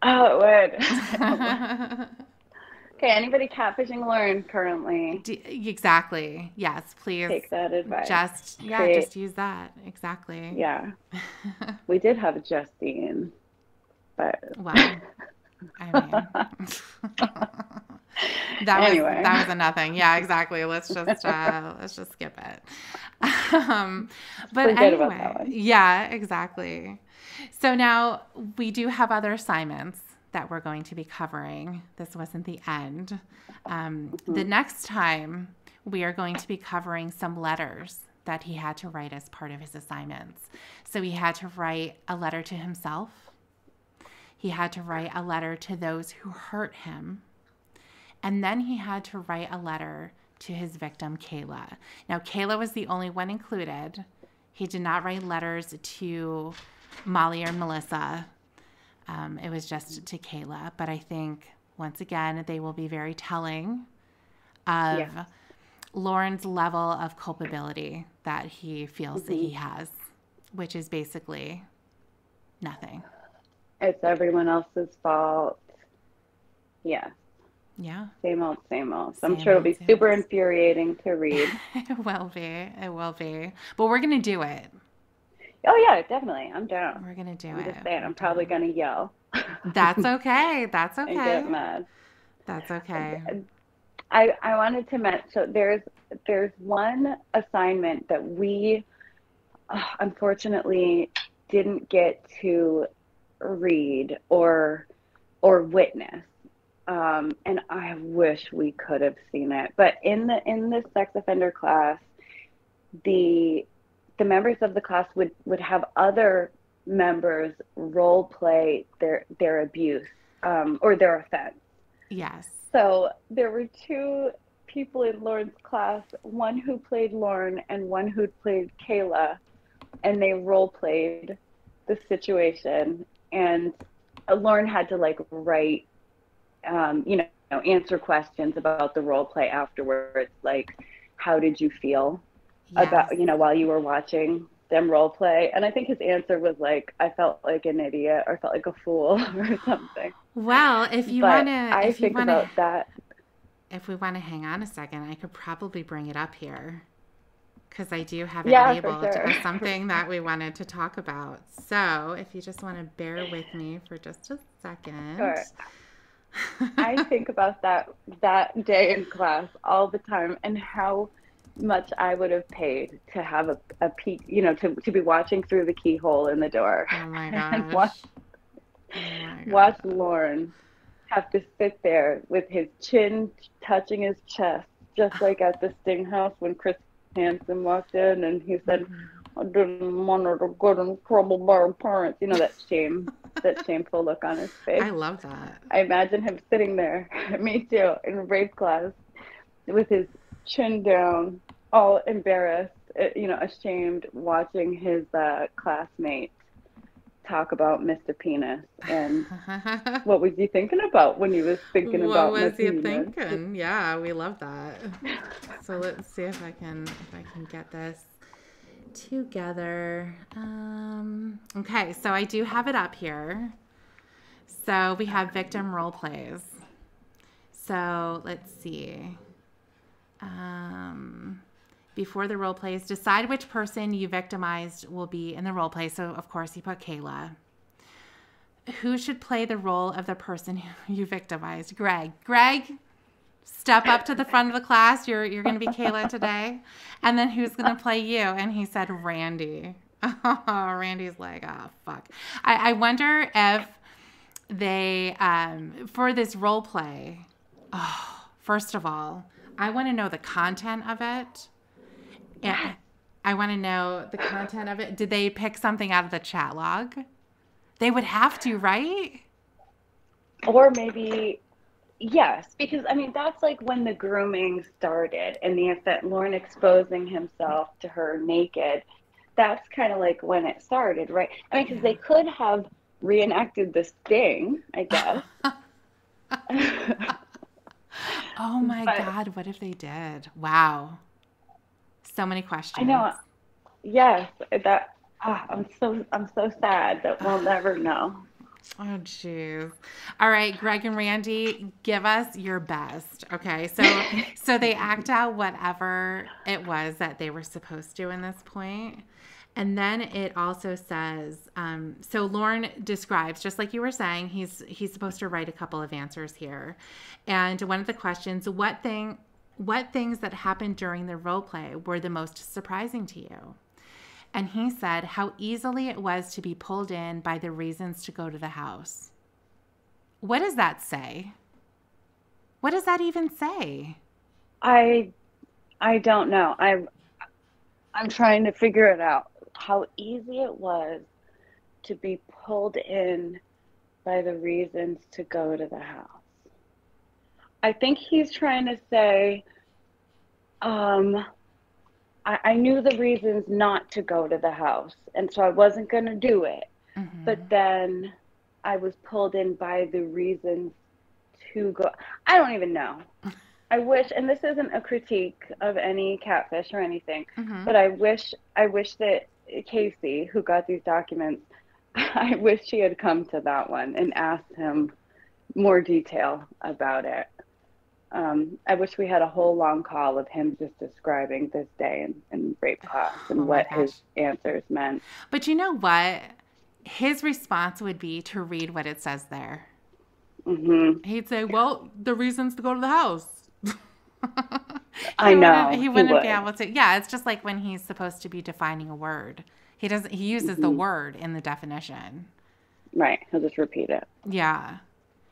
Oh, it would. Okay, anybody catfishing Lorne currently? Exactly. Yes, please. Take that advice. Just use that. Exactly. Yeah. We did have a Justine, but... Well, I mean... that was a nothing. Yeah, exactly. Let's just skip it. But anyway, yeah, exactly. So now we do have other assignments that we're going to be covering. This wasn't the end. The next time we are going to be covering some letters that he had to write as part of his assignments. So he had to write a letter to himself. He had to write a letter to those who hurt him. And then he had to write a letter to his victim, Kayla. Now, Kayla was the only one included. He did not write letters to Molly or Melissa. It was just to Kayla. But I think, once again, they will be very telling of Lorne's level of culpability that he feels that he has, which is basically nothing. It's everyone else's fault. Yeah. Yeah. Same old, same old. So I'm sure it'll be super infuriating to read. It will be. It will be. But we're going to do it. Oh, yeah, definitely. I'm down. We're going to do it. I'm just saying, I'm probably going to yell. That's okay. That's okay. And get mad. That's okay. I wanted to mention, so there's one assignment that we unfortunately didn't get to read or witness. And I wish we could have seen it. But in the sex offender class, the members of the class would have other members role play their abuse or their offense. Yes. So there were two people in Lorne's class, one who played Lorne and one who played Kayla, and they role played the situation. And Lorne had to like write, you know, answer questions about the role play afterwards. Like, how did you feel about, you know, while you were watching them role play? And I think his answer was like, I felt like an idiot or felt like a fool or something. Well, if you want to, I think about that. If we want to hang on a second, I could probably bring it up here because I do have it labeled as something that we wanted to talk about. So if you just want to bear with me for just a second. Sure. I think about that day in class all the time and how much I would have paid to have a peek, you know, to be watching through the keyhole in the door. Oh my gosh. And watch Lorne have to sit there with his chin touching his chest, just like at the Sting House when Chris Hansen walked in and he said, I didn't want her to get in trouble by her parents. You know, that shameful look on his face. I love that. I imagine him sitting there, me too, in rape class with his chin down, all embarrassed, you know, ashamed, watching his classmate talk about Mr. Penis. And what was he thinking about when he was thinking about Mr. Penis? What was he thinking? Yeah, we love that. So let's see if I can get this together. Okay, so I do have it up here. So we have victim role plays. So let's see. Before the role plays, decide which person you victimized will be in the role play. So of course you put Kayla. Who should play the role of the person who you victimized? Greg, step up to the front of the class. You're going to be Kayla today. And then who's going to play you? And he said Randy. Oh, Randy's like, oh, fuck. I wonder if they, for this role play, first of all, I want to know the content of it. And I want to know the content of it. Did they pick something out of the chat log? They would have to, right? Or maybe... Yes, because I mean that's like when the grooming started and Lorne exposing himself to her naked. That's kind of like when it started, right? I mean, because they could have reenacted the sting, I guess. Oh my God! What if they did? Wow, so many questions. I know. Yes, that. I'm so sad that we'll never know. Oh, jeez. All right, Greg and Randy, give us your best. Okay, so they act out whatever it was that they were supposed to in this point. And then it also says, so Lorne describes, just like you were saying, he's supposed to write a couple of answers here. And one of the questions, what things that happened during the role play were the most surprising to you? And he said how easily it was to be pulled in by the reasons to go to the house. What does that say? What does that even say? I don't know. I'm trying to figure it out. How easy it was to be pulled in by the reasons to go to the house. I think he's trying to say, I knew the reasons not to go to the house, and so I wasn't going to do it. Mm-hmm. But then I was pulled in by the reasons to go. I don't even know. I wish, and this isn't a critique of any catfish or anything, mm-hmm. but I wish that Casey, who got these documents, I wish she had come to that one and asked him more detail about it. I wish we had a whole long call of him just describing this day in rape class and what his answers meant. But you know what? His response would be to read what it says there. Mm-hmm. He'd say, well, the reasons to go to the house. I know. He wouldn't be able to. Yeah, it's just like when he's supposed to be defining a word. He uses mm-hmm. the word in the definition. Right. He'll just repeat it. Yeah.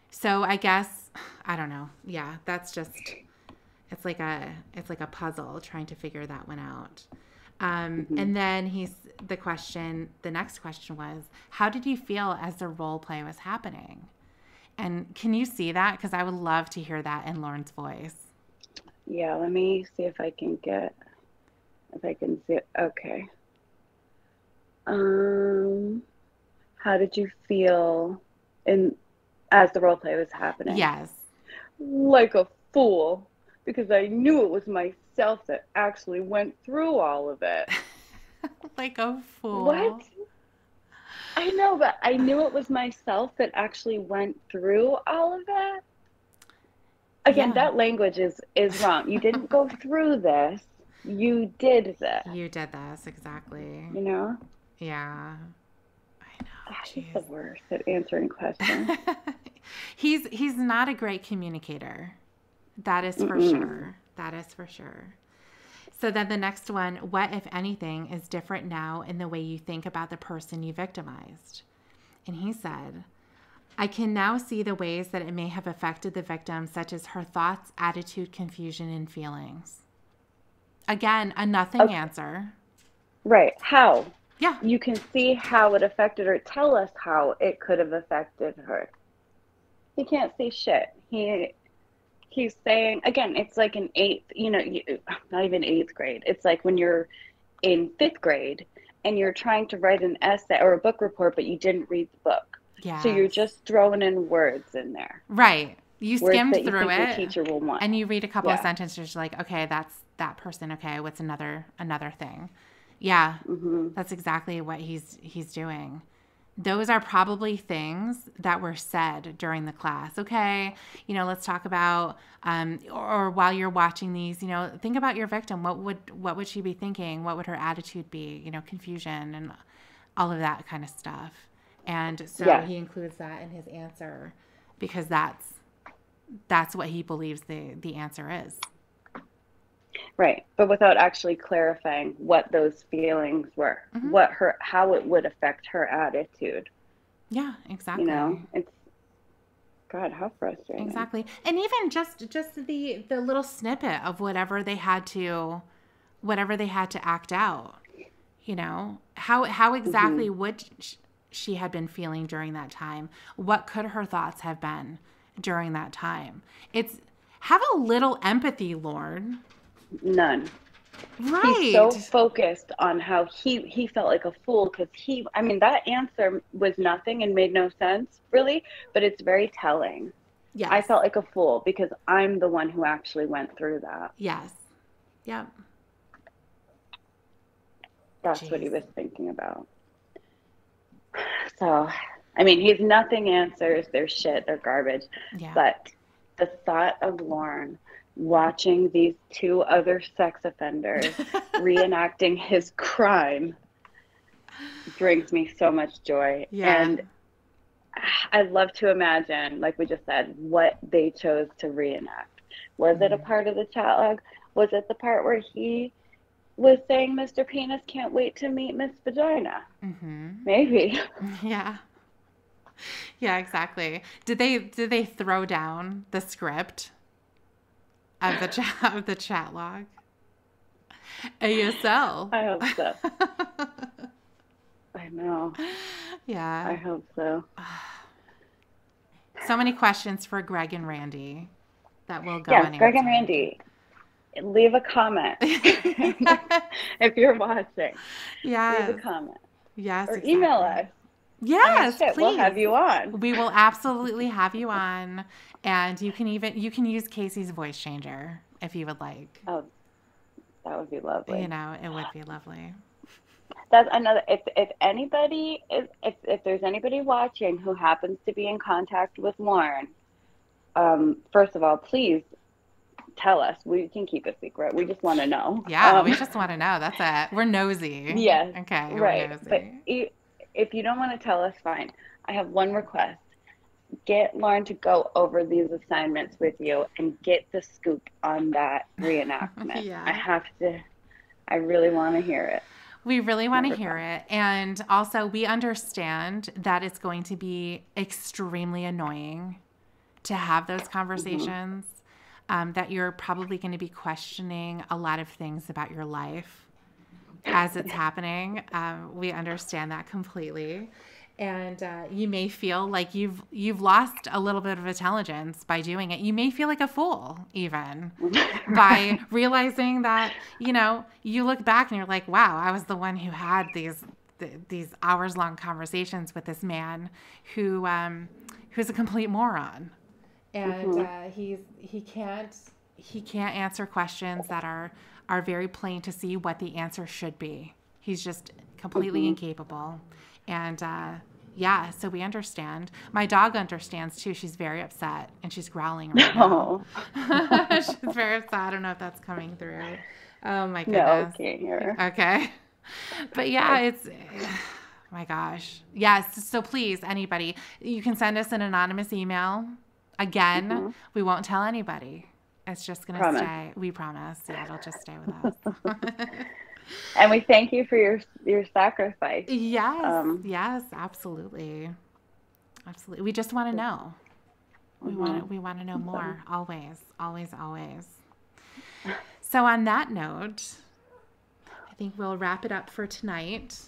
So I guess, I don't know. Yeah, that's just, it's like a puzzle trying to figure that one out. Mm-hmm. And then the next question was, how did you feel as the role play was happening? And can you see that? Because I would love to hear that in Lorne's voice. Yeah, let me see if I can see it. Okay. Um, how did you feel in as the role play was happening? Yes. Like a fool, because I knew it was myself that actually went through all of it. Like a What? fool. I know, but I knew it was myself that actually went through all of it. Again, Yeah. that language is wrong. You didn't go through this. You did this, You did this, exactly. you know? Yeah. I know. He's the Jeez. worst at answering questions. He's not a great communicator. That is for Mm-mm. sure. That is for sure. So then the next one, what, if anything, is different now in the way you think about the person you victimized? And he said, I can now see the ways that it may have affected the victim, such as her thoughts, attitude, confusion, and feelings. Again, a nothing Okay, answer. right. How? Yeah. You can see how it affected her. Tell us how it could have affected her. He can't see shit. He's saying again, it's like an eighth, not even eighth grade. It's like when you're in fifth grade and you're trying to write an essay or a book report, but you didn't read the book. So you're Yes. just throwing in words in there, Right. You words skimmed that you through think your it teacher will want. and you read a couple of Yeah. sentences, you're like, okay, that's that person. Okay, what's another thing? Yeah. Mm-hmm. That's exactly what he's doing. Those are probably things that were said during the class. Okay, let's talk about, or while you're watching these, think about your victim. What would she be thinking? What would her attitude be? Confusion and all of that kind of stuff. And so Yes. he includes that in his answer because that's what he believes the answer is. Right. But without actually clarifying what those feelings were, Mm-hmm. how it would affect her attitude. Yeah, exactly. It's, God, how frustrating. Exactly. And even just the little snippet of whatever they had to act out, how Mm-hmm. exactly would she had been feeling during that time? What could her thoughts have been during that time? It's have a little empathy, Lorne. None. He's Right. so focused on how he felt like a fool because I mean, that answer was nothing and made no sense, really, but it's very telling. I Yes. felt like a fool because I'm the one who actually went through that. Yes. Yep. That's what he Jeez. was thinking about. So, I mean, he's nothing answers. They're shit. They're garbage. Yeah. But the thought of Lorne watching these two other sex offenders reenacting his crime brings me so much joy. Yeah. And I love to imagine, like we just said, what they chose to reenact. Was it a Mm. part of the chat log? Was it the part where he was saying Mr. Penis can't wait to meet Miss Vagina? Mm-hmm. Maybe. Yeah. Yeah, exactly. Did they throw down the script of the chat log? ASL. I hope so. I know. I Yeah. hope so. So many questions for Greg and Randy that will go Yes, Greg and unanswered. Randy, leave a comment if you're watching. Leave a Yes. comment Yes, or email exactly. us. I mean, Yes, shit, we'll please. have you on. We will absolutely have you on, and you can use Casey's voice changer if you would like. Oh, that would be lovely. It would be lovely. That's another. If anybody is if there's anybody watching who happens to be in contact with Lauren, first of all, please tell us. We can keep a secret. We just want to know. Yeah, we just want to know. That's it. We're nosy. Yes, Okay, we're right. But nosy. if you don't want to tell us, fine. I have one request. Get Lauren to go over these assignments with you and get the scoop on that reenactment. Yeah. I really want to hear it. We really My want to hear request. it. And also, we understand that it's going to be extremely annoying to have those Hmm. conversations, that you're probably going to be questioning a lot of things about your life as it's happening. We understand that completely. And you may feel like you've lost a little bit of intelligence by doing it. You may feel like a fool even by realizing that, you look back and you're like, wow, I was the one who had these hours long conversations with this man who's a complete moron. And he can't answer questions that are very plain to see what the answer should be. He's just completely incapable. And so we understand. My dog understands too. She's very upset and she's growling right now. She's very upset. I don't know if that's coming through. Oh my goodness. No, can't hear. Okay. But yeah, it's, my gosh. Yes. So please, anybody, you can send us an anonymous email. Again, we won't tell anybody. It's just going to stay. We promise. Yeah, it'll just stay with us. And we thank you for your sacrifice. Yes. Yes, absolutely. Absolutely. We just want to know. We want to know more. Always, always, always. So on that note, I think we'll wrap it up for tonight,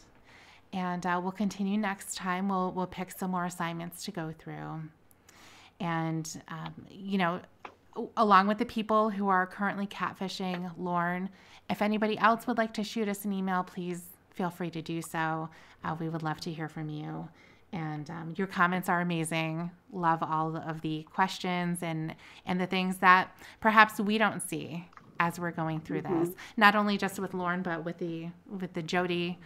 and we'll continue next time. We'll pick some more assignments to go through. And, along with the people who are currently catfishing Lorne, if anybody else would like to shoot us an email, please feel free to do so. We would love to hear from you. And your comments are amazing. Love all of the questions and the things that perhaps we don't see as we're going through this. Not only just with Lorne, but with the Jody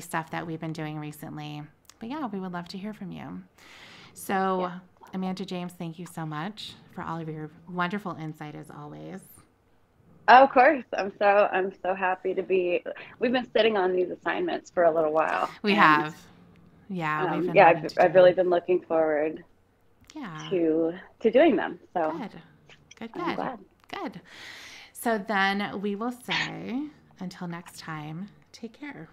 stuff that we've been doing recently. But yeah, we would love to hear from you. So Amanda James, thank you so much for all of your wonderful insight as always. Oh, of course. I'm so happy to be. We've been sitting on these assignments for a little while. We have. Yeah. I've really been looking forward to doing them. So Good. I'm glad. Good. So then we will say until next time, take care.